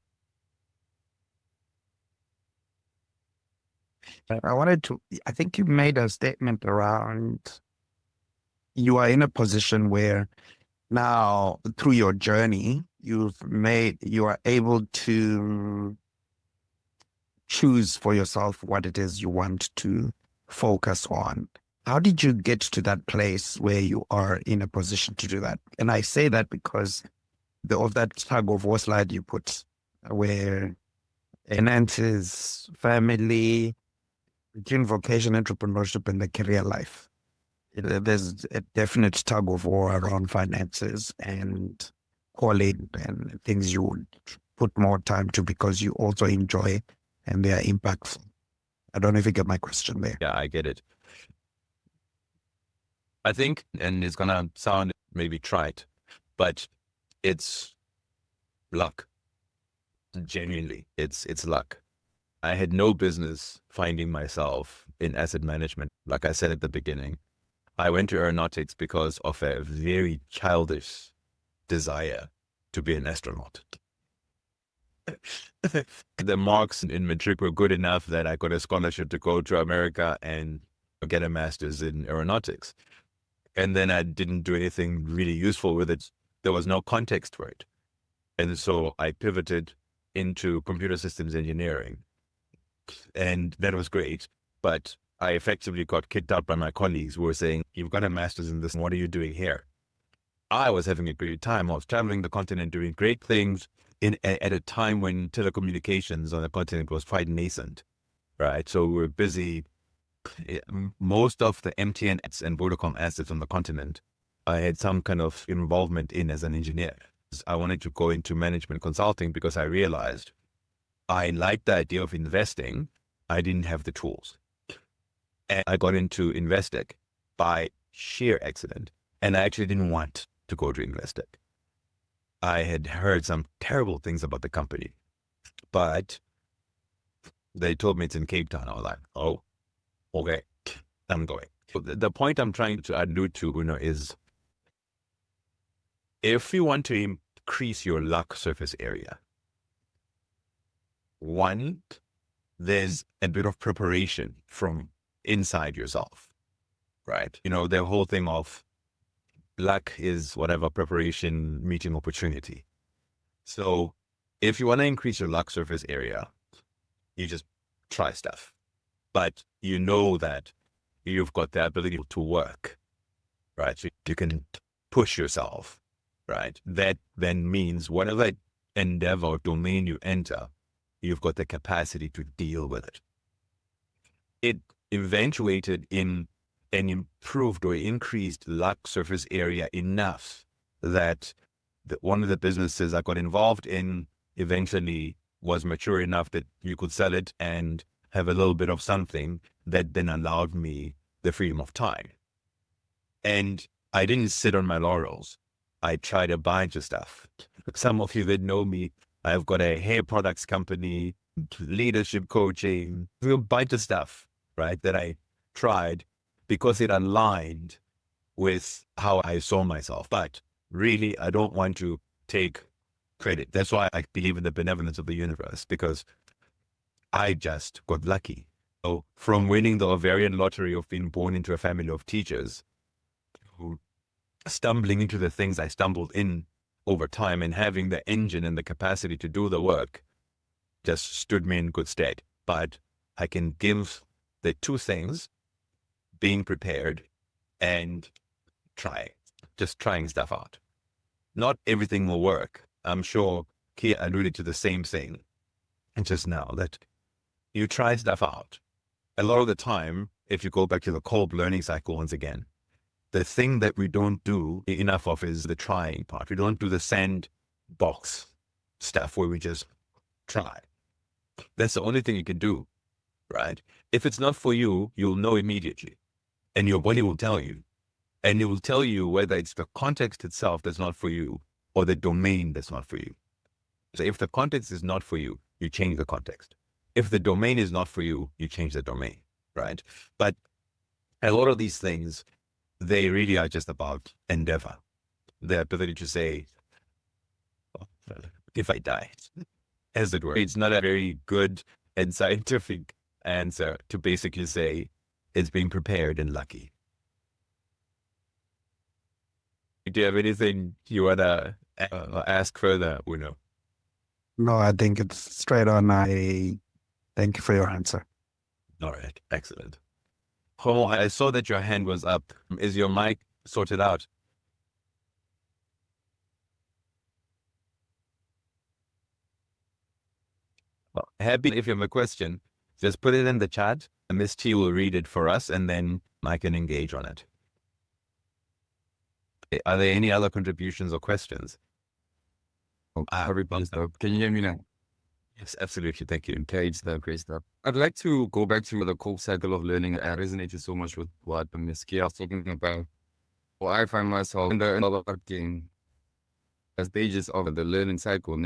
S10: I think you made a statement around you are in a position where now through your journey, you are able to choose for yourself what it is you want to focus on. How did you get to that place where you are in a position to do that? And I say that because of that tug of war slide you put, where finances, family, between vocation, entrepreneurship, and the career life. There's a definite tug of war around finances and calling and things you would put more time to because you also enjoy and they are impactful. I don't know if you get my question there.
S1: Yeah, I get it. I think, and it's going to sound maybe trite, but it's luck. Genuinely, it's luck. I had no business finding myself in asset management. Like I said at the beginning, I went to aeronautics because of a very childish desire to be an astronaut. The marks in matric were good enough that I got a scholarship to go to America and get a master's in aeronautics. And then I didn't do anything really useful with it. There was no context for it. And so I pivoted into computer systems engineering. And that was great. But I effectively got kicked out by my colleagues who were saying, you've got a master's in this. What are you doing here? I was having a great time. I was traveling the continent, doing great things at a time when telecommunications on the continent was quite nascent, right? So we were busy. Most of the MTN and Vodacom assets on the continent, I had some kind of involvement in as an engineer. I wanted to go into management consulting because I realized I liked the idea of investing. I didn't have the tools. And I got into Investec by sheer accident. And I actually didn't want to go to Investec. I had heard some terrible things about the company, but they told me it's in Cape Town. I was like, oh, okay, I'm going. So the point I'm trying to allude to, is if you want to increase your luck surface area, one, there's a bit of preparation from inside yourself, right? The whole thing of luck is whatever preparation meeting opportunity. So if you want to increase your luck surface area, you just try stuff. But you know that you've got the ability to work, right? So you can push yourself, right? That then means whatever endeavor or domain you enter, you've got the capacity to deal with it. It eventuated in an improved or increased luck surface area enough that one of the businesses I got involved in eventually was mature enough that you could sell it and have a little bit of something that then allowed me the freedom of time. And I didn't sit on my laurels. I tried a bunch of stuff. Some of you that know me, I've got a hair products company, leadership coaching, a bunch of stuff, right, that I tried because it aligned with how I saw myself. But really, I don't want to take credit. That's why I believe in the benevolence of the universe, because I just got lucky. So from winning the ovarian lottery of being born into a family of teachers, to stumbling into the things I stumbled in over time and having the engine and the capacity to do the work just stood me in good stead. But I can give the two things: being prepared and trying stuff out. Not everything will work. I'm sure Kia alluded to the same thing just now, that you try stuff out. A lot of the time, if you go back to the Kolb learning cycle once again, the thing that we don't do enough of is the trying part. We don't do the sandbox stuff where we just try. That's the only thing you can do, right? If it's not for you, you'll know immediately. And your body will tell you. And it will tell you whether it's the context itself that's not for you or the domain that's not for you. So if the context is not for you, you change the context. If the domain is not for you, you change the domain, right? But a lot of these things, they really are just about endeavor. The ability to say, oh, if I die, as it were. It's not a very good and scientific answer to basically say it's being prepared and lucky. Do you have anything you want to ask further, Uno?
S10: No, I think it's straight on. I thank you for your answer.
S1: All right, excellent. Oh, I saw that your hand was up. Is your mic sorted out? Well, happy if you have a question, just put it in the chat. Miss T will read it for us, and then I can engage on it. Are there any other contributions or questions?
S11: Everybody's up. Can you hear me now?
S1: Yes, absolutely. Thank you.
S11: Okay, stuff, great stuff. I'd like to go back to the Kolb cycle of learning. I resonated so much with what Ms. Kia was talking about. Well, I find myself in the working stages of the learning cycle,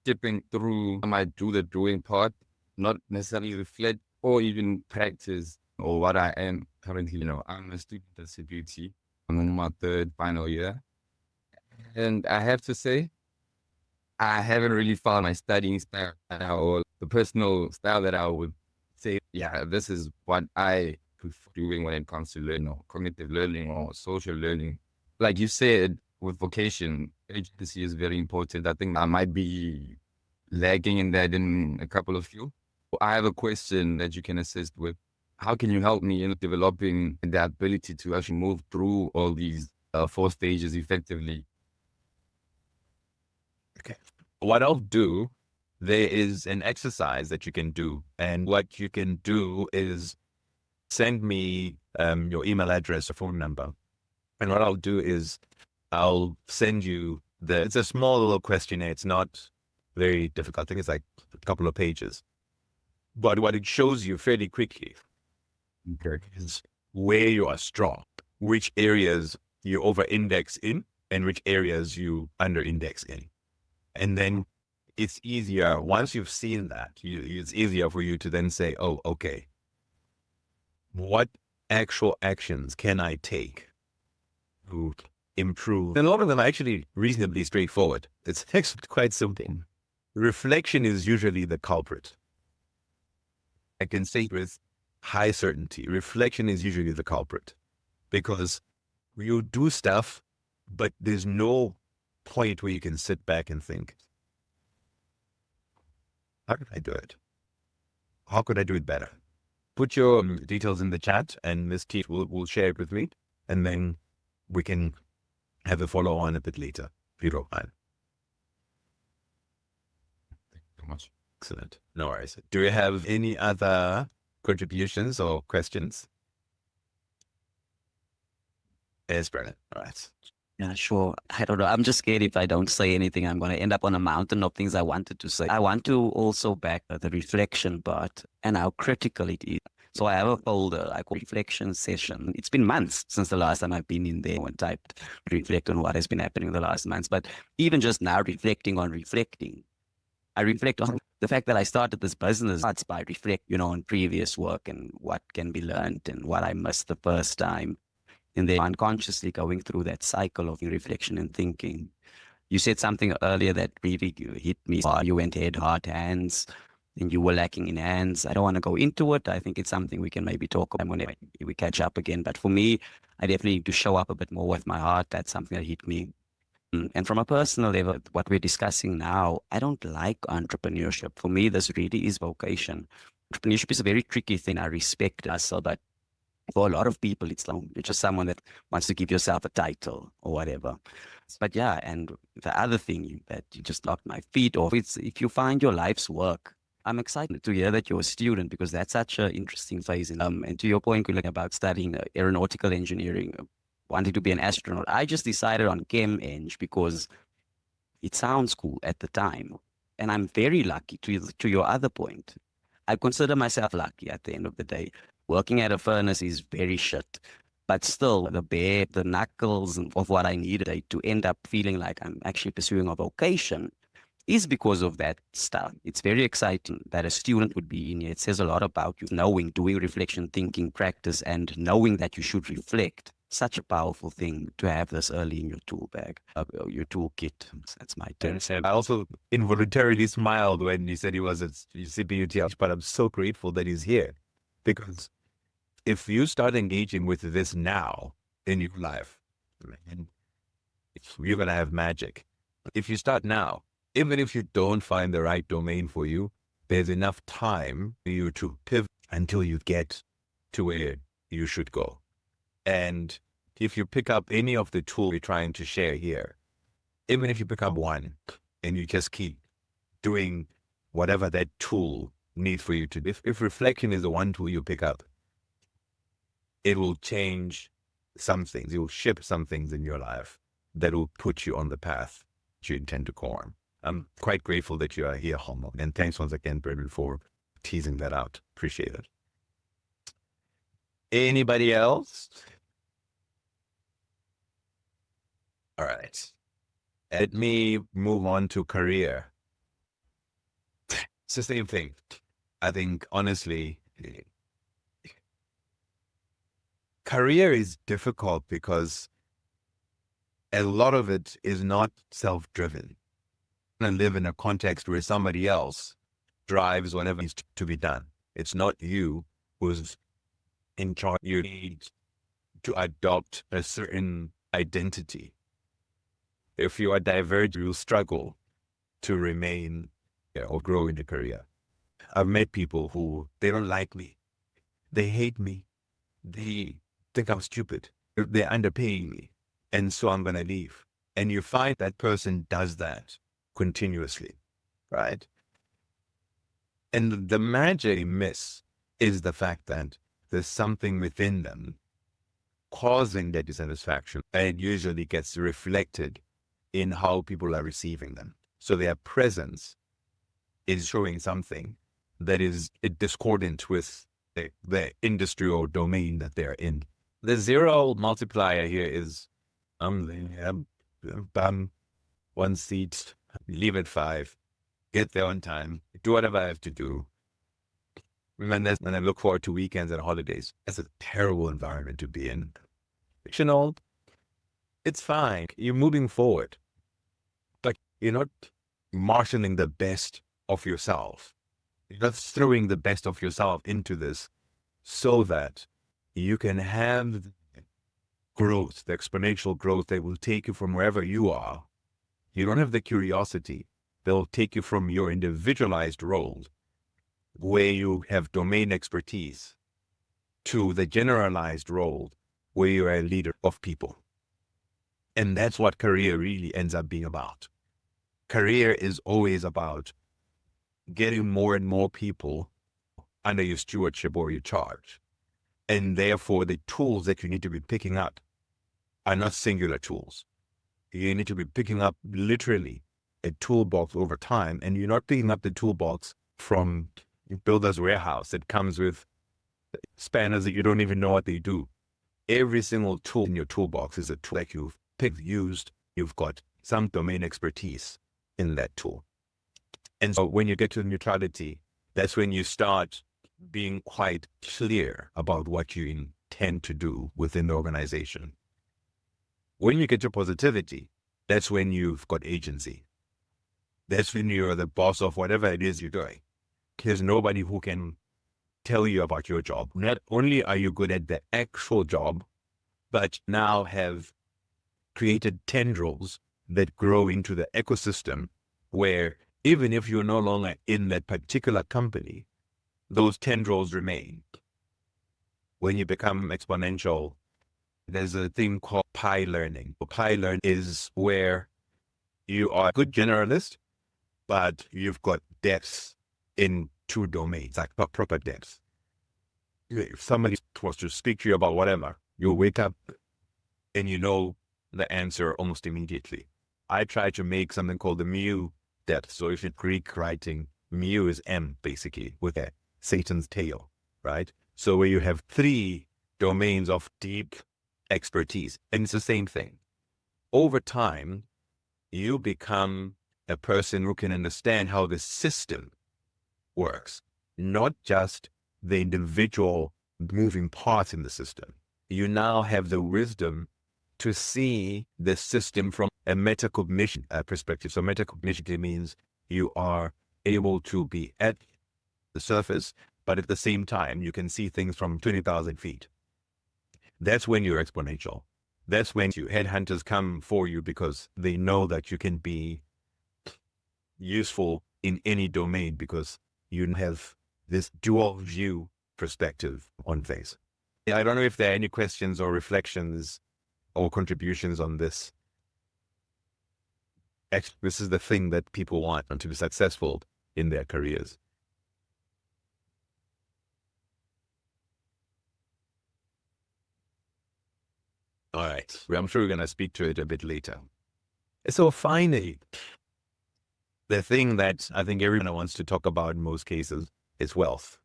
S11: skipping through, I might do the doing part, not necessarily reflect or even practice or what I am currently. I'm a student at CBT. I'm in my third final year. And I have to say, I haven't really found my studying style or the personal style that I would say, yeah, this is what I prefer doing when it comes to learning, or cognitive learning or social learning. Like you said, with vocation, agency is very important. I think I might be lagging in that in a couple of you. I have a question that you can assist with. How can you help me in developing the ability to actually move through all these 4 stages effectively?
S1: Okay. What I'll do, there is an exercise that you can do. And what you can do is send me your email address or phone number. And what I'll do is I'll send you it's a small little questionnaire. It's not very difficult. I think it's like a couple of pages. But what it shows you fairly quickly is where you are strong, which areas you over-index in, and which areas you under-index in. And then it's easier, once you've seen that, it's easier for you to then say, oh, okay, what actual actions can I take to improve? And a lot of them are actually reasonably straightforward. It's actually quite simple. Reflection is usually the culprit. I can say with high certainty, reflection is usually the culprit, because you do stuff, but there's no point where you can sit back and think, how could I do it? How could I do it better? Put your details in the chat, and Ms. T will share it with me, and then we can have a follow on a bit later, if you don't mind.
S11: Thank you so much.
S1: Excellent. No worries. Do you have any other contributions or questions? Yes, Brennan. All right.
S2: Yeah, sure. I don't know. I'm just scared if I don't say anything, I'm going to end up on a mountain of things I wanted to say. I want to also back the reflection part and how critical it is. So I have a folder like reflection session. It's been months since the last time I've been in there and typed reflect on what has been happening in the last months. But even just now reflecting on reflecting, I reflect on the fact that I started this business by reflect, on previous work and what can be learned and what I missed the first time. And then unconsciously going through that cycle of reflection and thinking. You said something earlier that really hit me. You went head, heart, hands, and you were lacking in hands. I don't want to go into it. I think it's something we can maybe talk about when we catch up again. But for me, I definitely need to show up a bit more with my heart. That's something that hit me. And from a personal level, what we're discussing now, I don't like entrepreneurship. For me, this really is vocation. Entrepreneurship is a very tricky thing. I respect hustle, but for a lot of people, it's like you're just someone that wants to give yourself a title or whatever. But yeah, and the other thing that you just knocked my feet off, it's if you find your life's work. I'm excited to hear that you're a student because that's such an interesting phase. And to your point, Khulekani, about studying aeronautical engineering, wanting to be an astronaut, I just decided on Chem Eng because it sounds cool at the time. And I'm very lucky to your other point. I consider myself lucky at the end of the day. Working at a furnace is very shit. But still, the knuckles of what I needed to end up feeling like I'm actually pursuing a vocation is because of that stuff. It's very exciting that a student would be in here. It says a lot about you knowing, doing reflection, thinking, practice, and knowing that you should reflect. Such a powerful thing to have this early in your tool bag, your toolkit. That's my turn.
S1: I also involuntarily smiled when you said he was at CPUT, but I'm so grateful that he's here because if you start engaging with this now in your life, man, you're going to have magic. If you start now, even if you don't find the right domain for you, there's enough time for you to pivot until you get to where you should go. And if you pick up any of the tools we're trying to share here, even if you pick up one and you just keep doing whatever that tool needs for you to do, if reflection is the one tool you pick up, it will change some things. It will shift some things in your life that will put you on the path that you intend to go on. I'm quite grateful that you are here, Homo. And thanks once again, Brendan, for teasing that out. Appreciate it. Anybody else? All right. Let me move on to career. It's the same thing. I think, honestly, career is difficult because a lot of it is not self-driven. And live in a context where somebody else drives whatever needs to be done. It's not you who's in charge. You need to adopt a certain identity. If you are divergent, you'll struggle to remain or grow in a career. I've met people who, they don't like me. They hate me. They think I'm stupid. They're underpaying me. And so I'm going to leave. And you find that person does that continuously, right? And the magic they miss is the fact that there's something within them causing that dissatisfaction, and it usually gets reflected in how people are receiving them. So their presence is showing something that is discordant with the industry or domain that they're in. The zero multiplier here is one seat, leave at 5, get there on time, do whatever I have to do. And I look forward to weekends and holidays. That's a terrible environment to be in. Fictional, it's fine. You're moving forward. But you're not marshaling the best of yourself. You're not throwing the best of yourself into this so that you can have growth, the exponential growth that will take you from wherever you are. You don't have the curiosity that will take you from your individualized role, where you have domain expertise, to the generalized role where you're a leader of people. And that's what career really ends up being about. Career is always about getting more and more people under your stewardship or your charge. And therefore, the tools that you need to be picking up are not singular tools. You need to be picking up literally a toolbox over time. And you're not picking up the toolbox from Builder's Warehouse that comes with spanners that you don't even know what they do. Every single tool in your toolbox is a tool that you've picked, used. You've got some domain expertise in that tool. And so when you get to neutrality, that's when you start being quite clear about what you intend to do within the organization. When you get to positivity, that's when you've got agency. That's when you're the boss of whatever it is you're doing. There's nobody who can tell you about your job. Not only are you good at the actual job, but now have created tendrils that grow into the ecosystem where even if you're no longer in that particular company, those tendrils remain. When you become exponential, there's a thing called pie learning. Pie learning is where you are a good generalist, but you've got depth in 2 domains, like proper depth. If somebody was to speak to you about whatever, you wake up and you know the answer almost immediately. I try to make something called the mu depth. So if in Greek writing, mu is M, basically, with a Satan's tail, right? So where you have 3 domains of deep expertise, and it's the same thing. Over time, you become a person who can understand how the system works, not just the individual moving parts in the system. You now have the wisdom to see the system from a metacognition perspective. So metacognition means you are able to be at the surface, but at the same time, you can see things from 20,000 feet. That's when you're exponential. That's when headhunters come for you because they know that you can be useful in any domain because you have this dual view perspective on things. I don't know if there are any questions or reflections or contributions on this. Actually, this is the thing that people want to be successful in their careers. All right. I'm sure we're going to speak to it a bit later. So finally, the thing that I think everyone wants to talk about in most cases is wealth.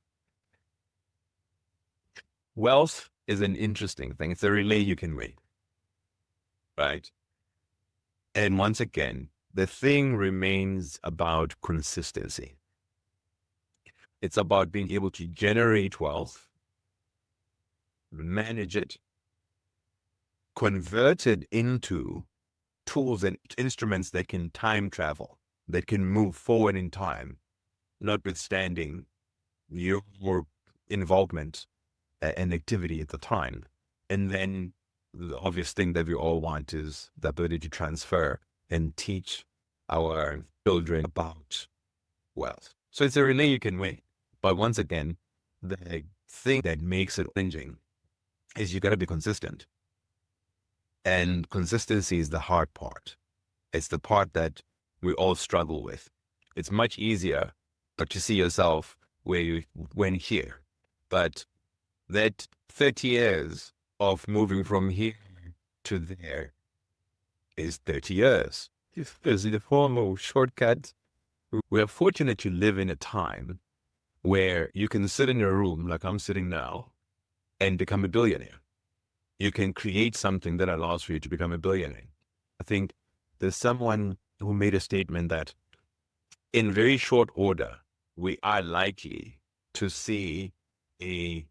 S1: Wealth is an interesting thing. It's a relay you can win, right? And once again, the thing remains about consistency. It's about being able to generate wealth, manage it, convert it into tools and instruments that can time travel, that can move forward in time, notwithstanding your involvement and activity at the time. And then the obvious thing that we all want is the ability to transfer and teach our children about wealth. So it's a relay you can win. But once again, the thing that makes it challenging is you got to be consistent. And consistency is the hard part. It's the part that we all struggle with. It's much easier to see yourself where you went here. But that 30 years of moving from here to there is 30 years. There's the formal shortcut. We're fortunate to live in a time where you can sit in your room like I'm sitting now and become a billionaire. You can create something that allows for you to become a billionaire. I think there's someone who made a statement that in very short order, we are likely to see a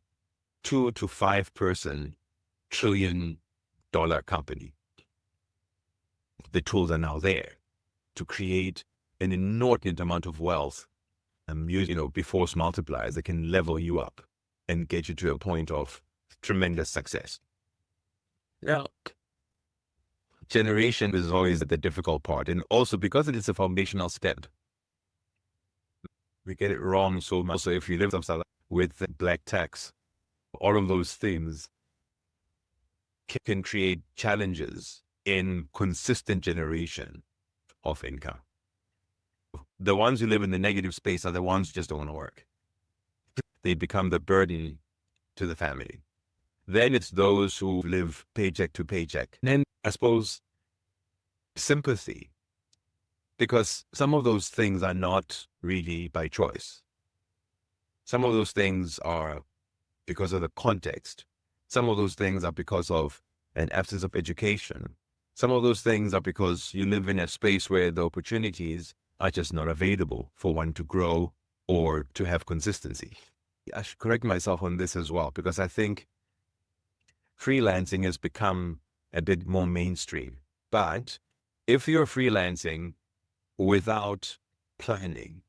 S1: 2 to 5 person $1 trillion company. The tools are now there to create an inordinate amount of wealth and be force multipliers that can level you up and get you to a point of tremendous success. Now, generation is always the difficult part, and also because it is a foundational step, we get it wrong so much. So if you live with black tax, all of those things can create challenges in consistent generation of income. The ones who live in the negative space are the ones who just don't want to work. They become the burden to the family. Then it's those who live paycheck to paycheck. And then I suppose sympathy, because some of those things are not really by choice. Some of those things are because of the context. Some of those things are because of an absence of education. Some of those things are because you live in a space where the opportunities are just not available for one to grow or to have consistency. I should correct myself on this as well, because I think freelancing has become a bit more mainstream, but If you're freelancing without planning,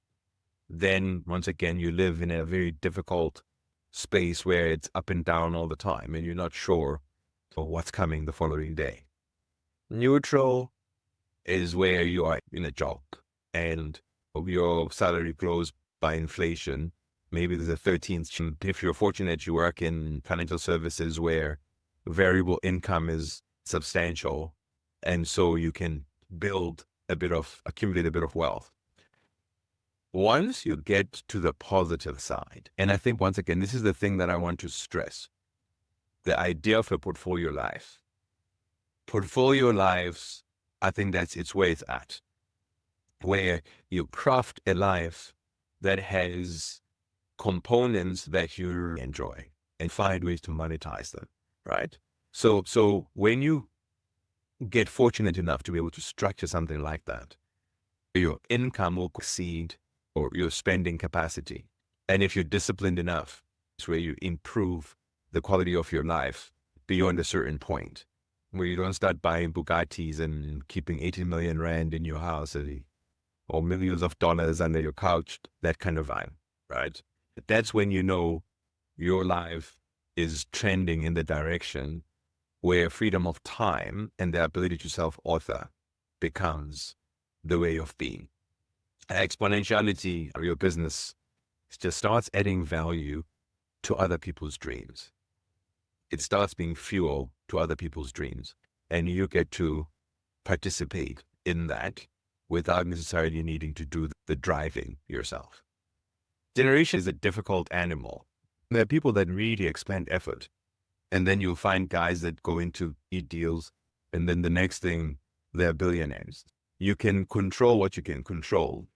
S1: then once again, you live in a very difficult space where it's up and down all the time and you're not sure of what's coming the following day. Neutral is where you are in a job and your salary grows by inflation. Maybe there's a 13th. If you're fortunate, you work in financial services where variable income is substantial. And so you can accumulate a bit of wealth. Once you get to the positive side, and I think once again, this is the thing that I want to stress, the idea of a portfolio life. Portfolio lives, I think that's its where it's at, where you craft a life that has components that you enjoy and find ways to monetize them, right? So when you get fortunate enough to be able to structure something like that, your income will exceed or your spending capacity. And if you're disciplined enough, it's where you improve the quality of your life beyond a certain point, where you don't start buying Bugattis and keeping 80 million rand in your house or millions of dollars under your couch, that kind of vibe, right? That's when you know your life is trending in the direction where freedom of time and the ability to self-author becomes the way of being. Exponentiality of your business just starts adding value to other people's dreams. It starts being fuel to other people's dreams. And you get to participate in that without necessarily needing to do the driving yourself. Generation is a difficult animal. There are people that really expend effort. And then you'll find guys that go into deals, and then the next thing, they're billionaires. You can control what you can control,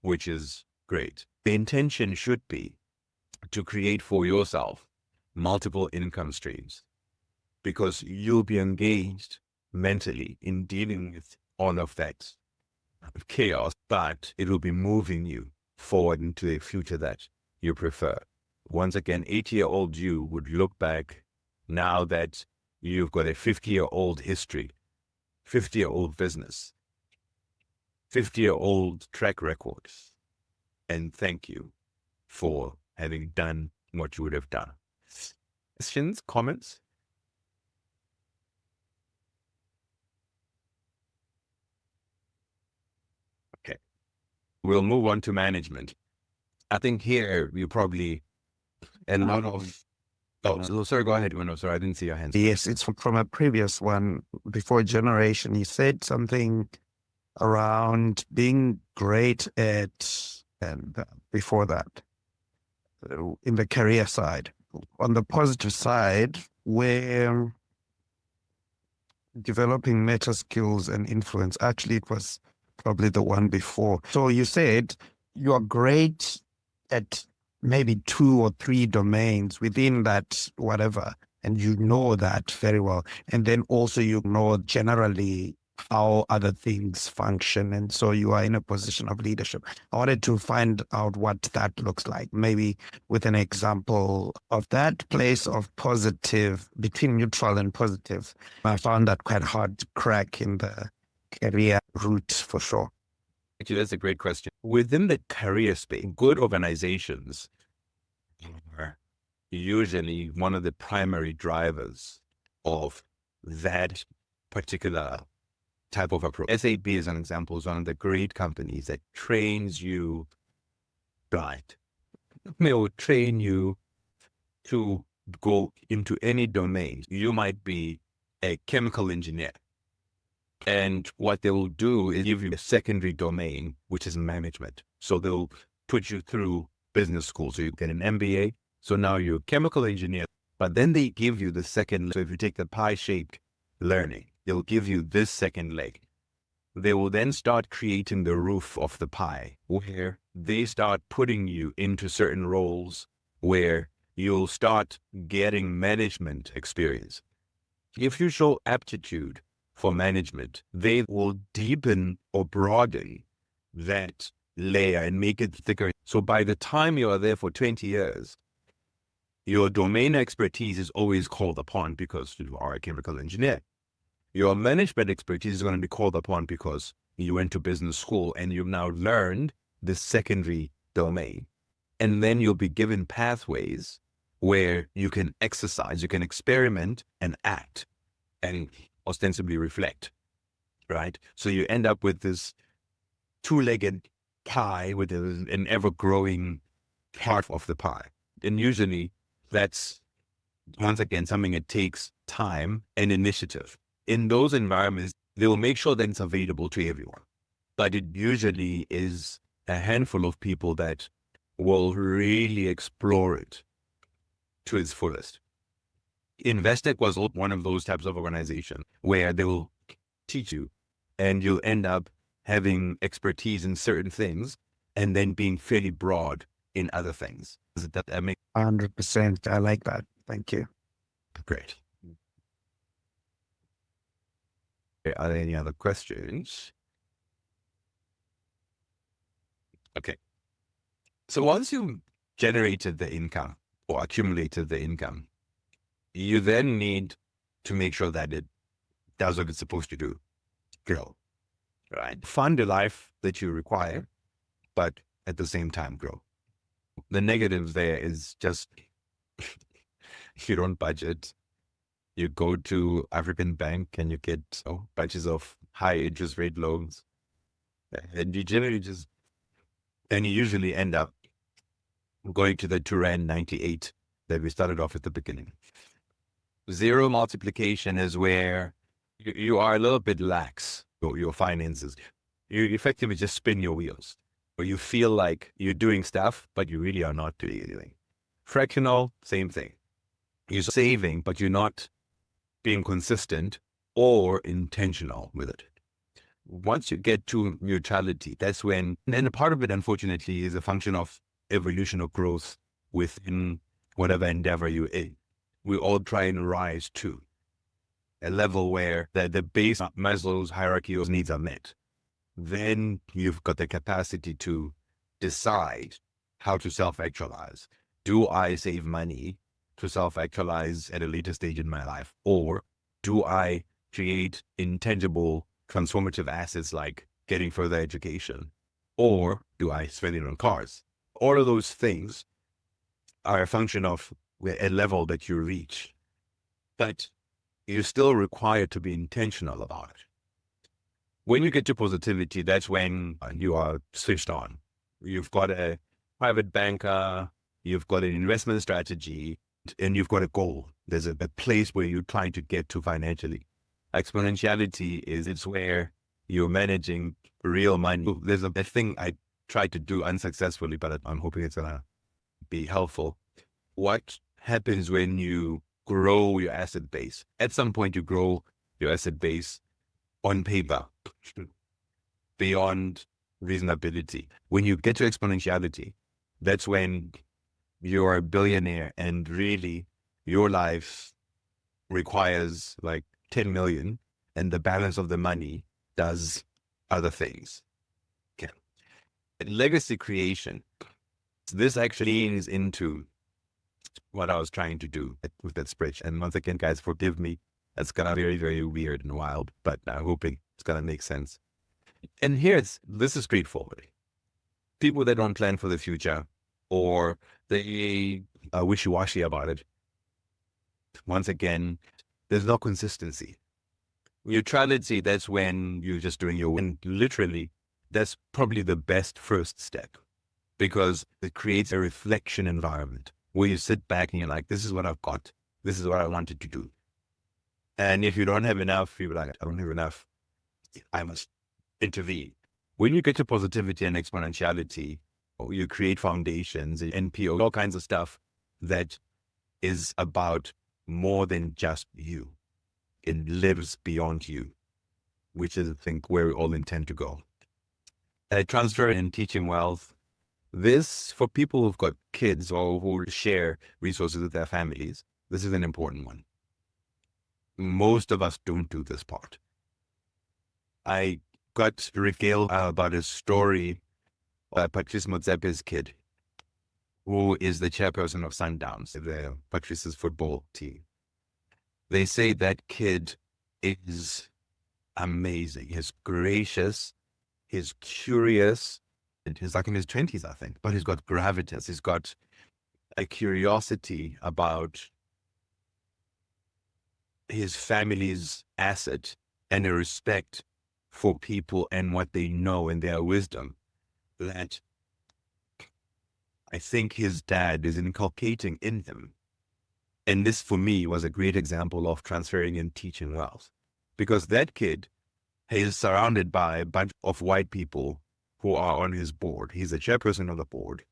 S1: which is great. The intention should be to create for yourself multiple income streams, because you'll be engaged mentally in dealing with all of that chaos, but it will be moving you forward into a future that you prefer. Once again, 80-year-old you would look back now that you've got a 50-year-old history, 50-year-old business, 50-year-old track records, and thank you for having done what you would have done. Questions, comments? Okay, we'll move on to management. I think here you probably, and a lot of, sorry, go ahead, Uno. Sorry, I didn't see your hands.
S10: Yes, it's from a previous one before generation. You said something around being great at, and before that, in the career side. On the positive side, where developing meta skills and influence, actually it was probably the one before. So you said you are great at maybe 2 or 3 domains within that whatever, and you know that very well. And then also you know generally how other things function, and so you are in a position of leadership. I wanted to find out what that looks like, maybe with an example of that place of positive, between neutral and positive. I found that quite hard to crack in the career route for sure.
S1: Actually, that's a great question. Within the career space, good organizations are usually one of the primary drivers of that particular type of approach. SAP, as an example, is one of the great companies that trains you right. They will train you to go into any domain. You might be a chemical engineer, and what they will do is give you a secondary domain, which is management. So they'll put you through business school. So you get an MBA. So now you're a chemical engineer, but then they give you the second. So if you take the pie-shaped learning, they'll give you this second leg. They will then start creating the roof of the pie, where they start putting you into certain roles where you'll start getting management experience. If you show aptitude for management, they will deepen or broaden that layer and make it thicker. So by the time you are there for 20 years, your domain expertise is always called upon because you are a chemical engineer. Your management expertise is going to be called upon because you went to business school and you've now learned the secondary domain. And then you'll be given pathways where you can exercise, you can experiment and act and ostensibly reflect, right? So you end up with this two-legged pie with an ever-growing part of the pie. And usually that's, once again, something that takes time and initiative. In those environments, they will make sure that it's available to everyone. But it usually is a handful of people that will really explore it to its fullest. Investec was one of those types of organization where they will teach you and you'll end up having expertise in certain things and then being fairly broad in other things. Does that make
S10: 100%. I like that. Thank you.
S1: great? Are there any other questions? Okay. So once you've generated the income or accumulated the income, you then need to make sure that it does what it's supposed to do. Grow, right? Fund the life that you require, but at the same time grow. The negative there is just you don't budget. You go to African Bank and you get bunches of high interest rate loans. And you generally and you usually end up going to the Turan 98 that we started off at the beginning. Zero multiplication is where you are a little bit lax, your finances. You effectively just spin your wheels, or you feel like you're doing stuff, but you really are not doing anything. Fractional, same thing. You're saving, but you're not being consistent or intentional with it. Once you get to neutrality, that's when, and a part of it, unfortunately, is a function of evolution or growth within whatever endeavor you're in. We all try and rise to a level where the base Maslow's hierarchy of needs are met. Then you've got the capacity to decide how to self-actualize. Do I save money to self-actualize at a later stage in my life? Or do I create intangible transformative assets like getting further education? Or do I spend it on cars? All of those things are a function of a level that you reach. But you're still required to be intentional about it. When you get to positivity, that's when you are switched on. You've got a private banker, you've got an investment strategy, and you've got a goal. There's a place where you're trying to get to financially. Exponentiality it's where you're managing real money. There's a thing I tried to do unsuccessfully, but I'm hoping it's going to be helpful. What happens when you grow your asset base? At some point, you grow your asset base on paper beyond reasonability. When you get to exponentiality, that's when you're a billionaire and really your life requires like 10 million and the balance of the money does other things. Okay. Legacy creation. This actually is into what I was trying to do with that spreadsheet. And once again, guys, forgive me. That's gonna be very, very weird and wild, but I'm hoping it's gonna make sense. And this is straightforward. People that don't plan for the future or they are wishy-washy about it. Once again, there's no consistency. Neutrality, that's when you're just doing your, and literally, that's probably the best first step because it creates a reflection environment where you sit back and you're like, this is what I've got. This is what I wanted to do. And if you don't have enough, you're like, I don't have enough. I must intervene. When you get to positivity and exponentiality, you create foundations, NPO, all kinds of stuff that is about more than just you. It lives beyond you, which is, I think, where we all intend to go. Transfer and teaching wealth. This, for people who've got kids or who share resources with their families, this is an important one. Most of us don't do this part. I got regaled about a story by Patrice Motsepe's kid, who is the chairperson of Sundowns, the Patrice's football team. They say that kid is amazing. He's gracious, he's curious, and he's like in his 20s, I think, but he's got gravitas. He's got a curiosity about his family's asset and a respect for people and what they know and their wisdom that I think his dad is inculcating in him. And this, for me, was a great example of transferring and teaching wealth, because that kid is surrounded by a bunch of white people who are on his board. He's the chairperson of the board.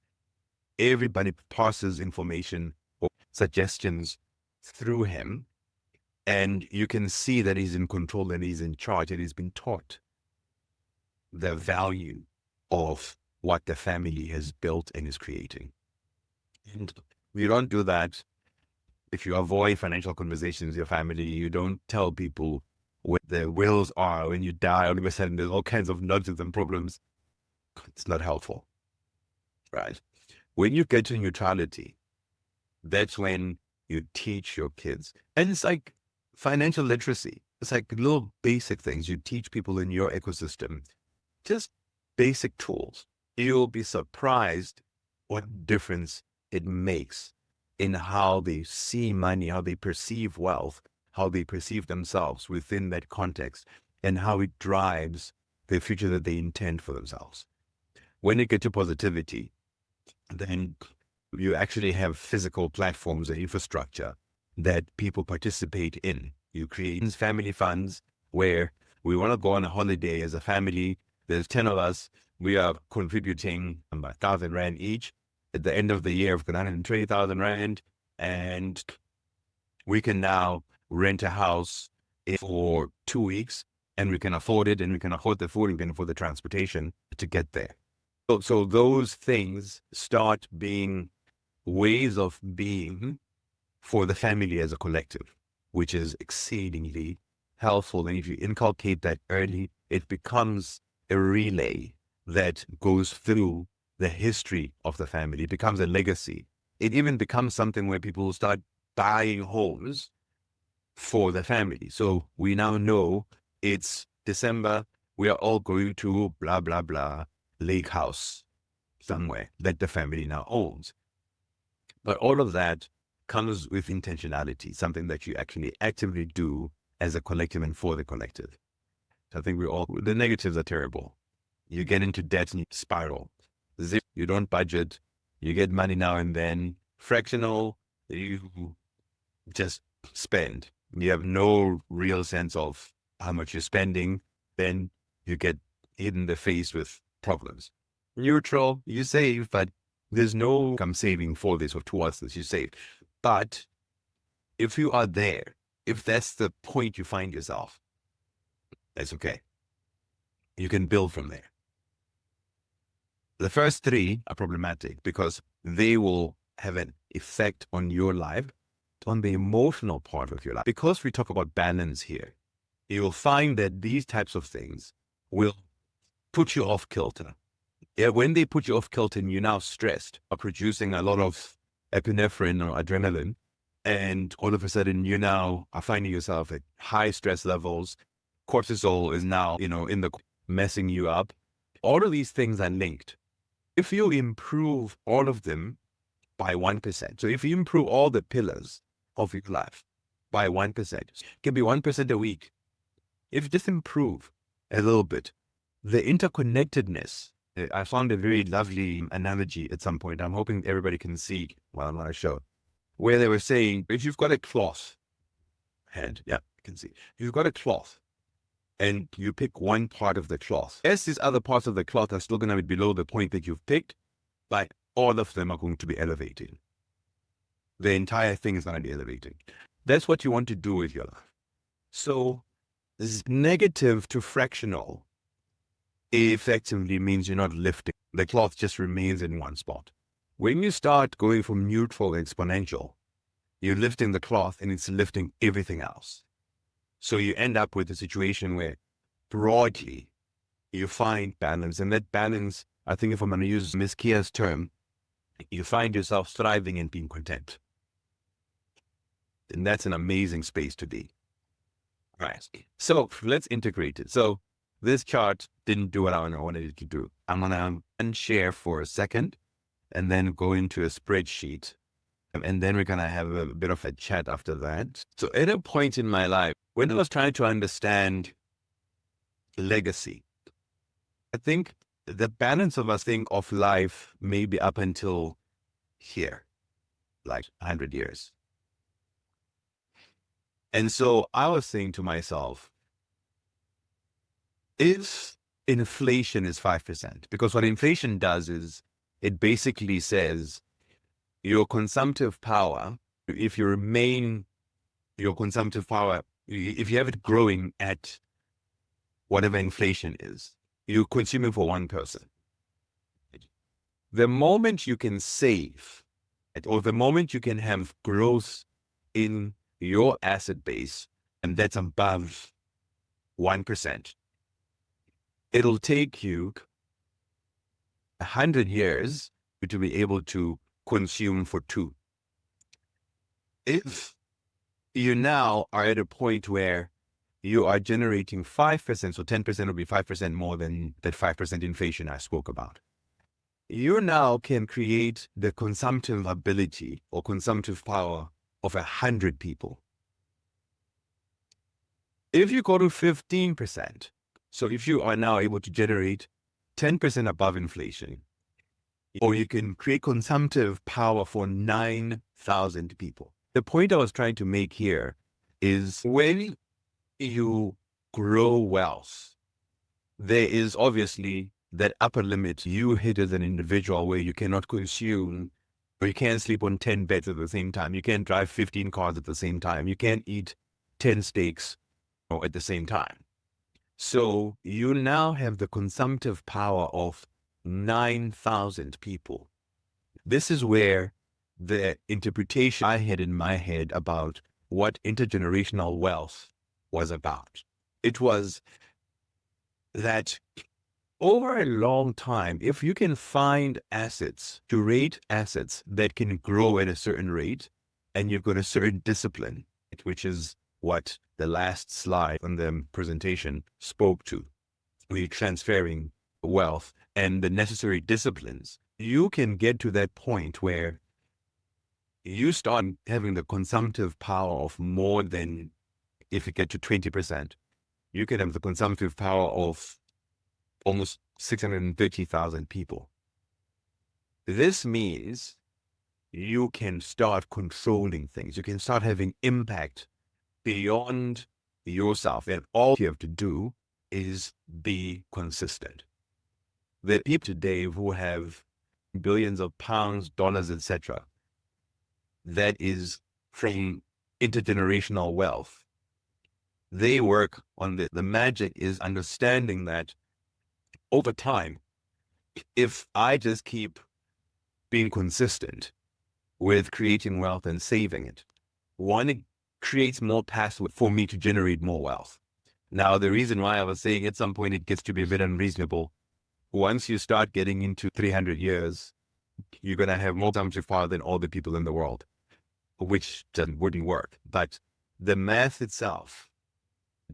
S1: Everybody passes information or suggestions through him. And you can see that he's in control and he's in charge, and he's been taught the value of what the family has built and is creating. And we don't do that if you avoid financial conversations with your family. You don't tell people what their wills are. When you die, all of a sudden there's all kinds of nonsense and problems. It's not helpful, right? When you get to neutrality, that's when you teach your kids. And it's like financial literacy. It's like little basic things you teach people in your ecosystem, just basic tools. You'll be surprised what difference it makes in how they see money, how they perceive wealth, how they perceive themselves within that context, and how it drives the future that they intend for themselves. When you get to positivity, then you actually have physical platforms and infrastructure that people participate in. You create family funds where we want to go on a holiday as a family. There's 10 of us. We are contributing about 1,000 Rand each. At the end of the year, we've got 120,000 Rand, and we can now rent a house for 2 weeks, and we can afford it, and we can afford the food, and we can afford the transportation to get there. So those things start being ways of being for the family as a collective, which is exceedingly helpful. And if you inculcate that early, it becomes a relay that goes through the history of the family. It becomes a legacy. It even becomes something where people start buying homes for the family. So we now know it's December. We are all going to blah, blah, blah lake house somewhere that the family now owns. But all of that comes with intentionality, something that you actually actively do as a collective and for the collective. So I think the negatives are terrible. You get into debt and you spiral. You don't budget. You get money now and then. Fractional, you just spend. You have no real sense of how much you're spending. Then you get hit in the face with problems. Neutral, you save, but there's no I'm saving for this or towards this, you save. But if you are there, if that's the point you find yourself, that's okay. You can build from there. The first three are problematic because they will have an effect on your life, on the emotional part of your life. Because we talk about balance here, you will find that these types of things will put you off kilter. Yeah, when they put you off kilter and you're now stressed, are producing a lot of epinephrine or adrenaline, and all of a sudden you now are finding yourself at high stress levels. Cortisol is now, in the messing you up. All of these things are linked. If you improve all of them by 1%, so if you improve all the pillars of your life by 1%, it can be 1% a week. If you just improve a little bit, the interconnectedness, I found a very lovely analogy at some point. I'm hoping everybody can see while I'm on a show, where they were saying, if you've got a cloth hand, yeah, you can see. If you've got a cloth and you pick one part of the cloth, yes, these other parts of the cloth are still going to be below the point that you've picked, but all of them are going to be elevated. The entire thing is going to be elevated. That's what you want to do with your life. So this negative to fractional effectively means you're not lifting. The cloth just remains in one spot. When you start going from neutral to exponential, you're lifting the cloth and it's lifting everything else. So you end up with a situation where broadly you find balance, and that balance, I think if I'm going to use Ms. Kia's term, you find yourself thriving and being content. And that's an amazing space to be. All right. So let's integrate it. So this chart didn't do what I wanted it to do. I'm going to unshare for a second and then go into a spreadsheet. And then we're going to have a bit of a chat after that. So at a point in my life, when I was trying to understand legacy, I think the balance of us think of life maybe up until here, like 100 years. And so I was saying to myself, if inflation is 5%, because what inflation does is it basically says your consumptive power, if you remain your consumptive power, if you have it growing at whatever inflation is, you consume it for one person. The moment you can save, or the moment you can have growth in your asset base, and that's above 1%, it'll take you 100 years to be able to consume for 2. If you now are at a point where you are generating 5%, so 10% will be 5% more than that 5% inflation I spoke about. You now can create the consumptive ability or consumptive power of 100 people. If you go to 15%, so if you are now able to generate 10% above inflation, or you can create consumptive power for 9,000 people. The point I was trying to make here is when you grow wealth, there is obviously that upper limit you hit as an individual where you cannot consume, or you can't sleep on 10 beds at the same time. You can't drive 15 cars at the same time. You can't eat 10 steaks at the same time. So you now have the consumptive power of 9,000 people. This is where the interpretation I had in my head about what intergenerational wealth was about. It was that over a long time, if you can find assets, curate assets that can grow at a certain rate, and you've got a certain discipline, which is what the last slide on the presentation spoke to, we're transferring wealth and the necessary disciplines, you can get to that point where you start having the consumptive power of more than, if you get to 20%, you can have the consumptive power of almost 630,000 people. This means you can start controlling things. You can start having impact beyond yourself. And all you have to do is be consistent. There are people today who have billions of pounds, dollars, etc. That is from intergenerational wealth. They work on the magic is understanding that over time, if I just keep being consistent with creating wealth and saving it, one, it creates more pathway for me to generate more wealth. Now, the reason why I was saying at some point it gets to be a bit unreasonable, once you start getting into 300 years, you're going to have more consumptive power than all the people in the world, which wouldn't work. But the math itself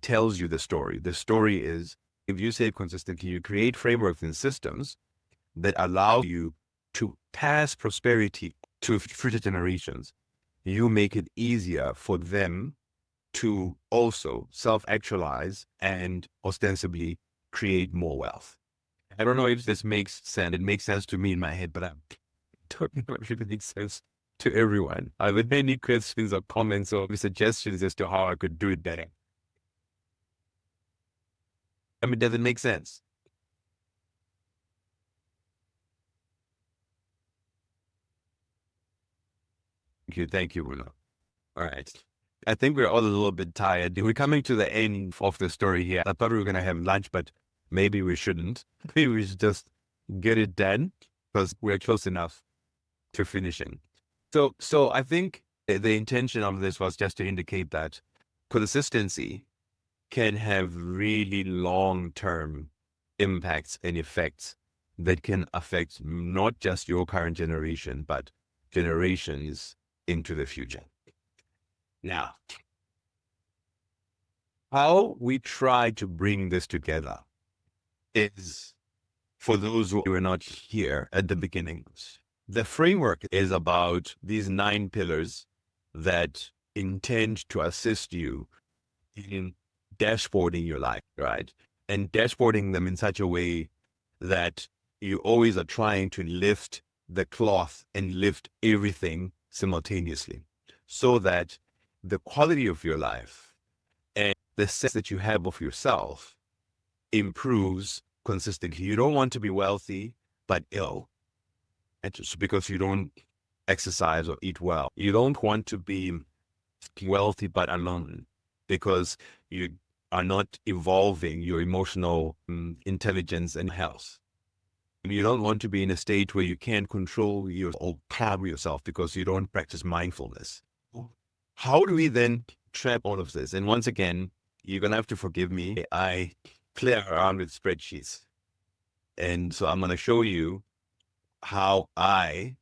S1: tells you the story. The story is, if you save consistently, you create frameworks and systems that allow you to pass prosperity to future generations. You make it easier for them to also self-actualize and ostensibly create more wealth. I don't know if this makes sense. It makes sense to me in my head, but I don't know if it makes sense to everyone. I would any questions or comments or suggestions as to how I could do it better. I mean, does it make sense? Thank you, Bruno. All right. I think we're all a little bit tired. We're coming to the end of the story here. I thought we were going to have lunch, but maybe we shouldn't. Maybe we should just get it done because we're close enough to finishing. So I think the intention of this was just to indicate that consistency can have really long-term impacts and effects that can affect not just your current generation, but generations into the future. Now, how we try to bring this together is, for those who were not here at the beginnings, the framework is about these 9 pillars that intend to assist you in dashboarding your life, right? And dashboarding them in such a way that you always are trying to lift the cloth and lift everything simultaneously, so that the quality of your life and the sense that you have of yourself improves consistently. You don't want to be wealthy but ill, and just because you don't exercise or eat well. You don't want to be wealthy but alone because you are not evolving your emotional intelligence and health. You don't want to be in a state where you can't control or calm yourself because you don't practice mindfulness. How do we then trap all of this? And once again, you're going to have to forgive me. I play around with spreadsheets. And so I'm going to show you how I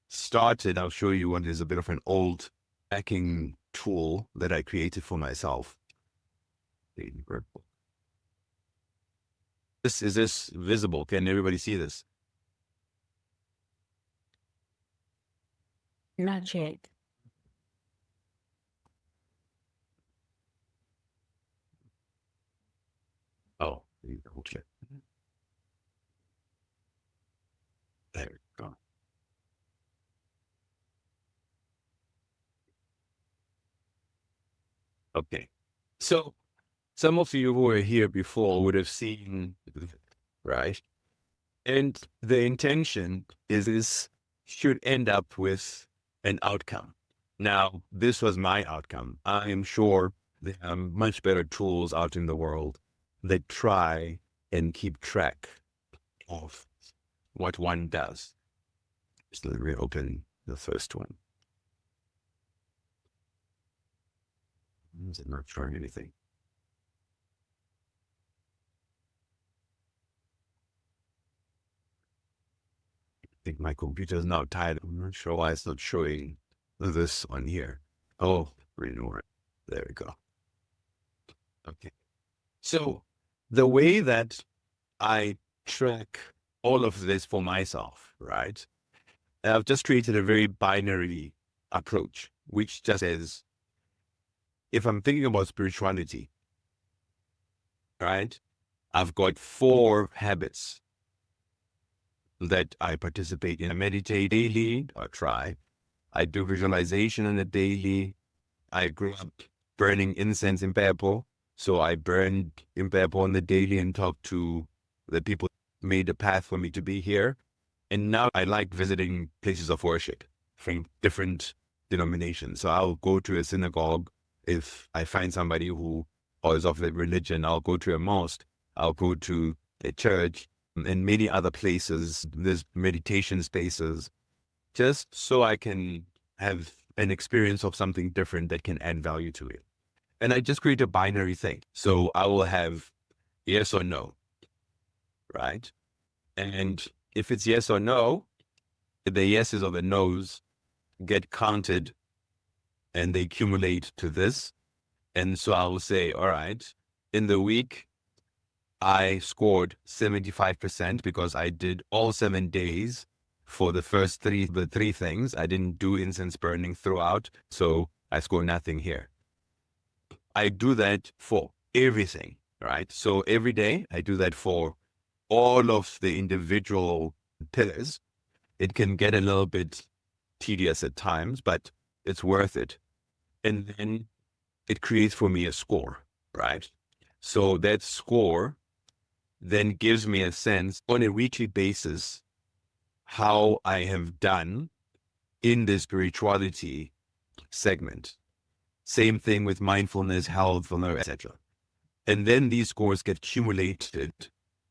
S1: started. I'll show you what is a bit of an old tracking tool that I created for myself. Is this visible? Can everybody see this?
S4: Not yet.
S1: Oh, okay. There we go. Okay. So some of you who were here before would have seen, right? And the intention is this should end up with an outcome. Now, this was my outcome. I am sure there are much better tools out in the world that try and keep track of what one does. Just let me reopen the first one. Is it not showing anything? I think my computer is now tired. I'm not sure why it's not showing this one here. Oh, renew it. There we go. Okay. So the way that I track all of this for myself, right? I've just created a very binary approach, which just says, if I'm thinking about spirituality, right? I've got 4 habits that I participate in. I meditate daily, or try. I do visualization on a daily. I grew up burning incense in Pepo. So I burned in Pepo on the daily and talked to the people who made a path for me to be here. And now I like visiting places of worship from different denominations. So I'll go to a synagogue. If I find somebody who is of the religion, I'll go to a mosque. I'll go to a church and many other places. There's meditation spaces, just so I can have an experience of something different that can add value to it. And I just create a binary thing. So I will have yes or no, right? And if it's yes or no, the yeses or the nos get counted and they accumulate to this. And so I will say, all right, in the week, I scored 75% because I did all 7 days for the first the 3 things. I didn't do incense burning throughout, so I scored nothing here. I do that for everything, right? So every day I do that for all of the individual pillars. It can get a little bit tedious at times, but it's worth it. And then it creates for me a score, right? So that score then gives me a sense on a weekly basis how I have done in the spirituality segment. Same thing with mindfulness, health, etc. And then these scores get accumulated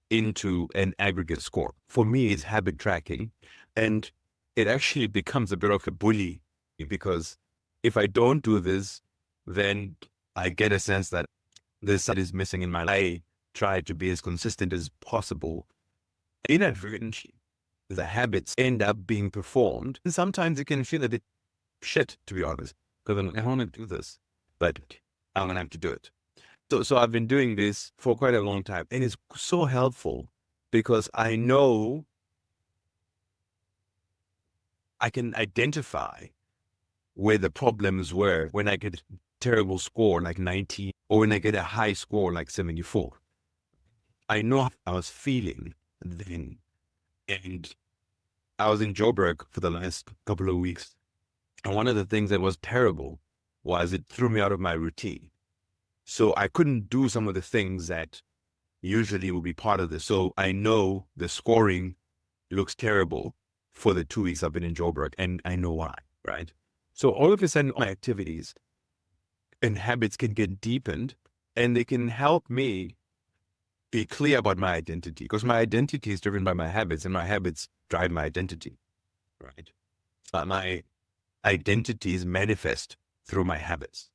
S1: into an aggregate score. For me, it's habit tracking. And it actually becomes a bit of a bully because if I don't do this, then I get a sense that this is missing in my life. I try to be as consistent as possible. Inadvertently, the habits end up being performed. And sometimes it can feel a bit shit, to be honest, because I want to do this, but I'm going to have to do it. So I've been doing this for quite a long time, and it's so helpful because I know I can identify where the problems were when I get a terrible score like 90 or when I get a high score like 74. I know how I was feeling then. And I was in Joburg for the last couple of weeks. And one of the things that was terrible was it threw me out of my routine. So I couldn't do some of the things that usually will be part of this. So I know the scoring looks terrible for the 2 weeks I've been in Joburg, and I know why, right? So all of a sudden, my activities and habits can get deepened, and they can help me be clear about my identity, because my identity is driven by my habits, and my habits drive my identity, right? My identity is manifest through my habits.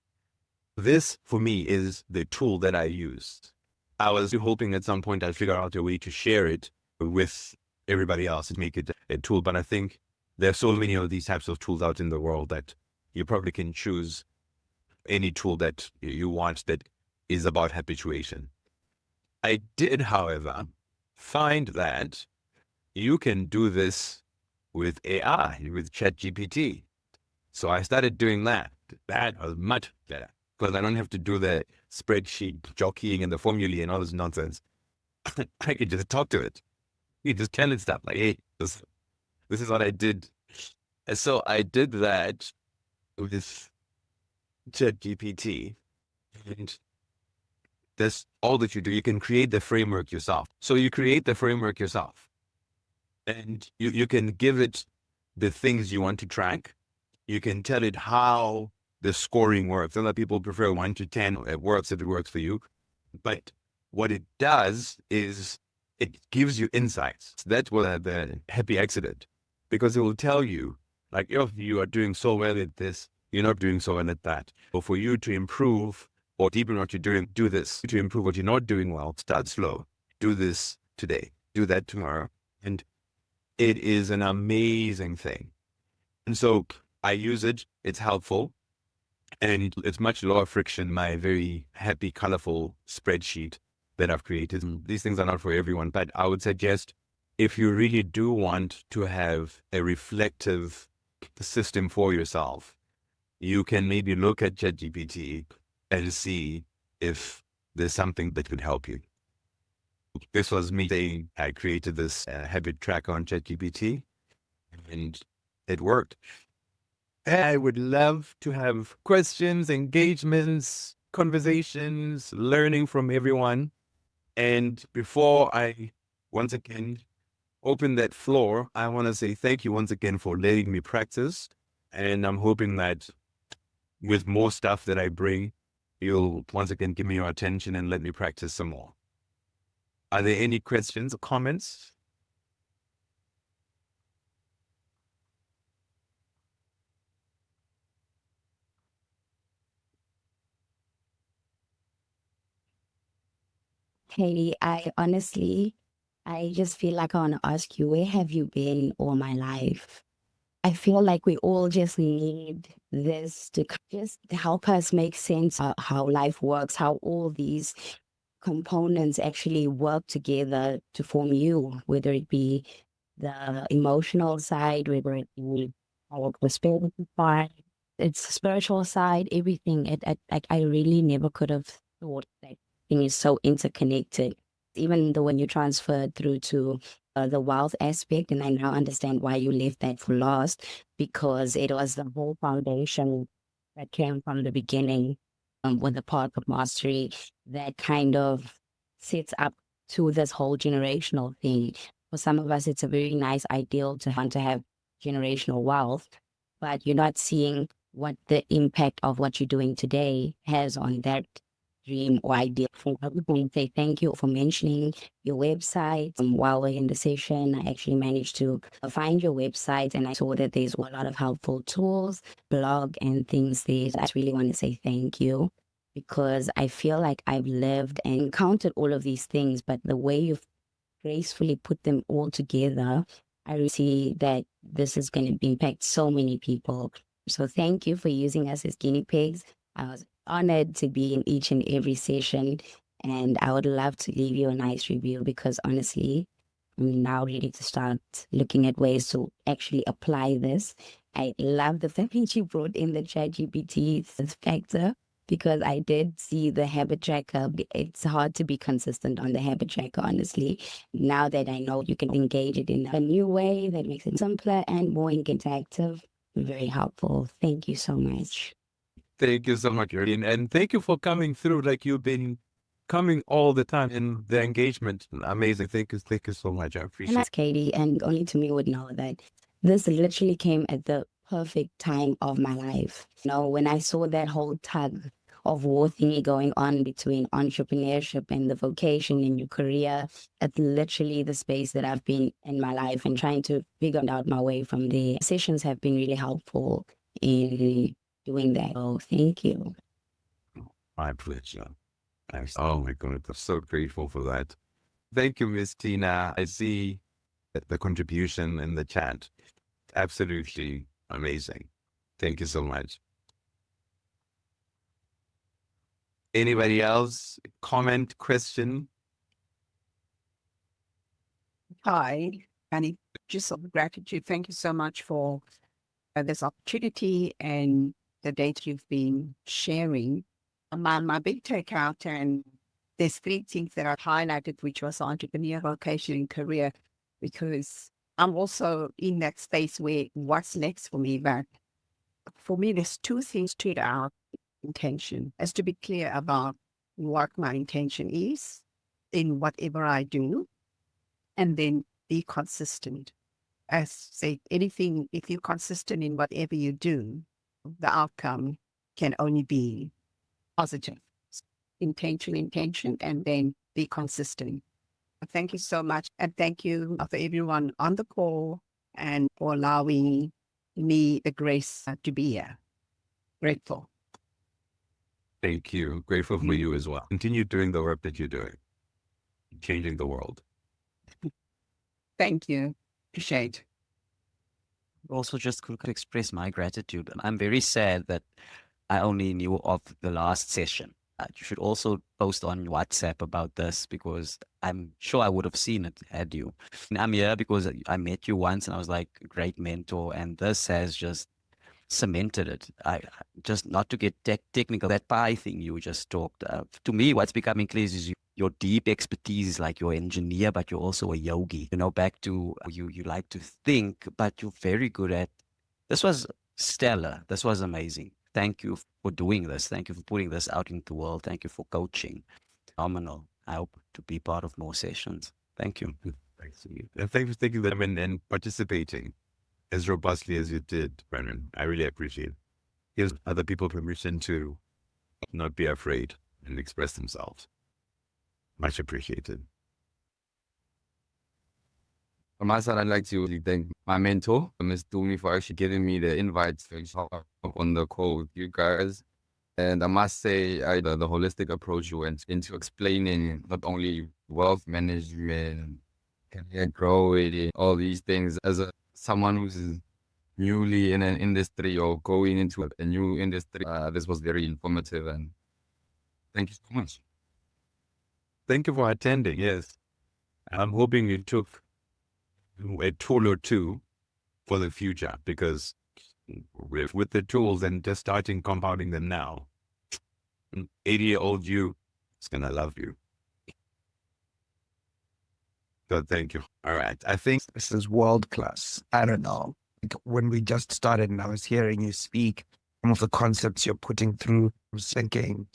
S1: This, for me, is the tool that I use. I was hoping at some point I'd figure out a way to share it with everybody else and make it a tool. But I think there's so many of these types of tools out in the world that you probably can choose any tool that you want that is about habituation. I did, however, find that you can do this with AI, with ChatGPT. So I started doing that. That was much better because I don't have to do the spreadsheet jockeying and the formulae and all this nonsense. I could just talk to it. You just tell it stuff like, hey, this is what I did. And so I did that with ChatGPT. And that's all that you do. You can create the framework yourself. So you create the framework yourself. And you can give it the things you want to track. You can tell it how the scoring works. Other people prefer 1 to 10. It works if it works for you. But what it does is it gives you insights. That's what the happy accident, because it will tell you, like, if you are doing so well at this, you're not doing so well at that. Or for you to improve or deepen what you're doing, do this. To improve what you're not doing well, start slow. Do this today. Do that tomorrow. And it is an amazing thing. And so I use it. It's helpful. And it's much lower friction, my very happy, colorful spreadsheet that I've created. These things are not for everyone, but I would suggest if you really do want to have a reflective system for yourself, you can maybe look at ChatGPT and see if there's something that could help you. This was me saying I created this habit tracker on ChatGPT, and it worked. I would love to have questions, engagements, conversations, learning from everyone. And before I once again open that floor, I want to say thank you once again for letting me practice. And I'm hoping that with more stuff that I bring, you'll once again give me your attention and let me practice some more. Are there any questions or comments?
S5: Katie, I just feel like I want to ask you, where have you been all my life? I feel like we all just need this to just help us make sense of how life works, how all these components actually work together to form you, whether it be the emotional side, whether it be our prosperity part, it's the spiritual side, everything. I really never could have thought that thing is so interconnected. Even the when you transferred through to the wealth aspect, and I now understand why you left that for last, because it was the whole foundation that came from the beginning with the path of mastery that kind of sets up to this whole generational thing. For some of us, it's a very nice ideal to want to have generational wealth, but you're not seeing what the impact of what you're doing today has on that dream or idea. For everyone, say thank you for mentioning your website. While we're in the session, I actually managed to find your website, and I saw that there's a lot of helpful tools, blog, and things there. I really want to say thank you, because I feel like I've lived and encountered all of these things, but the way you've gracefully put them all together, I really see that this is going to impact so many people. So thank you for using us as guinea pigs. I was honored to be in each and every session. And I would love to leave you a nice review because honestly, I'm now ready to start looking at ways to actually apply this. I love the fact that you brought in the ChatGPT factor because I did see the habit tracker. It's hard to be consistent on the habit tracker, honestly. Now that I know you can engage it in a new way that makes it simpler and more interactive, very helpful. Thank you so much.
S1: Thank you so much, Irene. And thank you for coming through like you've been coming all the time in the engagement. Amazing. Thank you so much. I
S5: And
S1: appreciate
S5: that's
S1: it.
S5: Katie, and only to me would know that this literally came at the perfect time of my life. You know, when I saw that whole tug of war thingy going on between entrepreneurship and the vocation in your career, it's literally the space that I've been in my life and trying to figure out my way from there. Sessions have been really helpful in doing that. So thank you.
S1: My pleasure. Oh my God, I'm so grateful for that. Thank you, Miss Tina. I see the contribution in the chat. Absolutely amazing. Thank you so much. Anybody else? Comment, question?
S6: Hi, Annie. Just of gratitude. Thank you so much for this opportunity and the data you've been sharing. My big takeout, and there's three things that I've highlighted, which was entrepreneur, vocation, and career, because I'm also in that space where what's next for me. But for me, there's two things stood out. Intention, as to be clear about what my intention is in whatever I do, and then be consistent. As say anything, if you're consistent in whatever you do, the outcome can only be positive. Intention, and then be consistent. Thank you so much. And thank you for everyone on the call and for allowing me the grace to be here. Grateful.
S1: Thank you. Grateful for you as well. Continue doing the work that you're doing, changing the world.
S6: Thank you. Appreciate.
S2: Also, just could express my gratitude. I'm very sad that I only knew of the last session. You should also post on WhatsApp about this because I'm sure I would have seen it had you. And I'm here because I met you once and I was like, great mentor. And this has just cemented it. I just not to get technical, that pie thing you just talked of. To me, what's becoming clear is your deep expertise is like you're an engineer, but you're also a yogi. You know, back to you like to think, but you're very good at. This was stellar. This was amazing. Thank you for doing this. Thank you for putting this out into the world. Thank you for coaching. Phenomenal. I hope to be part of more sessions. Thank you.
S1: Thanks to you. And thanks for taking them and participating as robustly as you did, Brennan. I really appreciate it. Gives other people permission to not be afraid and express themselves. Much appreciated.
S11: On my side, I'd like to thank my mentor, Ms. Dumi, for actually giving me the invite to hop on the call with you guys. And I must say, the holistic approach you went into explaining not only wealth management, career growth, all these things as someone who's newly in an industry or going into a new industry. This was very informative, and thank you so much.
S1: Thank you for attending. Yes. I'm hoping you took a tool or two for the future, because with the tools and just starting compounding them now, 80-year-old you is going to love you. So thank you. All right. I think
S10: This is world class. I don't know. Like when we just started and I was hearing you speak, some of the concepts you're putting through, I was thinking,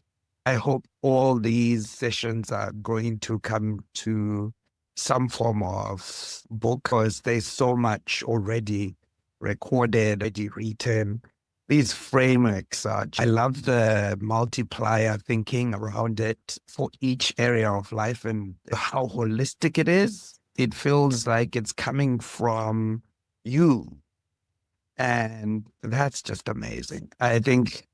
S10: I hope all these sessions are going to come to some form of book, because there's so much already recorded, already written. These frameworks are, I love the multiplier thinking around it for each area of life and how holistic it is. It feels like it's coming from you. And that's just amazing. I think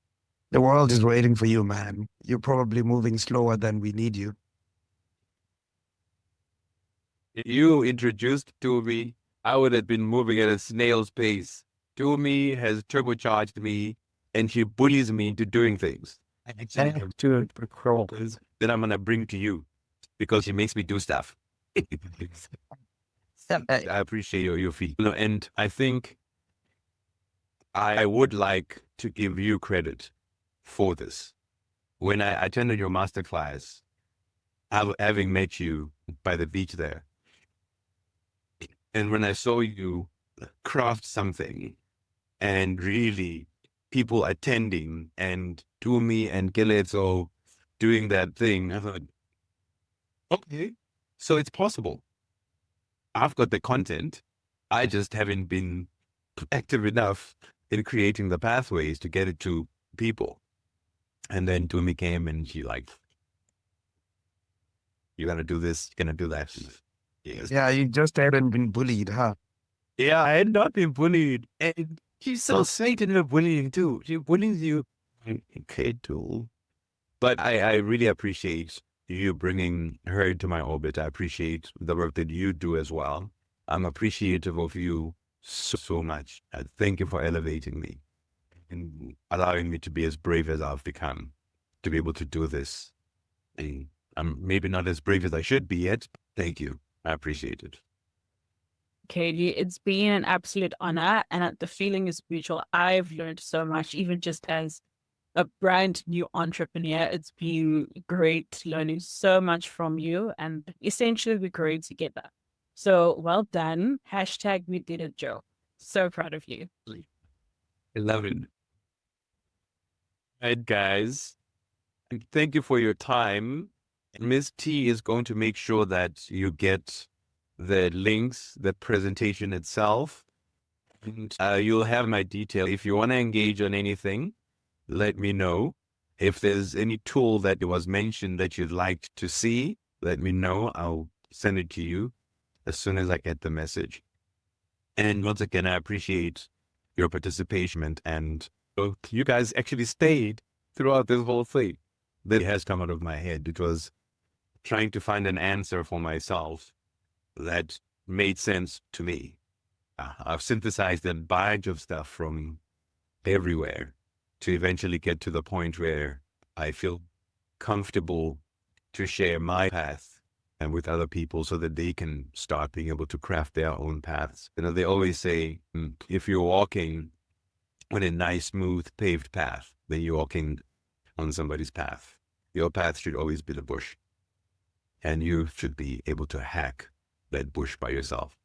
S10: the world is waiting for you, man. You're probably moving slower than we need you.
S1: you introduced to me, I would have been moving at a snail's pace. Tumi has turbocharged me, and she bullies me into doing things. I actually have two crawlers that I'm gonna bring to you because she makes me do stuff. I appreciate your feedback. And I think I would like to give you credit for this. When I attended your masterclass, having met you by the beach there, and when I saw you craft something and really people attending and Tumi and Keleto doing that thing, I thought, okay, so it's possible. I've got the content. I just haven't been active enough in creating the pathways to get it to people. And then Tumi came and she like, you're going to do this, you're going to do that. Yes.
S10: Yeah, you just haven't been bullied, huh?
S1: Yeah, I had not been bullied. And she's so sweet in her bullying too. She bullies you. Okay, too. But I really appreciate you bringing her into my orbit. I appreciate the work that you do as well. I'm appreciative of you so much. Thank you for elevating me and allowing me to be as brave as I've become to be able to do this. And I'm maybe not as brave as I should be yet. Thank you. I appreciate it.
S4: KD, it's been an absolute honor, and the feeling is mutual. I've learned so much, even just as a brand new entrepreneur. It's been great learning so much from you, and essentially we grew together. So well done. Hashtag we did it, Joe. So proud of you.
S1: I love it. All right, guys. Thank you for your time. Miss T is going to make sure that you get the links, the presentation itself. And you'll have my detail. If you want to engage on anything, let me know. If there's any tool that was mentioned that you'd like to see, let me know. I'll send it to you as soon as I get the message. And once again, I appreciate your participation. And you guys actually stayed throughout this whole thing. That has come out of my head. It was trying to find an answer for myself that made sense to me. I've synthesized a bunch of stuff from everywhere to eventually get to the point where I feel comfortable to share my path and with other people so that they can start being able to craft their own paths. You know, they always say, if you're walking on a nice, smooth, paved path, then you're walking on somebody's path. Your path should always be the bush. And you should be able to hack that bush by yourself.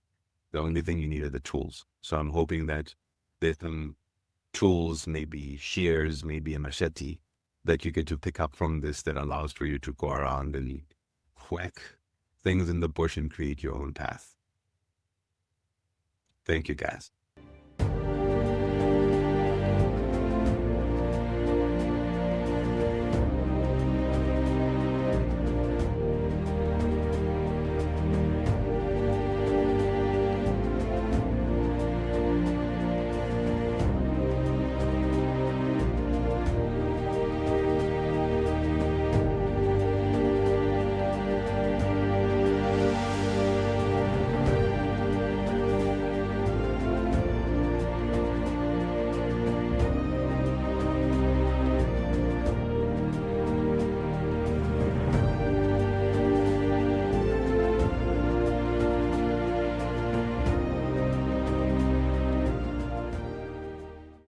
S1: The only thing you need are the tools. So I'm hoping that there's some tools, maybe shears, maybe a machete, that you get to pick up from this that allows for you to go around and whack things in the bush and create your own path. Thank you, guys.